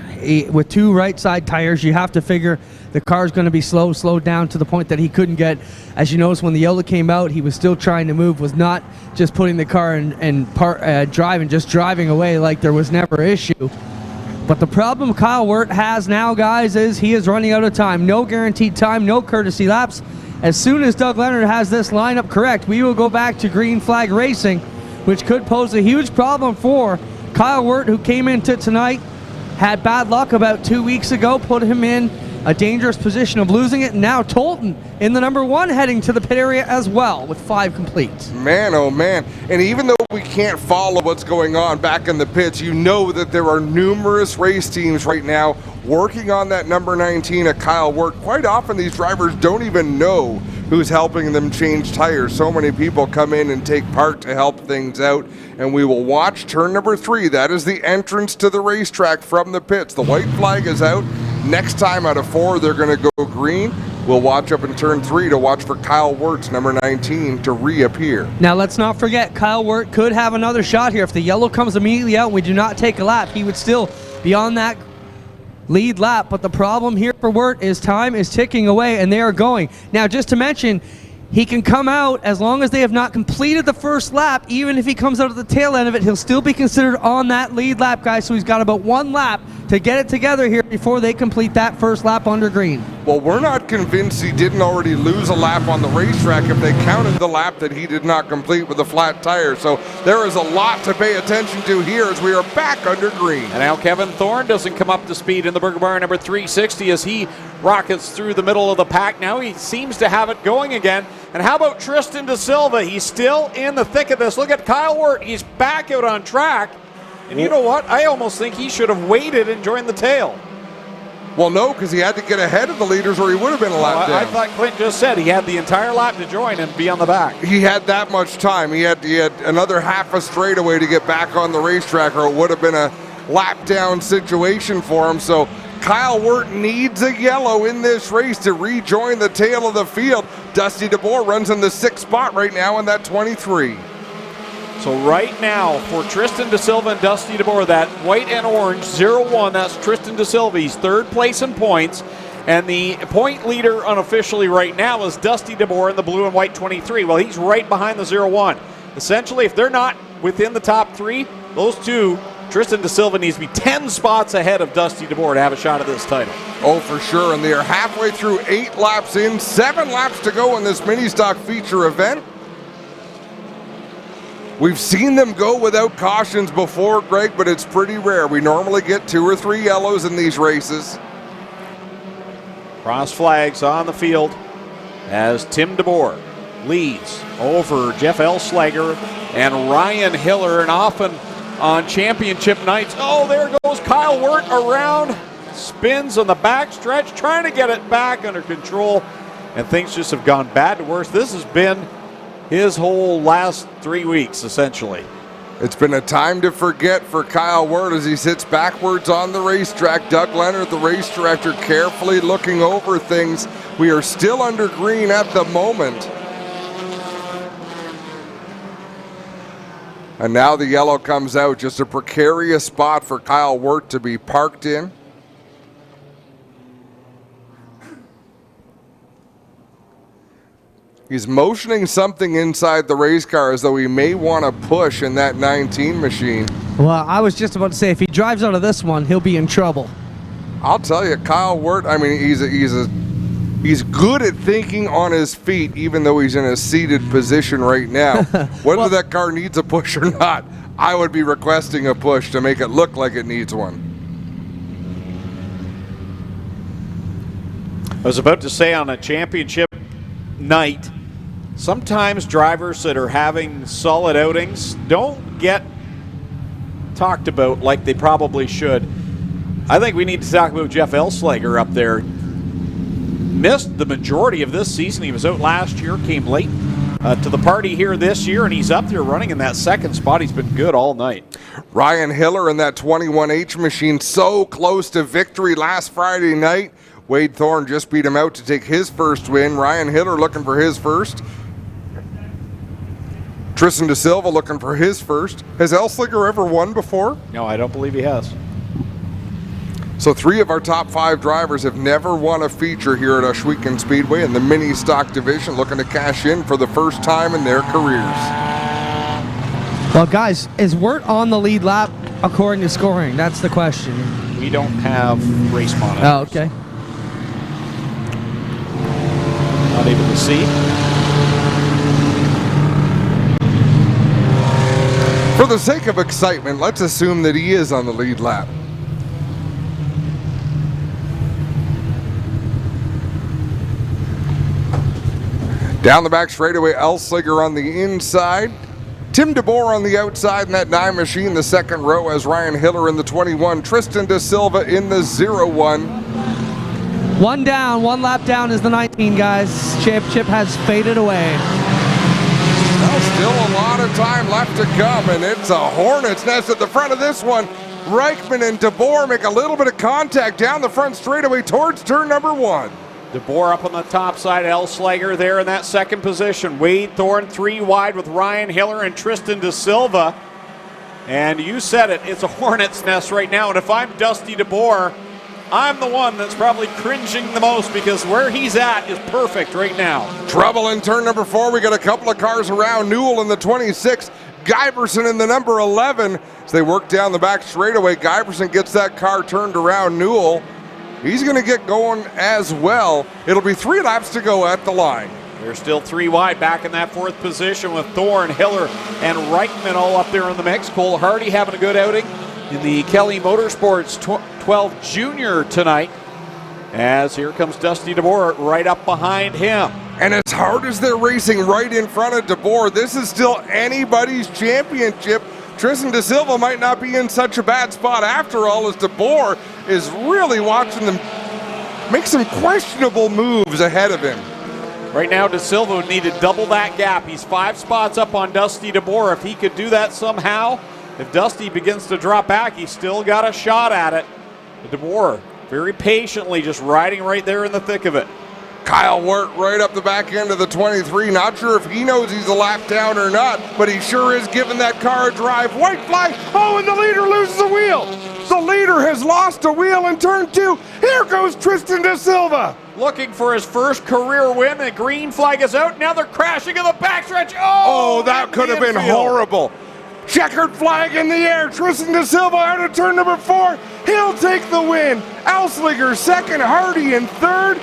With 2 right side tires, you have to figure the car's going to be slowed down to the point that he couldn't get. As you notice, when the yellow came out, he was still trying to move, was not just putting the car in driving away like there was never an issue. But the problem Kyle Wirt has now, guys, is he is running out of time. No guaranteed time, no courtesy laps. As soon as Doug Leonard has this lineup correct, we will go back to green flag racing, which could pose a huge problem for Kyle Wirt, who came into tonight, had bad luck about 2 weeks ago, put him in a dangerous position of losing it. And now Tolton in the number 1 heading to the pit area as well with 5 complete. Man, oh man. And even though we can't follow what's going on back in the pits, you know that there are numerous race teams right now working on that number 19 of Kyle Wirt. Quite often these drivers don't even know who's helping them change tires. So many people come in and take part to help things out. And we will watch turn number 3. That is the entrance to the racetrack from the pits. The white flag is out. Next time out of 4, they're going to go green. We'll watch up in turn 3 to watch for Kyle Wirt's number 19 to reappear. Now let's not forget, Kyle Wirt could have another shot here. If the yellow comes immediately out and we do not take a lap, he would still be on that lead lap. But the problem here for Wirt is time is ticking away and they are going. Now just to mention, he can come out as long as they have not completed the first lap. Even if he comes out at the tail end of it, he'll still be considered on that lead lap, guys. So he's got about 1 lap to get it together here before they complete that first lap under green. Well, we're not convinced he didn't already lose a lap on the racetrack if they counted the lap that he did not complete with a flat tire. So there is a lot to pay attention to here as we are back under green. And now Kevin Thorne doesn't come up to speed in the Burger Bar number 360 as he rockets through the middle of the pack. Now he seems to have it going again. And how about Tristan Da Silva? He's still in the thick of this. Look at Kyle Wirt. He's back out on track. And you know what? I almost think he should have waited and joined the tail. Well, no, because he had to get ahead of the leaders or he would have been a lap down. I thought Clint just said he had the entire lap to join and be on the back. He had that much time. He had another half a straightaway to get back on the racetrack, or it would have been a lap down situation for him. So Kyle Wirt needs a yellow in this race to rejoin the tail of the field. Dusty DeBoer runs in the 6th spot right now in that 23. So right now, for Tristan Da Silva and Dusty DeBoer, that white and orange 0-1, that's Tristan Da Silva. He's 3rd place in points. And the point leader unofficially right now is Dusty DeBoer in the blue and white 23. Well, he's right behind the 0-1. Essentially, if they're not within the top 3, those two, Tristan Da Silva needs to be 10 spots ahead of Dusty DeBoer to have a shot at this title. Oh, for sure. And they are halfway through 8 laps in, 7 laps to go in this mini stock feature event. We've seen them go without cautions before, Greg, but it's pretty rare. We normally get 2 or 3 yellows in these races. Cross flags on the field as Tim DeBoer leads over Jeff Elslager and Ryan Hiller, and often on championship nights. Oh, there goes Kyle Wirt around, spins on the back stretch, trying to get it back under control, and things just have gone bad to worse. This has been his whole last 3 weeks, essentially. It's been a time to forget for Kyle Wirt as he sits backwards on the racetrack. Doug Leonard, the race director, carefully looking over things. We are still under green at the moment. And now the yellow comes out. Just a precarious spot for Kyle Wirt to be parked in. He's motioning something inside the race car as though he may want to push in that 19 machine. Well, I was just about to say, if he drives out of this one, he'll be in trouble. I'll tell you, Kyle Wirt, I mean, he's good at thinking on his feet, even though he's in a seated position right now. Whether that car needs a push or not, I would be requesting a push to make it look like it needs one. I was about to say, on a championship night, sometimes drivers that are having solid outings don't get talked about like they probably should. I think we need to talk about Jeff Elslager up there. Missed the majority of this season. He was out last year, came late to the party here this year, and he's up there running in that 2nd spot. He's been good all night. Ryan Hiller in that 21H machine, so close to victory last Friday night. Wade Thorne just beat him out to take his first win. Ryan Hiller looking for his first. Tristan Da Silva looking for his first. Has Elslager ever won before? No, I don't believe he has. So 3 of our top 5 drivers have never won a feature here at I-Xcitement Speedway in the mini stock division, looking to cash in for the first time in their careers. Well, guys, is Wirt on the lead lap according to scoring? That's the question. We don't have race monitors. Oh, okay. Not able to see. For the sake of excitement, let's assume that he is on the lead lap. Down the back straightaway, Elslager on the inside. Tim DeBoer on the outside in that 9 machine, the 2nd row, as Ryan Hiller in the 21. Tristan Da Silva in the 0-1. 1 down, 1 lap down is the 19, guys. Championship has faded away. Well, still a lot of time left to come, and it's a hornet's nest at the front of this one. Reichman and DeBoer make a little bit of contact down the front straightaway towards turn number 1. DeBoer up on the top side, Elslager there in that 2nd position. Wade Thorne 3 wide with Ryan Hiller and Tristan Da Silva. And you said it, it's a hornet's nest right now. And if I'm Dusty DeBoer, I'm the one that's probably cringing the most because where he's at is perfect right now. Trouble in turn number 4. We got a couple of cars around. Newell in the 26, Guyverson in the number 11. As they work down the back straightaway, Guyverson gets that car turned around. Newell he's going to get going as well. It'll be 3 laps to go at the line. They're still 3 wide back in that 4th position with Thorne, Hiller, and Reichman all up there in the mix. Cole Hardy having a good outing in the Kelly Motorsports 12 Junior tonight. As here comes Dusty DeBoer right up behind him. And as hard as they're racing right in front of DeBoer, this is still anybody's championship. Tristan De Silva might not be in such a bad spot after all, as DeBoer is really watching them make some questionable moves ahead of him. Right now, De Silva would need to double that gap. He's 5 spots up on Dusty DeBoer. If he could do that somehow, if Dusty begins to drop back, he's still got a shot at it. DeBoer very patiently just riding right there in the thick of it. Kyle Wirt right up the back end of the 23. Not sure if he knows he's a lap down or not, but he sure is giving that car a drive. White flag. Oh, and the leader loses a wheel. The leader has lost a wheel in turn 2. Here goes Tristan De Silva. Looking for his first career win. The green flag is out. Now they're crashing in the backstretch. Oh, that could have been horrible. Checkered flag in the air. Tristan De Silva out of turn number 4. He'll take the win. Alslinger second, Hardy in third.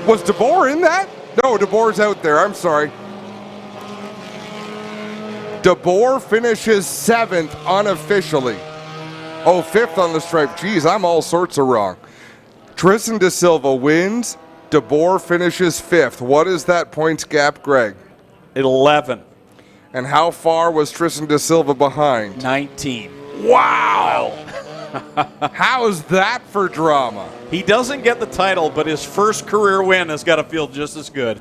Was DeBoer in that? No, DeBoer's out there. I'm sorry. DeBoer finishes 7th unofficially. Oh, 5th on the stripe. Geez, I'm all sorts of wrong. Tristan De Silva wins. DeBoer finishes 5th. What is that points gap, Greg? 11. And how far was Tristan De Silva behind? 19. Wow! How's that for drama? He doesn't get the title, but his first career win has got to feel just as good.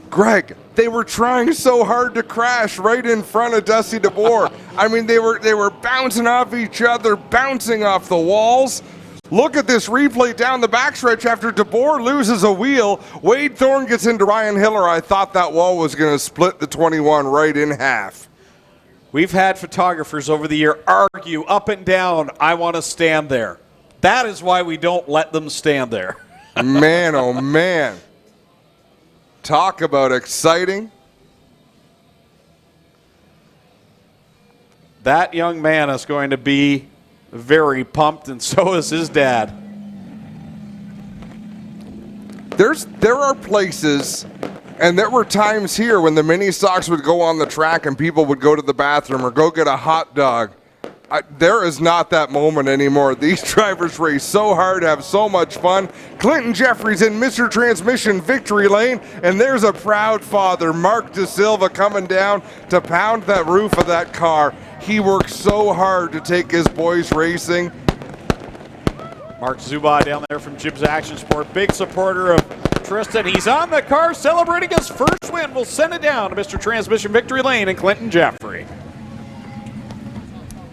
Greg, they were trying so hard to crash right in front of Dusty DeBoer. I mean, they were bouncing off each other, bouncing off the walls. Look at this replay down the backstretch after DeBoer loses a wheel. Wade Thorne gets into Ryan Hiller. I thought that wall was going to split the 21 right in half. We've had photographers over the year argue up and down, I want to stand there. That is why we don't let them stand there. Man, oh man. Talk about exciting. That young man is going to be very pumped, and so is his dad. There are places, and there were times here when the mini stocks would go on the track and people would go to the bathroom or go get a hot dog. There is not that moment anymore. These drivers race so hard, have so much fun. Clinton Jeffries in Mr. Transmission victory lane, and there's a proud father, Mark De Silva, coming down to pound that roof of that car. He worked so hard to take his boys racing. Mark Zuba down there from Jibs Action Sport, big supporter of Tristan. He's on the car celebrating his first win. We'll send it down to Mr. Transmission victory lane and Clinton Jeffrey.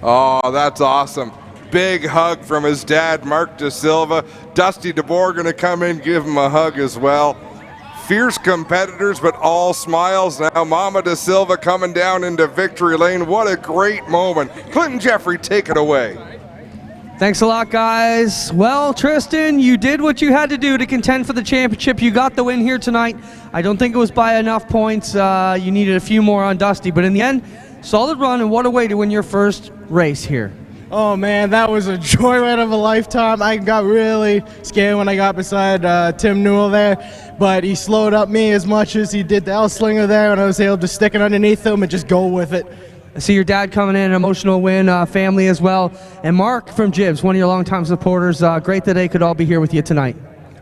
Oh, that's awesome. Big hug from his dad, Mark De Silva. Dusty DeBoer going to come in, give him a hug as well. Fierce competitors, but all smiles. Now Mama De Silva coming down into victory lane. What a great moment. Clinton Jeffrey, take it away. Thanks a lot, guys. Well, Tristan, you did what you had to do to contend for the championship. You got the win here tonight. I don't think it was by enough points. You needed a few more on Dusty, but in the end, solid run, and what a way to win your first race here. Oh man, that was a joyride of a lifetime. I got really scared when I got beside Tim Newell there, but he slowed up me as much as he did the L-Slinger there, and I was able to stick it underneath him and just go with it. I see your dad coming in, an emotional win, family as well. And Mark from Jibs, one of your longtime supporters, great that they could all be here with you tonight.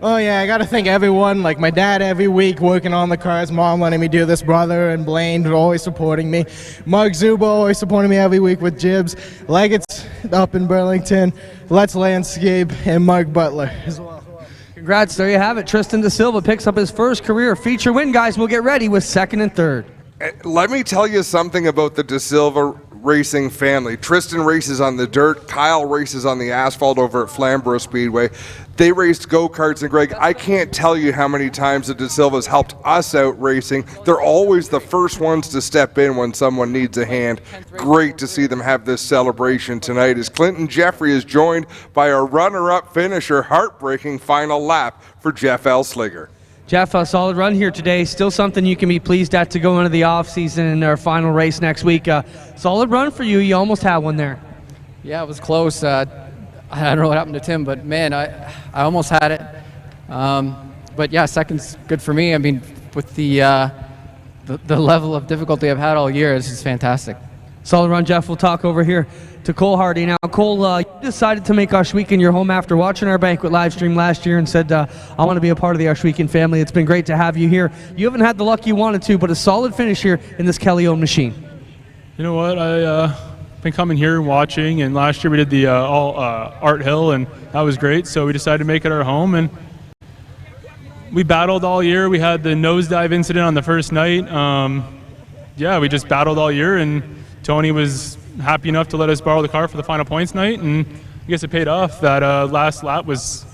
Oh yeah, I gotta thank everyone, like my dad every week working on the cars, mom letting me do this, brother and Blaine always supporting me, Mark Zubo always supporting me every week with Jibs, Leggett's up in Burlington, Let's Landscape, and Mark Butler as well. Congrats, there you have it. Tristan De Silva picks up his first career feature win, guys. We'll get ready with second and third. Let me tell you something about the De Silva racing family. Tristan races on the dirt. Kyle races on the asphalt over at Flamborough Speedway. They raced go-karts, and Greg, I can't tell you how many times the De Silvas helped us out racing. They're always the first ones to step in when someone needs a hand. Great to see them have this celebration tonight as Clinton Jeffrey is joined by our runner-up finisher, heartbreaking final lap for Jeff Elslinger. Jeff, a solid run here today. Still something you can be pleased at to go into the off-season in our final race next week. Solid run for you. You almost had one there. Yeah, it was close. I don't know what happened to Tim, but man, I almost had it. But yeah, second's good for me. I mean, with the level of difficulty I've had all year, this is fantastic. Solid run, Jeff. We'll talk over here to Cole Hardy. Now, Cole, you decided to make Oshweekend your home after watching our banquet live stream last year and said, I want to be a part of the Oshweekend family. It's been great to have you here. You haven't had the luck you wanted to, but a solid finish here in this Kelly-owned machine. You know what? I've been coming here and watching, and last year we did the Art Hill, and that was great, so we decided to make it our home, and we battled all year. We had the nosedive incident on the first night. Yeah, we just battled all year, and Tony was happy enough to let us borrow the car for the final points night, and I guess it paid off. That last lap was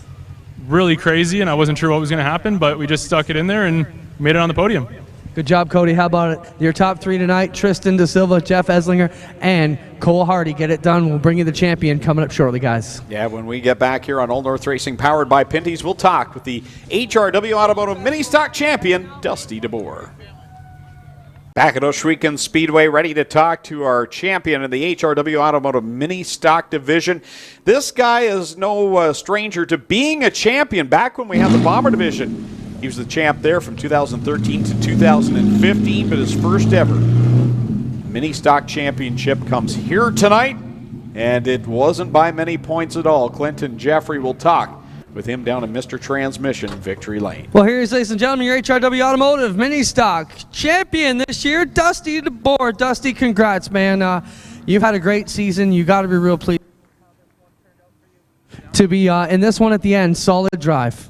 really crazy, and I wasn't sure what was going to happen, but we just stuck it in there and made it on the podium. Good job, Cody. How about it? Your top three tonight, Tristan Da Silva, Jeff Eslinger, and Cole Hardy. Get it done. We'll bring you the champion coming up shortly, guys. Yeah, when we get back here on Old North Racing, powered by Pinty's, we'll talk with the HRW Automotive Mini Stock Champion, Dusty DeBoer. Back at Oshweekend Speedway, ready to talk to our champion in the HRW Automotive Mini Stock Division. This guy is no stranger to being a champion back when we had the Bomber Division. He was the champ there from 2013 to 2015, but his first ever Mini Stock Championship comes here tonight, and it wasn't by many points at all. Clinton Jeffrey will talk with him down in Mr. Transmission, Victory Lane. Well, here is, ladies and gentlemen, your HRW Automotive Mini Stock champion this year, Dusty DeBoer. Dusty, congrats, man. You've had a great season. You got to be real pleased to be in this one at the end. Solid drive.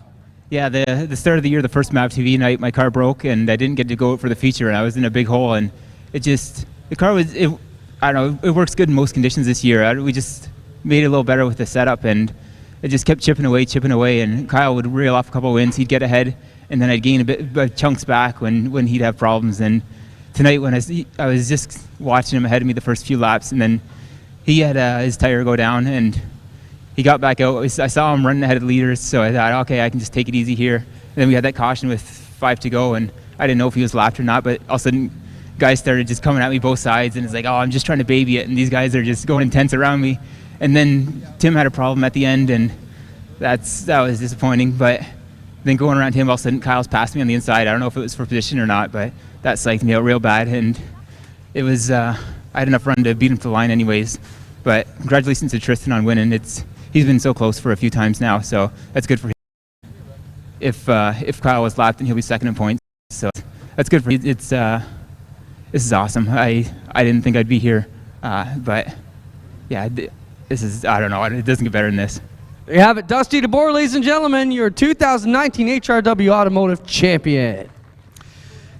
Yeah, the start of the year, the first MAV TV night, my car broke, and I didn't get to go out for the feature, and I was in a big hole, and the car was, I don't know, it works good in most conditions this year. We just made it a little better with the setup, and it just kept chipping away, and Kyle would reel off a couple of wins. He'd get ahead, and then I'd gain a bit chunks back when he'd have problems. And tonight, when I was just watching him ahead of me the first few laps, and then he had his tire go down, and he got back out. I saw him running ahead of the leaders, so I thought, okay, I can just take it easy here. And then we had that caution with 5 to go, and I didn't know if he was lapped or not, but all of a sudden, guys started just coming at me both sides, and it's like, oh, I'm just trying to baby it, and these guys are just going intense around me. And then Tim had a problem at the end, and that was disappointing. But then going around him, all of a sudden Kyle's passed me on the inside. I don't know if it was for position or not, but that psyched me out real bad. And it was I had enough run to beat him to the line anyways. But congratulations to Tristan on winning. He's been so close for a few times now, so that's good for him. If Kyle was lapped, then he'll be second in points. So that's good for him. This is awesome. I didn't think I'd be here, but yeah. This is, I don't know, it doesn't get better than this. There you have it. Dusty DeBoer, ladies and gentlemen, your 2019 HRW Automotive Champion.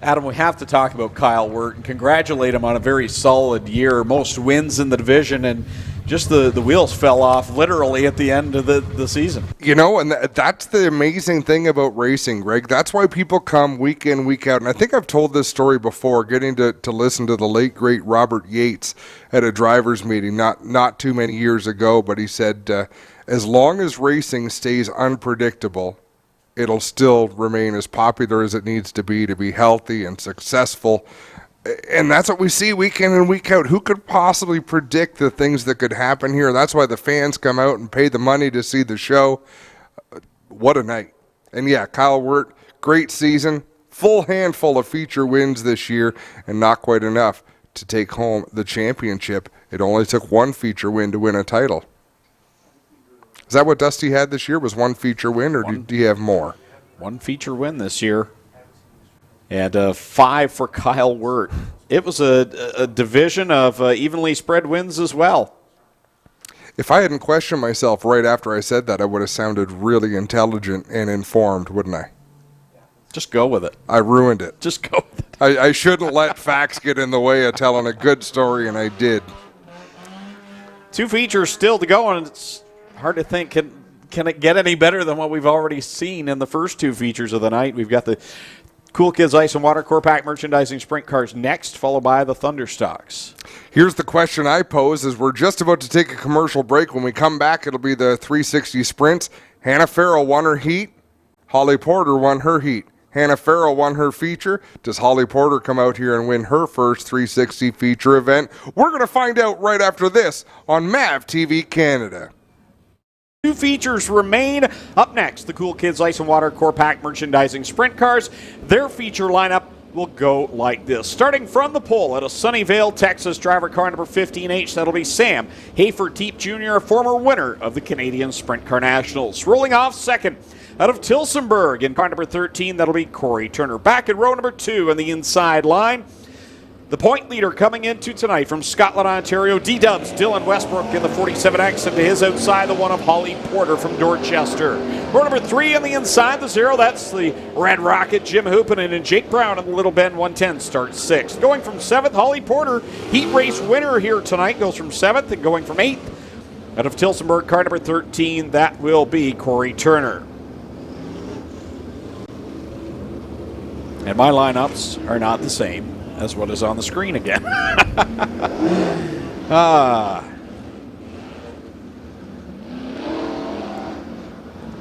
Adam, we have to talk about Kyle Wirt and congratulate him on a very solid year. Most wins in the division, and just the wheels fell off literally at the end of the season. You know, and that's the amazing thing about racing, Greg. That's why people come week in, week out. And I think I've told this story before, getting to listen to the late, great Robert Yates at a driver's meeting not too many years ago. But he said, as long as racing stays unpredictable, it'll still remain as popular as it needs to be healthy and successful. And that's what we see week in and week out. Who could possibly predict the things that could happen here? That's why the fans come out and pay the money to see the show. What a night. And yeah, Kyle Wirt, great season. Full handful of feature wins this year, and not quite enough to take home the championship. It only took one feature win to win a title. Is that what Dusty had this year, was one feature win, or do you have more? One feature win this year. And 5 for Kyle Wirt. It was a division of evenly spread wins as well. If I hadn't questioned myself right after I said that, I would have sounded really intelligent and informed, wouldn't I? Just go with it. I ruined it. Just go with it. I shouldn't let facts get in the way of telling a good story, and I did. 2 features still to go, and it's hard to think, can it get any better than what we've already seen in the first 2 features of the night? We've got the Cool Kids Ice and Water Core Pack Merchandising Sprint Cars next, followed by the Thunderstocks. Here's the question I pose as we're just about to take a commercial break. When we come back, it'll be the 360 Sprints. Hannah Farrell won her heat. Holly Porter won her heat. Hannah Farrell won her feature. Does Holly Porter come out here and win her first 360 feature event? We're going to find out right after this on MAV TV Canada. Two features remain. Up next, the Cool Kids Ice and Water Core Pack Merchandising Sprint Cars. Their feature lineup will go like this. Starting from the pole at a Sunnyvale, Texas, driver car number 15H, that'll be Sam Hayford-Teep Jr., a former winner of the Canadian Sprint Car Nationals. Rolling off second out of Tilsonburg in car number 13, that'll be Corey Turner. Back in row number 2 on the inside line, the point leader coming into tonight from Scotland, Ontario, D-Dubs, Dylan Westbrook in the 47X, and to his outside, the one of Holly Porter from Dorchester. Row number 3 on the inside, the 0, that's the Red Rocket, Jim Hoopinen, and Jake Brown in the Little Bend 110 starts 6th. Going from 7th, Holly Porter, heat race winner here tonight, goes from 7th, and going from 8th, out of Tilsonburg, car number 13, that will be Corey Turner. And my lineups are not the same as what is on the screen again.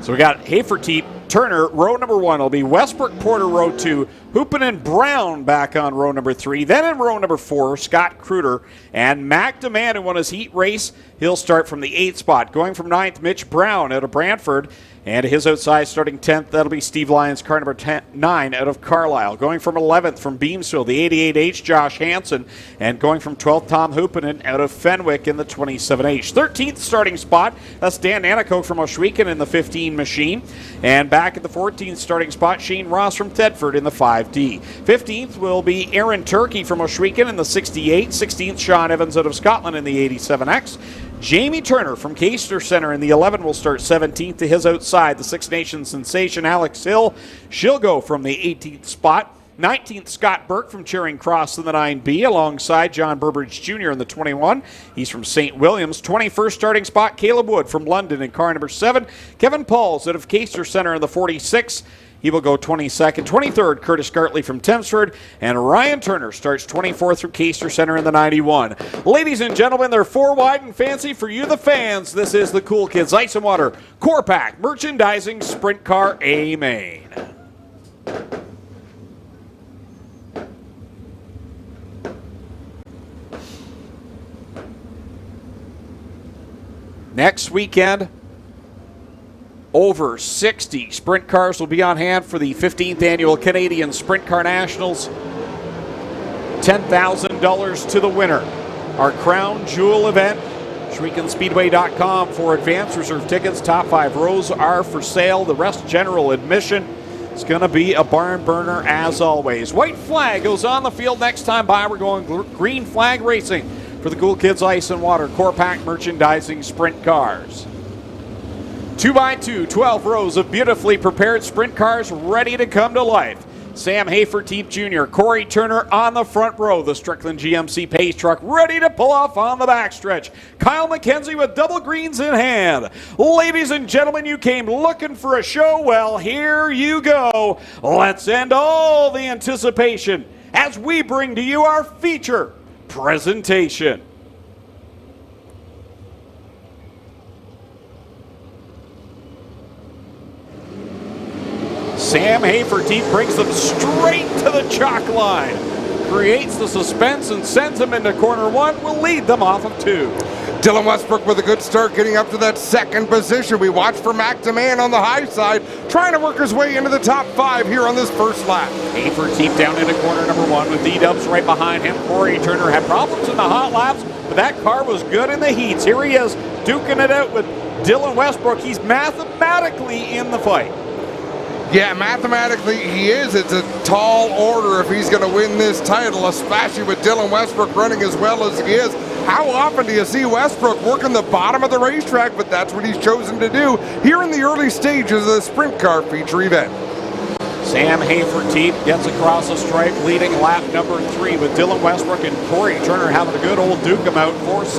So we got Hayford-Teep, Turner, row number 1 will be Westbrook, Porter, row 2, Hoopinen, Brown back on row number 3. Then in row number 4, Scott Kruder and Mac Demand, who won his heat race. He'll start from the 8th spot. Going from 9th, Mitch Brown out of Brantford. And to his outside, starting 10th, that'll be Steve Lyons, car number 9 out of Carlisle. Going from 11th from Beamsville, the 88H, Josh Hansen. And going from 12th, Tom Hoopinen out of Fenwick in the 27H. 13th starting spot, that's Dan Anico from Oshwegan in the 15 machine. And back at the 14th starting spot, Shane Ross from Thetford in the 5D. 15th will be Aaron Turkey from Oshwegan in the 68. 16th, Sean Evans out of Scotland in the 87X. Jamie Turner from Caister Center in the 11 will start 17th. To his outside, the Six Nations sensation Alex Hill. She'll go from the 18th spot. 19th, Scott Burke from Charing Cross in the 9B, alongside John Burbridge Jr. in the 21. He's from St. Williams. 21st starting spot, Caleb Wood from London in car number 7. Kevin Pauls out of Caister Center in the 46. He will go 22nd. 23rd, Curtis Gartley from Thamesford. And Ryan Turner starts 24th from Caister Center in the 91. Ladies and gentlemen, they're 4 wide and fancy for you, the fans. This is the Cool Kids Ice and Water Core Pack Merchandising Sprint Car A Main. Next weekend, over 60 sprint cars will be on hand for the 15th annual Canadian Sprint Car Nationals. $10,000 to the winner. Our crown jewel event, ShweganSpeedway.com for advance reserve tickets. Top 5 rows are for sale. The rest general admission. It's going to be a barn burner as always. White flag goes on the field next time by. We're going green flag racing for the Cool Kids Ice and Water Core Pack Merchandising Sprint Cars. 2x2, 12 rows of beautifully prepared sprint cars ready to come to life. Sam Hayford-Teep Jr., Corey Turner on the front row. The Strickland GMC Pace truck ready to pull off on the backstretch. Kyle McKenzie with double greens in hand. Ladies and gentlemen, you came looking for a show. Well, here you go. Let's end all the anticipation as we bring to you our feature presentation. Sam Hayford-Teep brings them straight to the chalk line, creates the suspense and sends them into corner 1, will lead them off of 2. Dylan Westbrook with a good start, getting up to that second position. We watch for Mac Demand on the high side, trying to work his way into the top 5 here on this first lap. Hayford-Teep down into corner number 1 with D-Dubs right behind him. Corey Turner had problems in the hot laps, but that car was good in the heats. Here he is, duking it out with Dylan Westbrook. He's mathematically in the fight. Yeah, mathematically he is. It's a tall order if he's going to win this title, especially with Dylan Westbrook running as well as he is. How often do you see Westbrook working the bottom of the racetrack? But that's what he's chosen to do here in the early stages of the sprint car feature event. Sam Hayford-Teep gets across the stripe, leading lap number 3 with Dylan Westbrook and Corey Turner having a good old duke 'em out. 4th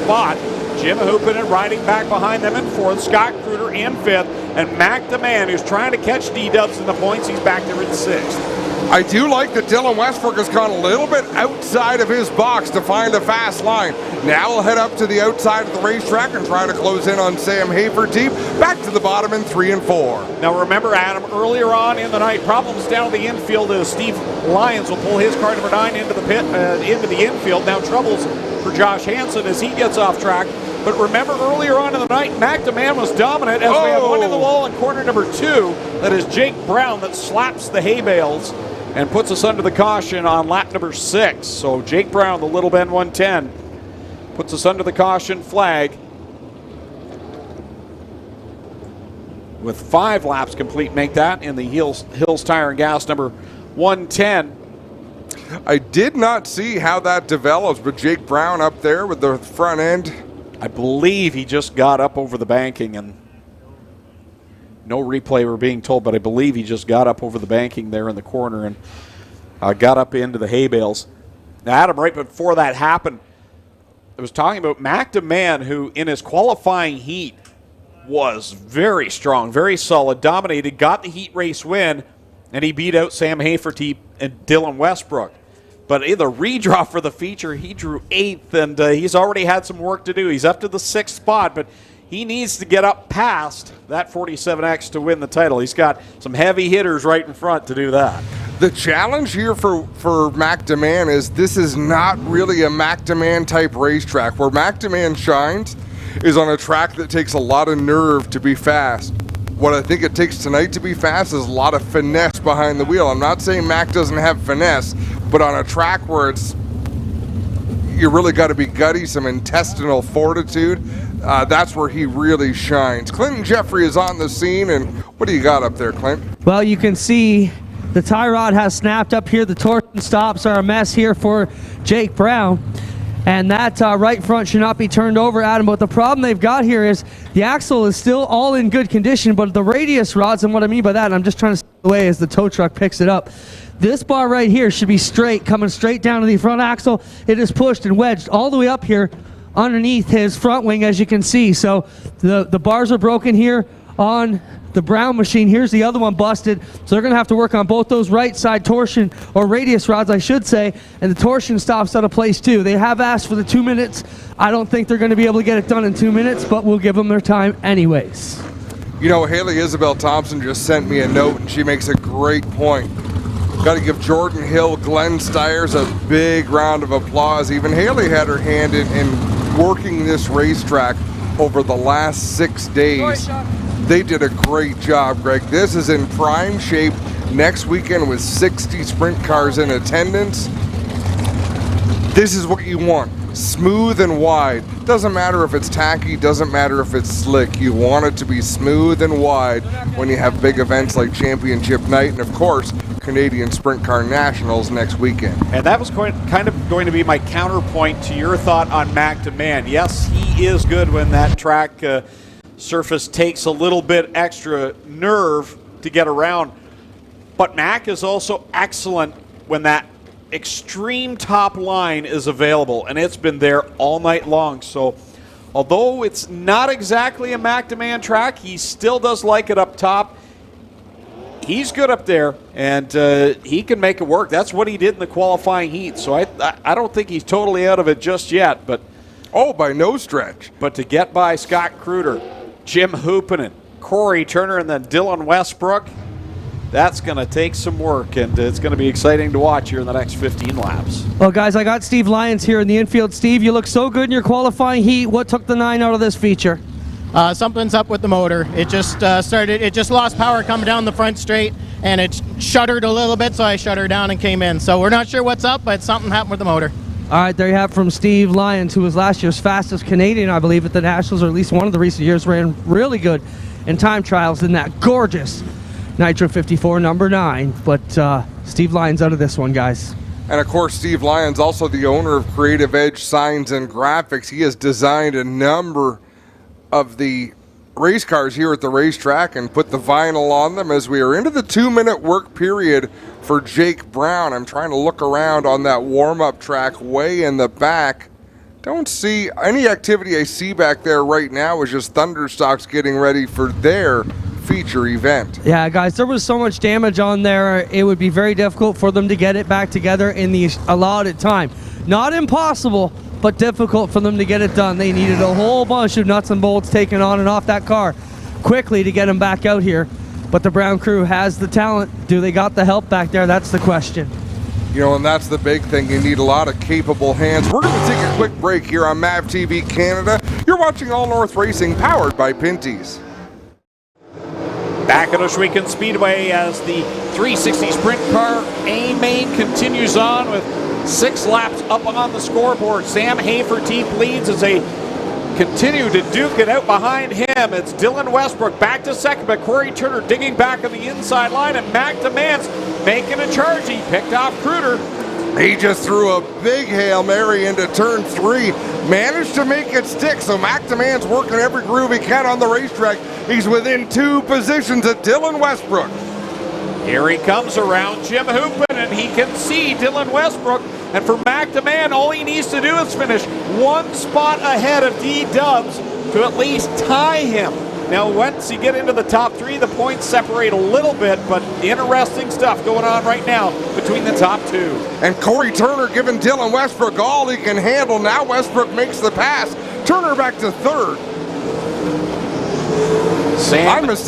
spot. Jim Hoopinen riding back behind them in 4th. Scott Kruder in 5th. And Mac Demand, who's trying to catch D-Dubs in the points, he's back there in 6th. I do like that Dylan Westbrook has gone a little bit outside of his box to find a fast line. Now he'll head up to the outside of the racetrack and try to close in on Sam Hayford-Teep. Back to the bottom in 3 and 4. Now remember, Adam, earlier on in the night, problems down the infield as Steve Lyons will pull his car number 9 into the pit, into the infield. Now troubles for Josh Hansen as he gets off track. But remember earlier on in the night, McDeman was dominant as we have one in the wall in corner number 2. That is Jake Brown that slaps the hay bales and puts us under the caution on lap number 6. So Jake Brown, the Little Bend 110, puts us under the caution flag with 5 laps complete. Make that in the Hills Tire and Gas number 110. I did not see how that develops, but Jake Brown up there with the front end. I believe he just got up over the banking, and no replay we're being told, but I believe he just got up over the banking there in the corner and got up into the hay bales. Now, Adam, right before that happened, I was talking about McDeman, who in his qualifying heat was very strong, very solid, dominated, got the heat race win, and he beat out Sam Haferty and Dylan Westbrook. But in the redraw for the feature, he drew 8th, and he's already had some work to do. He's up to the 6th spot, but he needs to get up past that 47X to win the title. He's got some heavy hitters right in front to do that. The challenge here for McDeman is this is not really a McDeman type racetrack. Where McDeman shines is on a track that takes a lot of nerve to be fast. What I think it takes tonight to be fast is a lot of finesse behind the wheel. I'm not saying Mac doesn't have finesse, but on a track where you really got to be gutty, some intestinal fortitude, that's where he really shines. Clinton Jeffrey is on the scene, and what do you got up there, Clint? Well, you can see the tie rod has snapped up here. The torsion stops are a mess here for Jake Brown. And that right front should not be turned over, Adam. But the problem they've got here is the axle is still all in good condition, but the radius rods, and what I mean by that, and I'm just trying to stay away as the tow truck picks it up. This bar right here should be straight, coming straight down to the front axle. It is pushed and wedged all the way up here underneath his front wing, as you can see. So the bars are broken here on the Brown machine. Here's the other one busted. So they're going to have to work on both those right side torsion, or radius rods, I should say, and the torsion stops out of place too. They have asked for the 2 minutes. I don't think they're going to be able to get it done in 2 minutes, but we'll give them their time anyways. You know, Haley Isabel Thompson just sent me a note, and she makes a great point. Got to give Jordan Hill, Glenn Stiers a big round of applause. Even Haley had her hand in working this racetrack over the last 6 days. They did a great job, Greg. This is in prime shape next weekend with 60 sprint cars in attendance. This is what you want. Smooth and wide. Doesn't matter if it's tacky, doesn't matter if it's slick. You want it to be smooth and wide when you have big events like Championship Night and, of course, Canadian Sprint Car Nationals next weekend. And that was kind of going to be my counterpoint to your thought on McDeman. Yes, he is good when that track surface takes a little bit extra nerve to get around. But Mac is also excellent when that extreme top line is available, and it's been there all night long. So although it's not exactly a McDeman track, he still does like it up top. He's good up there, and he can make it work. That's what he did in the qualifying heat. So I don't think he's totally out of it just yet. But by no stretch. But to get by Scott Kruder, Jim Hoopinen, Corey Turner, and then Dylan Westbrook, that's going to take some work, and it's going to be exciting to watch here in the next 15 laps. Well, guys, I got Steve Lyons here in the infield. Steve, you look so good in your qualifying heat. What took the 9 out of this feature? Something's up with the motor. It just it just lost power coming down the front straight, and it shuddered a little bit, so I shut her down and came in. So we're not sure what's up, but something happened with the motor. All right, there you have it from Steve Lyons, who was last year's fastest Canadian, I believe, at the Nationals, or at least one of the recent years, ran really good in time trials in that gorgeous Nitro 54 number 9. But Steve Lyons out of this one, guys. And of course, Steve Lyons, also the owner of Creative Edge Signs and Graphics. He has designed a number of the race cars here at the racetrack and put the vinyl on them as we are into the 2-minute work period for Jake Brown. I'm trying to look around on that warm-up track way in the back. Don't see any activity I see back there right now is just Thunderstocks getting ready for their feature event. Yeah, guys, there was so much damage on there, it would be very difficult for them to get it back together in the allotted time. Not impossible, but difficult for them to get it done. They needed a whole bunch of nuts and bolts taken on and off that car quickly to get them back out here. But the Brown crew has the talent. Do they got the help back there? That's the question. You know, and that's the big thing. You need a lot of capable hands. We're going to take a quick break here on MAV TV Canada. You're watching All North Racing, powered by Pinty's. Back at Ohsweken Speedway as the 360 sprint car A-Main continues on with 6 laps up on the scoreboard. Sam Haferteeth leads as they continue to duke it out behind him. It's Dylan Westbrook back to second, but Corey Turner digging back on the inside line, and Mac DeMance making a charge. He picked off Kruder. He just threw a big Hail Mary into turn 3, managed to make it stick, so Mac DeMan's working every groove he can on the racetrack. He's within 2 positions of Dylan Westbrook. Here he comes around Jim Hoopin, and he can see Dylan Westbrook. And for Mac DeMan, all he needs to do is finish 1 spot ahead of D-Dubs to at least tie him. Now, once you get into the top 3, the points separate a little bit, but interesting stuff going on right now between the top 2. And Corey Turner giving Dylan Westbrook all he can handle. Now Westbrook makes the pass. Turner back to 3rd.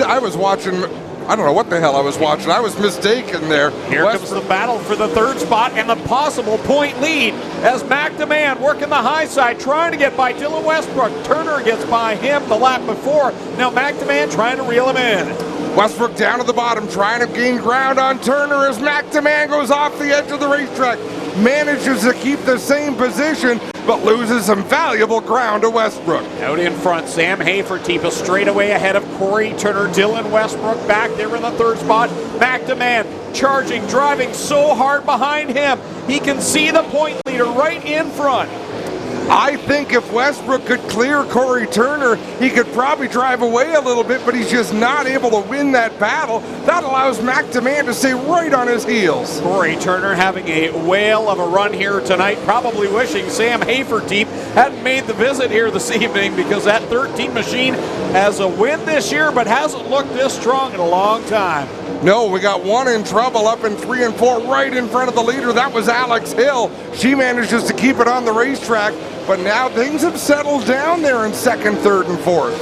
I was watching, I don't know what the hell I was watching. I was mistaken there. Here comes the battle for the 3rd spot and the possible point lead as Mac DeMan working the high side, trying to get by Dylan Westbrook. Turner gets by him the lap before. Now Mac DeMan trying to reel him in. Westbrook down at the bottom, trying to gain ground on Turner as Mac DeMan goes off the edge of the racetrack. Manages to keep the same position, but loses some valuable ground to Westbrook. Out in front, Sam Haferteeth is straight away ahead of Corey Turner. Dylan Westbrook back there in the 3rd spot. Mac DeMan charging, driving so hard behind him. He can see the point leader right in front. I think if Westbrook could clear Corey Turner, he could probably drive away a little bit, but he's just not able to win that battle. That allows Mac DeMan to stay right on his heels. Corey Turner having a whale of a run here tonight, probably wishing Sam Haferteeth hadn't made the visit here this evening, because that 13 machine has a win this year, but hasn't looked this strong in a long time. No, we got 1 in trouble up in 3 and 4 right in front of the leader. That was Alex Hill. She manages to keep it on the racetrack, but now things have settled down there in 2nd, 3rd, and 4th.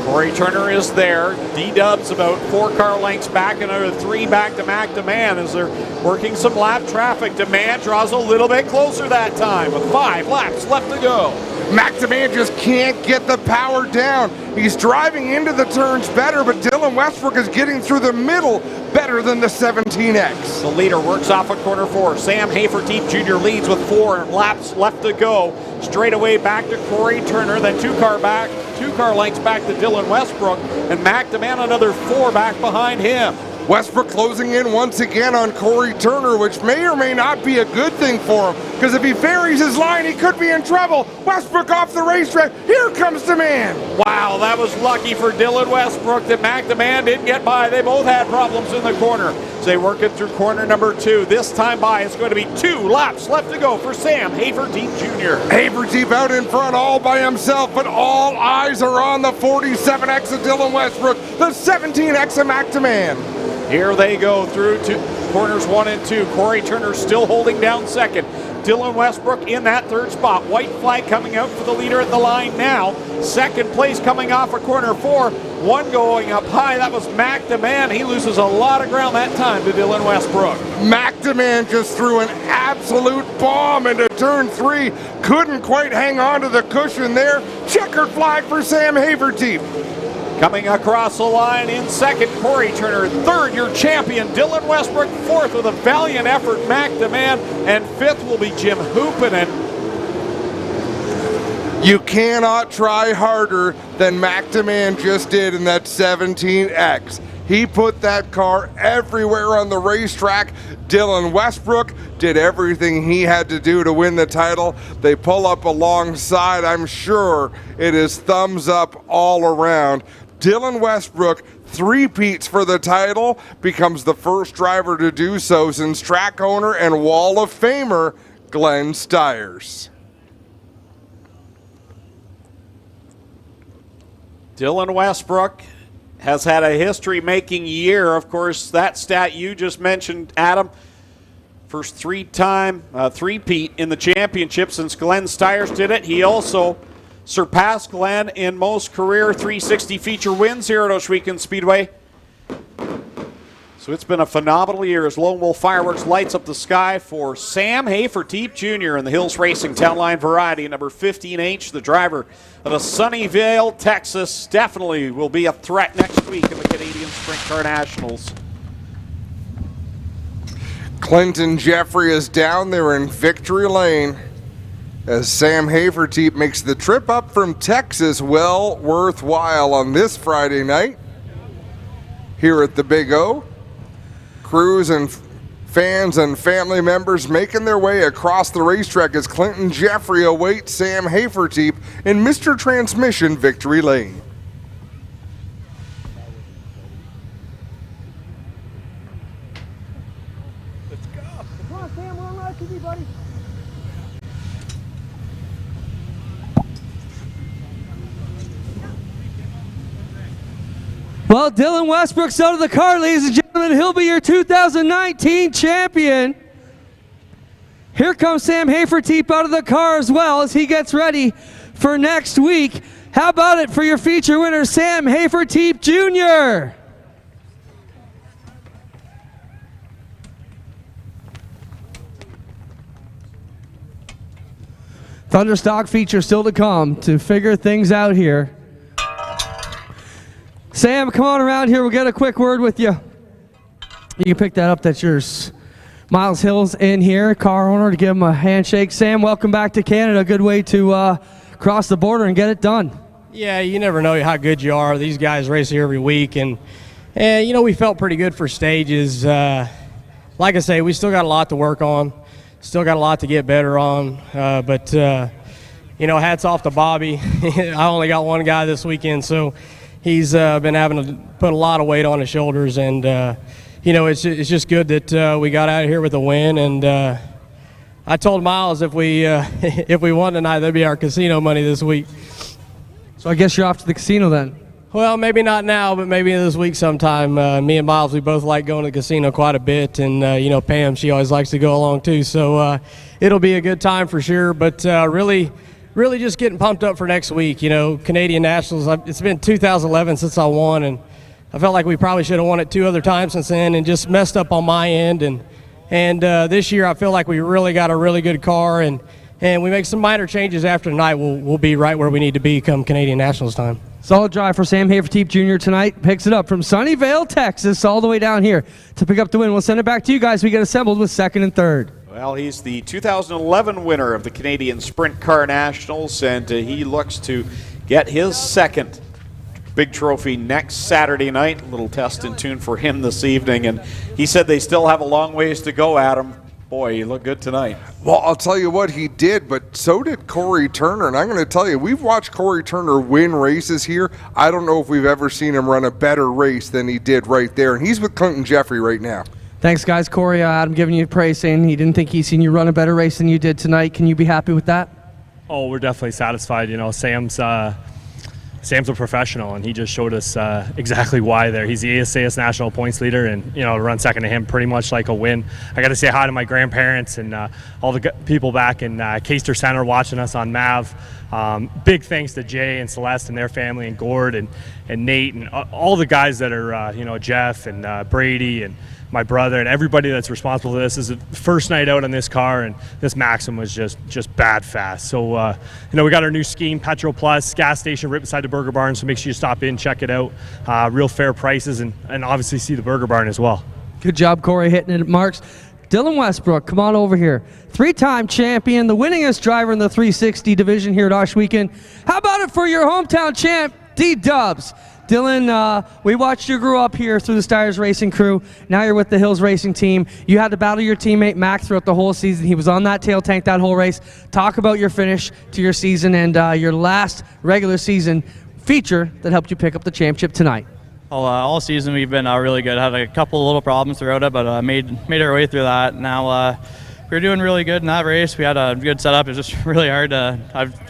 Corey Turner is there. D-Dubs about 4 car lengths back, another 3 back to Mac DeMan as they're working some lap traffic. DeMan draws a little bit closer that time with 5 laps left to go. Mac DeMan just can't get the power down. He's driving into the turns better, but Dylan Westbrook is getting through the middle better than the 17X. The leader works off of corner 4. Sam Haferteeth Jr. leads with 4 laps left to go. Straight away back to Corey Turner, then 2 car lengths back to Dylan Westbrook, and Mac DeMan another 4 back behind him. Westbrook closing in once again on Corey Turner, which may or may not be a good thing for him, because if he varies his line, he could be in trouble. Westbrook off the racetrack. Here comes DeMan. Wow, that was lucky for Dylan Westbrook that Mac DeMan didn't get by. They both had problems in the corner. So they work it through corner number 2. This time by, it's going to be 2 laps left to go for Sam Haferteeth Jr. Haferteeth out in front all by himself, but all eyes are on the 47X of Dylan Westbrook, the 17X of Mac DeMan. Here they go through to corners 1 and 2. Corey Turner still holding down 2nd. Dylan Westbrook in that 3rd spot. White flag coming out for the leader at the line now. 2nd place coming off of corner 4. 1 going up high. That was Mac DeMan. He loses a lot of ground that time to Dylan Westbrook. Mac DeMan just threw an absolute bomb into turn 3. Couldn't quite hang on to the cushion there. Checkered flag for Sam Haferteeth. Coming across the line in 2nd, Corey Turner. 3rd, your champion, Dylan Westbrook. 4th with a valiant effort, Mac DeMan. And 5th will be Jim Hoopinen. You cannot try harder than Mac DeMan just did in that 17X. He put that car everywhere on the racetrack. Dylan Westbrook did everything he had to do to win the title. They pull up alongside. I'm sure it is thumbs up all around. Dylan Westbrook three-peats for the title, becomes the first driver to do so since track owner and Wall of Famer Glenn Stiers. Dylan Westbrook has had a history-making year. Of course, that stat you just mentioned, Adam, first three-time three-peat in the championship since Glenn Stiers did it. He also surpassed Glenn in most career 360 feature wins here at Ohsweken Speedway. So it's been a phenomenal year as Lone Wolf Fireworks lights up the sky for Sam Haferteep Jr. in the Hills Racing Town Line Variety, number 15H, the driver of the Sunnyvale, Texas. Definitely will be a threat next week in the Canadian Sprint Car Nationals. Clinton Jeffrey is down there in victory lane as Sam Haferteep makes the trip up from Texas well worthwhile on this Friday night here at the Big O. Crews and fans and family members making their way across the racetrack as Clinton Jeffrey awaits Sam Haferteep in Mr. Transmission victory lane. Let's go. Come on, Sam, we're on road TV, buddy. Well, Dylan Westbrook's out of the car, ladies and gentlemen. He'll be your 2019 champion. Here comes Sam Haferteep out of the car as well as he gets ready for next week. How about it for your feature winner, Sam Haferteep Jr.? Thunderstock feature still to come to figure things out here. Sam, come on around here. We'll get a quick word with you. You can pick that up. That's yours. Miles Hill's in here, car owner, to give him a handshake. Sam, welcome back to Canada. Good way to cross the border and get it done. Yeah, you never know how good you are. These guys race here every week, and you know, we felt pretty good for stages. Like I say, we still got a lot to work on. Still got a lot to get better on, but you know, hats off to Bobby. I only got one guy this weekend, so he's been having to put a lot of weight on his shoulders, and you know, it's just good that we got out of here with a win. And I told Miles if we won tonight, that'd be our casino money this week. So I guess you're off to the casino then. Well, maybe not now, but maybe this week sometime. Me and Miles, we both like going to the casino quite a bit, and you know, Pam, she always likes to go along too. So it'll be a good time for sure. But really just getting pumped up for next week. You know, Canadian Nationals. It's been 2011 since I won, and I felt like we probably should have won it 2 other times since then, and just messed up on my end. And this year, I feel like we really got a really good car, and we make some minor changes after tonight. We'll be right where we need to be come Canadian Nationals time. Solid drive for Sam Haferteep Jr. tonight. Picks it up from Sunnyvale, Texas, all the way down here to pick up the win. We'll send it back to you guys. We get assembled with 2nd and 3rd. Well, he's the 2011 winner of the Canadian Sprint Car Nationals, and he looks to get his 2nd big trophy next Saturday night. A little test and tune for him this evening, and he said they still have a long ways to go, Adam. Boy, you look good tonight. Well, I'll tell you what, he did, but so did Corey Turner. And I'm going to tell you, we've watched Corey Turner win races here. I don't know if we've ever seen him run a better race than he did right there. And he's with Clinton Jeffrey right now. Thanks, guys. Corey, Adam giving you praise, saying he didn't think he's seen you run a better race than you did tonight. Can you be happy with that? Oh, we're definitely satisfied. You know, Sam's a professional, and he just showed us exactly why there. He's the ASAS national points leader, and you know, to run 2nd to him, pretty much like a win. I got to say hi to my grandparents and all the people back in Caister Center watching us on MAV. Big thanks to Jay and Celeste and their family, and Gord and Nate and all the guys that are, you know, Jeff and Brady and my brother and everybody that's responsible for this. This is the first night out on this car, and this Maxim was just bad fast. So, you know, we got our new scheme, Petro Plus, gas station right beside the Burger Barn, so make sure you stop in, check it out. Real fair prices, and obviously see the Burger Barn as well. Good job, Corey, hitting it at marks. Dylan Westbrook, come on over here. 3-time champion, the winningest driver in the 360 division here at Oshweekend. How about it for your hometown champ, D-Dubs? Dylan, we watched you grow up here through the Steyrs Racing crew. Now you're with the Hills Racing team. You had to battle your teammate Mac throughout the whole season. He was on that tail tank that whole race. Talk about your finish to your season and your last regular season feature that helped you pick up the championship tonight. All season we've been really good. Had a couple of little problems throughout it, but made our way through that. Now we were doing really good in that race. We had a good setup. It was just really hard to.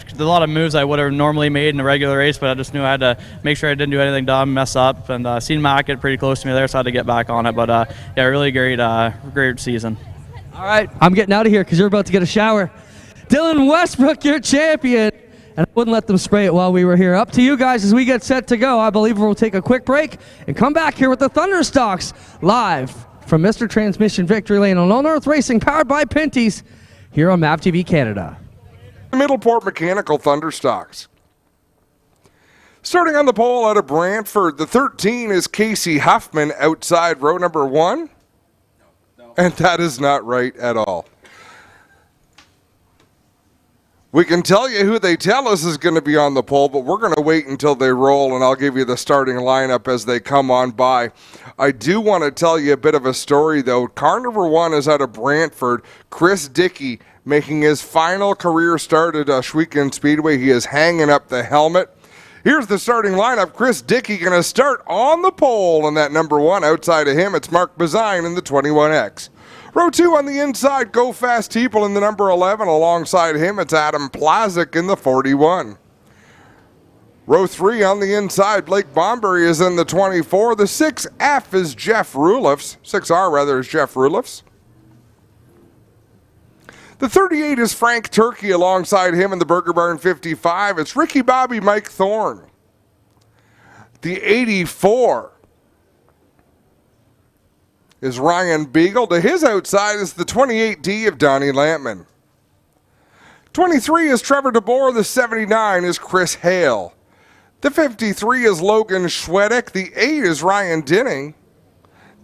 There's a lot of moves I would have normally made in a regular race, but I just knew I had to make sure I didn't do anything dumb, mess up, and seen Mac get pretty close to me there, so I had to get back on it. But yeah, really great season. All right, I'm getting out of here because you're about to get a shower. Dylan Westbrook, your champion. and I wouldn't let them spray it while we were here. Up to you guys as we get set to go. I believe we'll take a quick break and come back here with the Thunderstocks live from Mr. Transmission Victory Lane on Old North Racing, powered by Pinty's, here on MAV TV Canada. Middleport Mechanical Thunderstocks. Starting on the pole out of Brantford, the 13 is Casey Huffman outside row number 1. And that is not right at all. We can tell you who they tell us is going to be on the pole, but we're going to wait until they roll, and I'll give you the starting lineup as they come on by. I do want to tell you a bit of a story, though. Car number 1 is out of Brantford. Chris Dickey making his final career start at Ashwegan Speedway. He is hanging up the helmet. Here's the starting lineup. Chris Dickey going to start on the pole in that number 1. Outside of him, it's Mark Bazine in the 21X. Row 2 on the inside, Go Fast People in the number 11. Alongside him, it's Adam Plazik in the 41. Row 3 on the inside, Blake Bomberry is in the 24. The 6F is Jeff Rulifs. 6R rather is Jeff Rulifs. The 38 is Frank Turkey. Alongside him in the Burger Barn 55, it's Ricky Bobby Mike Thorne. The 84 is Ryan Beagle. To his outside is the 28D of Donnie Lampman. 23 is Trevor DeBoer. The 79 is Chris Hale. The 53 is Logan Schwedick. The 8 is Ryan Dinning.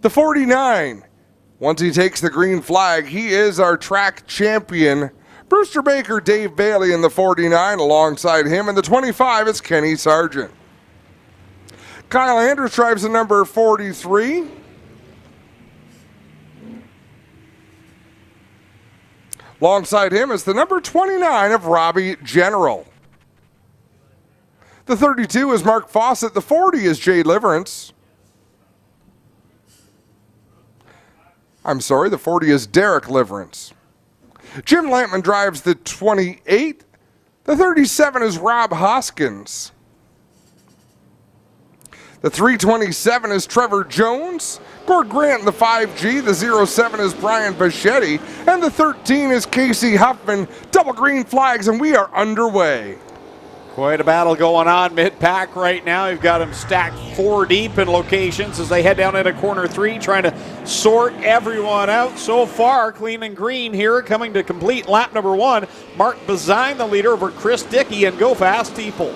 The 49, once he takes the green flag, he is our track champion, Brewster Baker, Dave Bailey in the 49. Alongside him in the 25 is Kenny Sargent. Kyle Andrews drives the number 43. Alongside him is the number 29 of Robbie General. The 32 is Mark Fawcett. The 40 is Jay Liverance. The 40 is Derek Liverance. Jim Lampman drives the 28. The 37 is Rob Hoskins. The 327 is Trevor Jones. Gord Grant in the 5G. The 07 is Brian Bichetti. And the 13 is Casey Huffman. Double green flags, and we are underway. Quite a battle going on mid-pack right now. You've got them stacked 4 deep in locations as they head down into corner 3, trying to sort everyone out. So far, clean and green here, coming to complete lap number 1. Mark Bazine, the leader, over Chris Dickey and Go Fast People.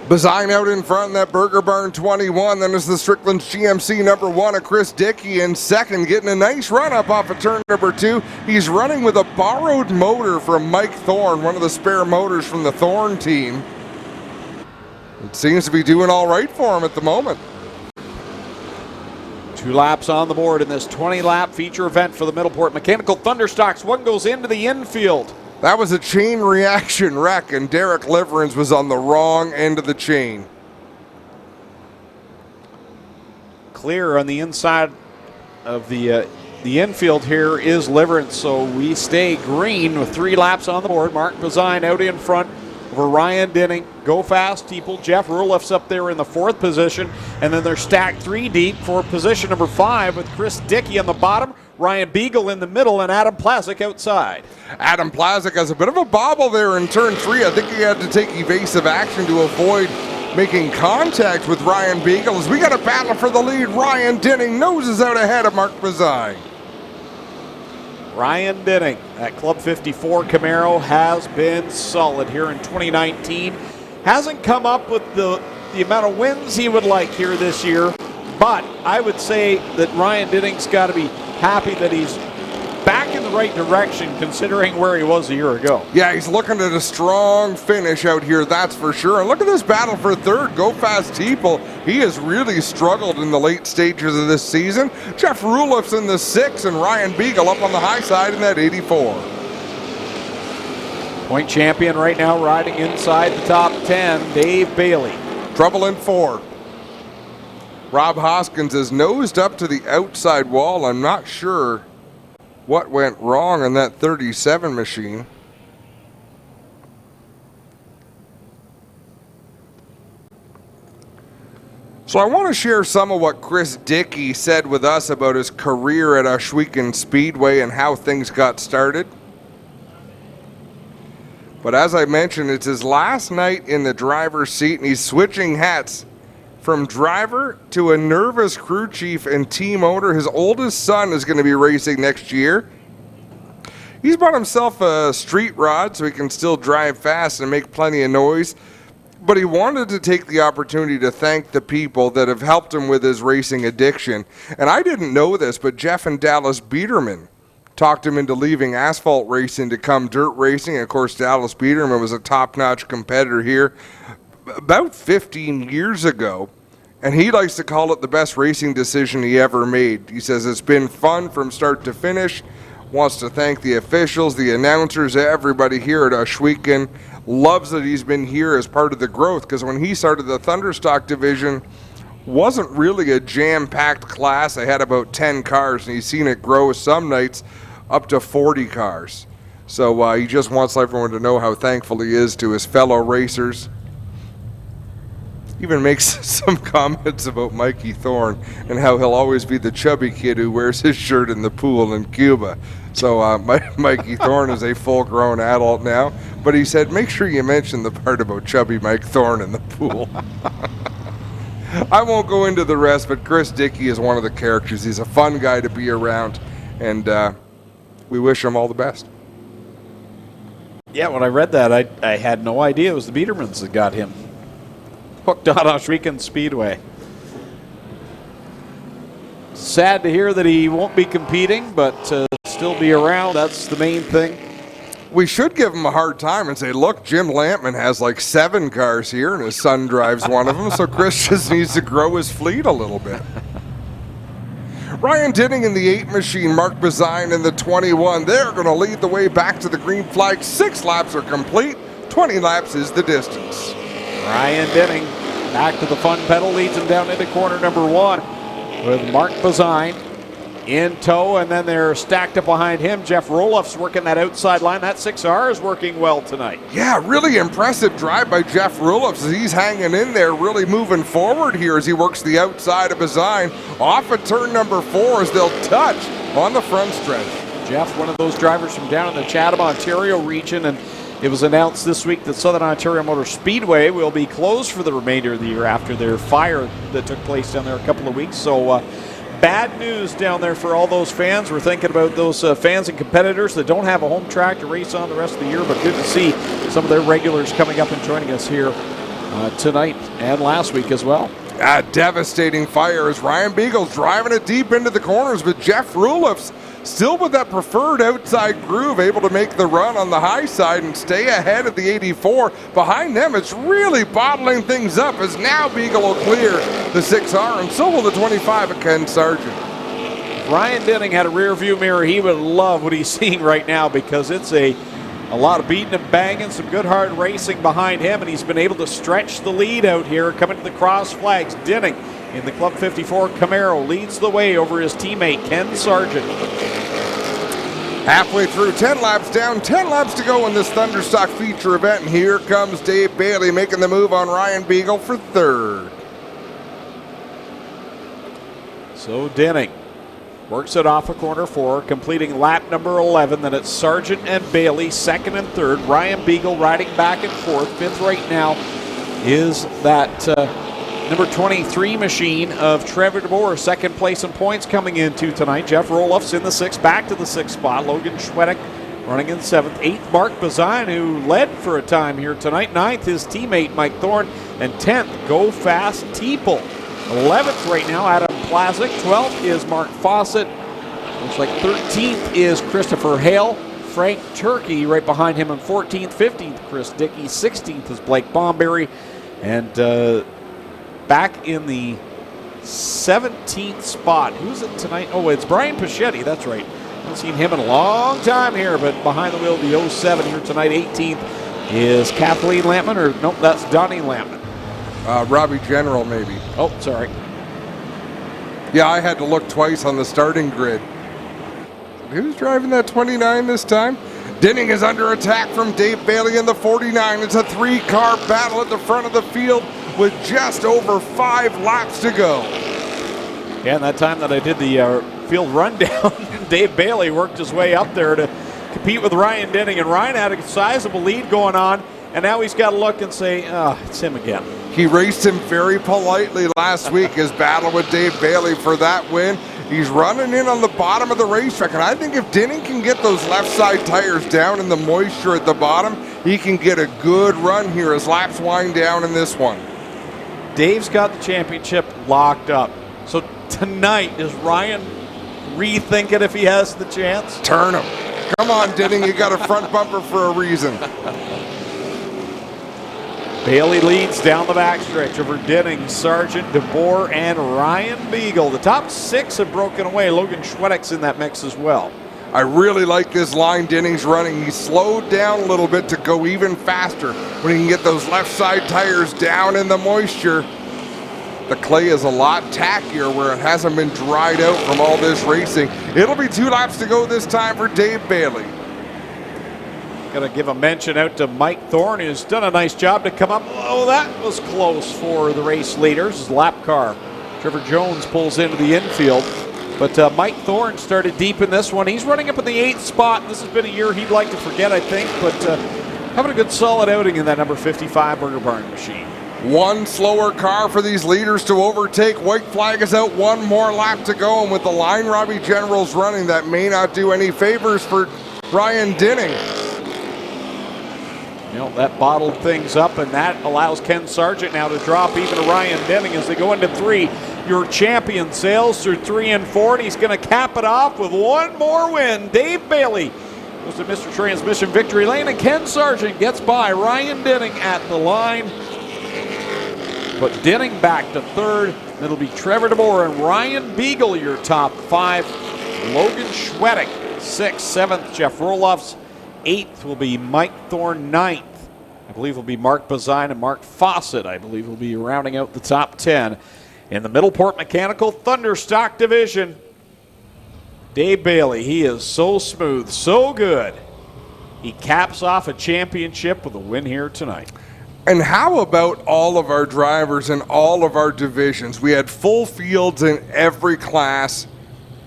Bazine out in front in that Burger Barn 21. Then is the Strickland's GMC number 1 of Chris Dickey in second, getting a nice run up off of turn number 2. He's running with a borrowed motor from Mike Thorne, one of the spare motors from the Thorne team. It seems to be doing all right for him at the moment. 2 laps on the board in this 20-lap feature event for the Middleport Mechanical Thunderstocks. One goes into the infield. That was a chain reaction wreck, and Derek Liverance was on the wrong end of the chain. Clear on the inside of the infield here is Liverance, so we stay green with 3 laps on the board. Mark Bazine out in front over Ryan Dinning. Go Fast People. Jeff Rulif's up there in the 4th position, and then they're stacked 3 deep for position number 5 with Chris Dickey on the bottom, Ryan Beagle in the middle, and Adam Plazik outside. Adam Plazik has a bit of a bobble there in turn 3. I think he had to take evasive action to avoid making contact with Ryan Beagle. As we got a battle for the lead, Ryan Dinning noses out ahead of Mark Bazine. Ryan Dinning, that Club 54 Camaro has been solid here in 2019. Hasn't come up with the amount of wins he would like here this year, but I would say that Ryan Dinning's got to be happy that he's back in the right direction considering where he was a year ago. Yeah, he's looking at a strong finish out here, that's for sure. And look at this battle for 3rd. Go Fast People. He has really struggled in the late stages of this season. Jeff Rulif's in the 6 and Ryan Beagle up on the high side in that 84. Point champion right now riding inside the top 10, Dave Bailey. Trouble in 4. Rob Hoskins is nosed up to the outside wall. I'm not sure what went wrong on that 37 machine. So I want to share some of what Chris Dickey said with us about his career at Ashwegan Speedway and how things got started. But as I mentioned, it's his last night in the driver's seat, and he's switching hats from driver to a nervous crew chief and team owner. His oldest son is going to be racing next year. He's bought himself a street rod so he can still drive fast and make plenty of noise. But he wanted to take the opportunity to thank the people that have helped him with his racing addiction. And I didn't know this, but Jeff and Dallas Biederman talked him into leaving asphalt racing to come dirt racing. And of course, Dallas Biederman was a top-notch competitor here about 15 years ago. And he likes to call it the best racing decision he ever made. He says it's been fun from start to finish. Wants to thank the officials, the announcers, everybody here at Ohsweken. Loves that he's been here as part of the growth, because when he started the Thunderstock division, wasn't really a jam-packed class. They had about 10 cars, and he's seen it grow some nights up to 40 cars. So he just wants everyone to know how thankful he is to his fellow racers. Even makes some comments about Mikey Thorne and how he'll always be the chubby kid who wears his shirt in the pool in Cuba. So Mikey Thorne is a full-grown adult now, but he said, make sure you mention the part about chubby Mike Thorne in the pool. I won't go into the rest, but Chris Dickey is one of the characters. He's a fun guy to be around, and we wish him all the best. Yeah, when I read that, I had no idea it was the Biedermans that got him hooked on Ohsweken Speedway. Sad to hear that he won't be competing, but still be around. That's the main thing. We should give him a hard time and say, look, Jim Lampman has like 7 cars here, and his son drives one of them, so Chris just needs to grow his fleet a little bit. Ryan Dinning in the 8 machine, Mark Bazine in the 21. They're going to lead the way back to the green flag. 6 laps are complete. 20 laps is the distance. Ryan Dinning back to the fun pedal, leads him down into corner number 1 with Mark Bazine in tow, and then they're stacked up behind him. Jeff Roloff's working that outside line. That 6R is working well tonight. Yeah, really impressive drive by Jeff Roloff as he's hanging in there, really moving forward here as he works the outside of Bazine. Off at turn number 4 as they'll touch on the front stretch. Jeff, one of those drivers from down in the Chatham, Ontario region, and it was announced this week that Southern Ontario Motor Speedway will be closed for the remainder of the year after their fire that took place down there a couple of weeks. So bad news down there for all those fans. We're thinking about those fans and competitors that don't have a home track to race on the rest of the year, but good to see some of their regulars coming up and joining us here tonight and last week as well. A devastating fire as Ryan Beagle's driving it deep into the corners, but Jeff Roloff's still with that preferred outside groove, able to make the run on the high side and stay ahead of the 84. Behind them, it's really bottling things up as now Beagle will clear the 6R, and so will the 25 of Ken Sargent. If Ryan Dinning had a rear view mirror, he would love what he's seeing right now, because it's a lot of beating and banging, some good hard racing behind him, and he's been able to stretch the lead out here coming to the cross flags. Dinning in the Club 54 Camaro leads the way over his teammate Ken Sargent. Halfway through, 10 laps down, 10 laps to go in this Thunderstock feature event, and here comes Dave Bailey making the move on Ryan Beagle for 3rd. So Dinning works it off of corner 4, completing lap number 11. Then it's Sargent and Bailey, 2nd and 3rd. Ryan Beagle riding back and forth. 5th right now is that number 23 machine of Trevor DeBoer, 2nd place in points coming into tonight. Jeff Roloff's in the 6th, back to the 6th spot. Logan Schwedek running in 7th. 8th, Mark Bazine, who led for a time here tonight. 9th, his teammate Mike Thorne. And 10th, Go Fast Teeple. 11th right now, Adam Plazik. 12th is Mark Fawcett. Looks like 13th is Christopher Hale. Frank Turkey right behind him in 14th. 15th, Chris Dickey. 16th is Blake Bomberry. And back in the 17th spot. Who's it tonight? Oh, it's Brian Pachetti. That's right. Haven't seen him in a long time here, but behind the wheel of the 07 here tonight. 18th is Kathleen Lampman, or nope, that's Donnie Lampman. Robbie General, maybe. Oh, sorry. Yeah, I had to look twice on the starting grid. Who's driving that 29 this time? Dinning is under attack from Dave Bailey in the 49. It's a 3-car battle at the front of the field with just over 5 laps to go. Yeah, and that time that I did the field rundown, Dave Bailey worked his way up there to compete with Ryan Denning, and Ryan had a sizable lead going on, and now he's got to look and say, oh, it's him again. He raced him very politely last week, his battle with Dave Bailey for that win. He's running in on the bottom of the racetrack, and I think if Denning can get those left side tires down in the moisture at the bottom, he can get a good run here as laps wind down in this one. Dave's got the championship locked up. So tonight, does Ryan rethink it if he has the chance? Turn him. Come on, Denning, you got a front bumper for a reason. Bailey leads down the backstretch over Denning, Sargent, DeBoer, and Ryan Beagle. The top 6 have broken away. Logan Schwedek's in that mix as well. I really like this line Denning's running. He slowed down a little bit to go even faster when he can get those left side tires down in the moisture. The clay is a lot tackier where it hasn't been dried out from all this racing. It'll be 2 laps to go this time for Dave Bailey. Got to give a mention out to Mike Thorne, who's done a nice job to come up. Oh, that was close for the race leaders. His lap car. Trevor Jones pulls into the infield. But Mike Thorne started deep in this one. He's running up in the 8th spot. This has been a year he'd like to forget, I think. But having a good solid outing in that number 55 Burger Barn machine. One slower car for these leaders to overtake. White flag is out, 1 more lap to go. And with the line Robbie Generals running, that may not do any favors for Ryan Denning. You know, that bottled things up, and that allows Ken Sargent now to drop even to Ryan Denning as they go into 3. Your champion sails through 3 and 4, and he's going to cap it off with 1 more win. Dave Bailey goes to Mr. Transmission victory lane, and Ken Sargent gets by Ryan Denning at the line. Put Denning back to 3rd. It'll be Trevor DeBoer and Ryan Beagle, your top 5. Logan Schwedek, 6th, 7th. Jeff Roloff's 8th will be Mike Thorne. 9th, I believe, will be Mark Bazine, and Mark Fawcett, I believe, will be rounding out the top 10. In the Middleport Mechanical Thunderstock division, Dave Bailey, he is so smooth, so good. He caps off a championship with a win here tonight. And how about all of our drivers in all of our divisions? We had full fields in every class.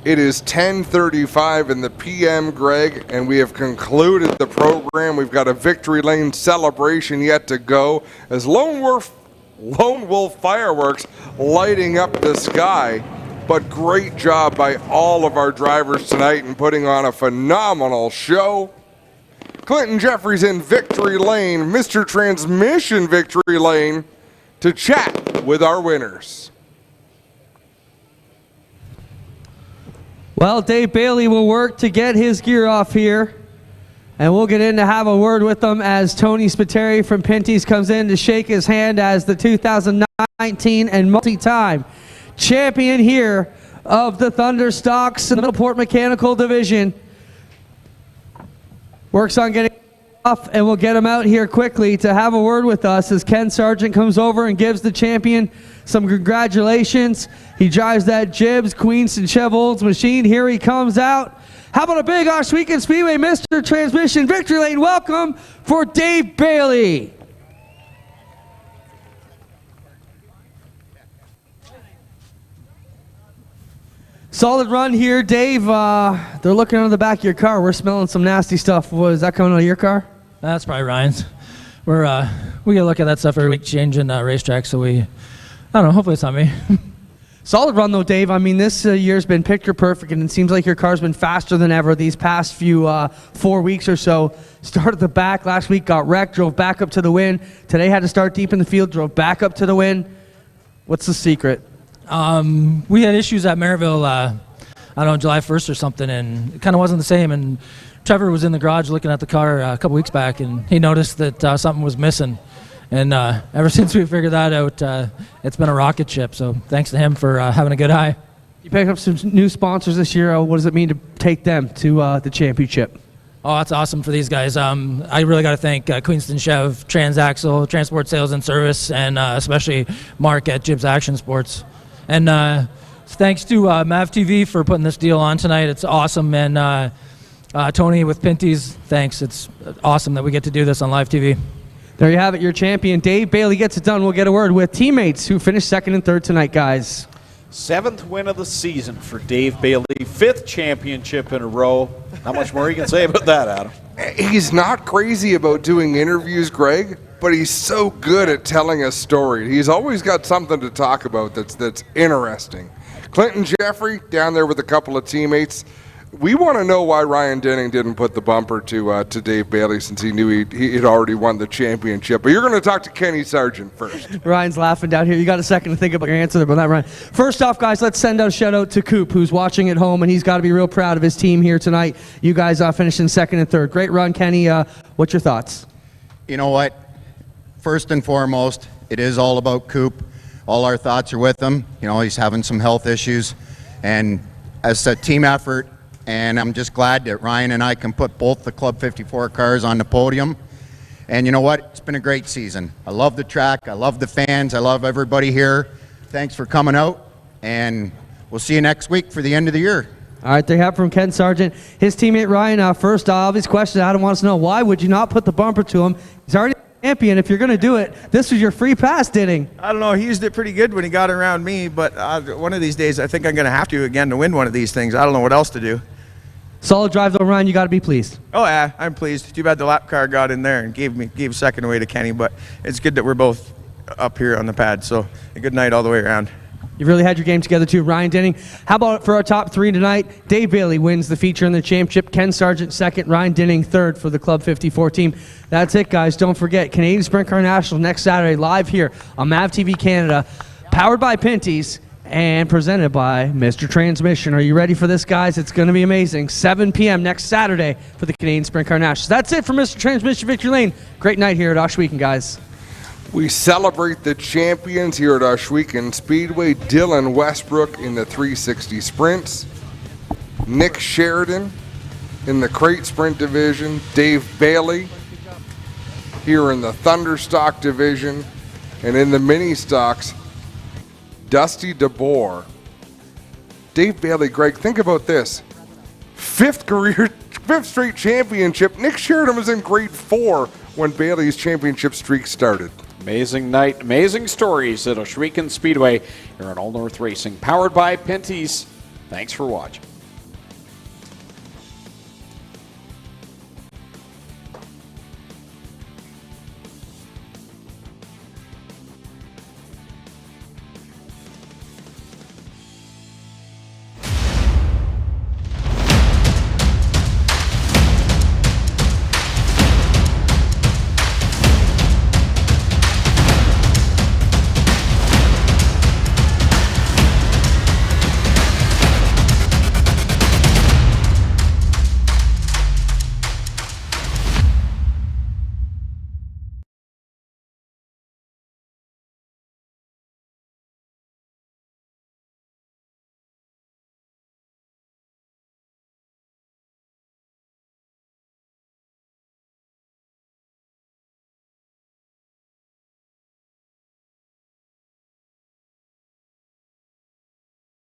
It is 10:35 in the PM, Greg, and we have concluded the program. We've got a victory lane celebration yet to go as Lone Wolf fireworks lighting up the sky. But great job by all of our drivers tonight in putting on a phenomenal show. Clinton Jeffries in victory lane, Mr. Transmission victory lane, to chat with our winners. Well, Dave Bailey will work to get his gear off here. And we'll get in to have a word with him as Tony Spiteri from Pinty's comes in to shake his hand as the 2019 and multi-time champion here of the Thunderstocks in the Middleport Mechanical Division. Works on getting off, and we'll get him out here quickly to have a word with us as Ken Sargent comes over and gives the champion some congratulations. He drives that Jibs Queenston Chev Olds machine. Here he comes out. How about a big Ohsweken Speedway Mr. Transmission victory lane welcome for Dave Bailey. Solid run here, Dave. They're looking under the back of your car. We're smelling some nasty stuff. Is that coming out of your car? That's probably Ryan's. We gotta look at that stuff every week, changing racetracks. So I don't know. Hopefully it's not me. Solid run though, Dave. I mean, this year's been picture perfect, and it seems like your car's been faster than ever these past few 4 weeks or so. Started at the back last week, got wrecked, drove back up to the win. Today had to start deep in the field, drove back up to the win. What's the secret? We had issues at Maryville, I don't know, July 1st or something, and it kind of wasn't the same. And Trevor was in the garage looking at the car a couple weeks back, and he noticed that something was missing. And ever since we figured that out, it's been a rocket ship. So thanks to him for having a good eye. You picked up some new sponsors this year. What does it mean to take them to the championship? Oh, that's awesome for these guys. I really got to thank Queenston Chev, Transaxle, Transport Sales and Service, and especially Mark at Jibs Action Sports. And thanks to Mav TV for putting this deal on tonight. It's awesome. And Tony with Pinty's, thanks. It's awesome that we get to do this on live TV. There you have it, your champion. Dave Bailey gets it done. We'll get a word with teammates who finished 2nd and 3rd tonight, guys. 7th win of the season for Dave Bailey. 5th championship in a row. Not much more you can say about that, Adam. He's not crazy about doing interviews, Greg, but he's so good at telling a story. He's always got something to talk about that's interesting. Clinton Jeffrey down there with a couple of teammates. We want to know why Ryan Denning didn't put the bumper to Dave Bailey, since he knew he'd already won the championship. But you're going to talk to Kenny Sargent first. Ryan's laughing down here. You got a second to think about your answer there, but not Ryan. First off, guys, let's send out a shout out to Coop, who's watching at home, and he's got to be real proud of his team here tonight. You guys finishing 2nd and 3rd. Great run, Kenny. What's your thoughts? You know what? First and foremost, it is all about Coop. All our thoughts are with him. You know, he's having some health issues, and as a team effort, and I'm just glad that Ryan and I can put both the Club 54 cars on the podium. And you know what? It's been a great season. I love the track. I love the fans. I love everybody here. Thanks for coming out, and we'll see you next week for the end of the year. All right, there you have from Ken Sargent. His teammate Ryan, first obvious question Adam wants to know, why would you not put the bumper to him? He's already champion. If you're going to do it, this was your free pass, Denning. I don't know. He used it pretty good when he got around me, but one of these days I think I'm going to have to again to win one of these things. I don't know what else to do. Solid drive though, Ryan. You got to be pleased. Oh yeah, I'm pleased. Too bad the lap car got in there and gave second away to Kenny, but it's good that we're both up here on the pad. So a good night all the way around. You really had your game together too, Ryan Denning. How about for our top 3 tonight? Dave Bailey wins the feature in the championship. Ken Sargent 2nd, Ryan Denning 3rd for the Club 54 team. That's it, guys. Don't forget, Canadian Sprint Car Nationals next Saturday, live here on MAV TV Canada, powered by Pinty's and presented by Mr. Transmission. Are you ready for this, guys? It's going to be amazing. 7 p.m. next Saturday for the Canadian Sprint Car Nationals. That's it for Mr. Transmission Victory Lane. Great night here at I-Xcitement, guys. We celebrate the champions here at I-Xcitement Speedway. Dylan Westbrook in the 360 sprints. Nick Sheridan in the crate sprint division. Dave Bailey here in the Thunderstock division. And in the mini stocks, Dusty DeBoer. Dave Bailey, Greg, think about this. 5th straight championship. Nick Sheridan was in grade 4 when Bailey's championship streak started. Amazing night, amazing stories at I-Xcitement Speedway here on All North Racing, powered by Pinty's. Thanks for watching.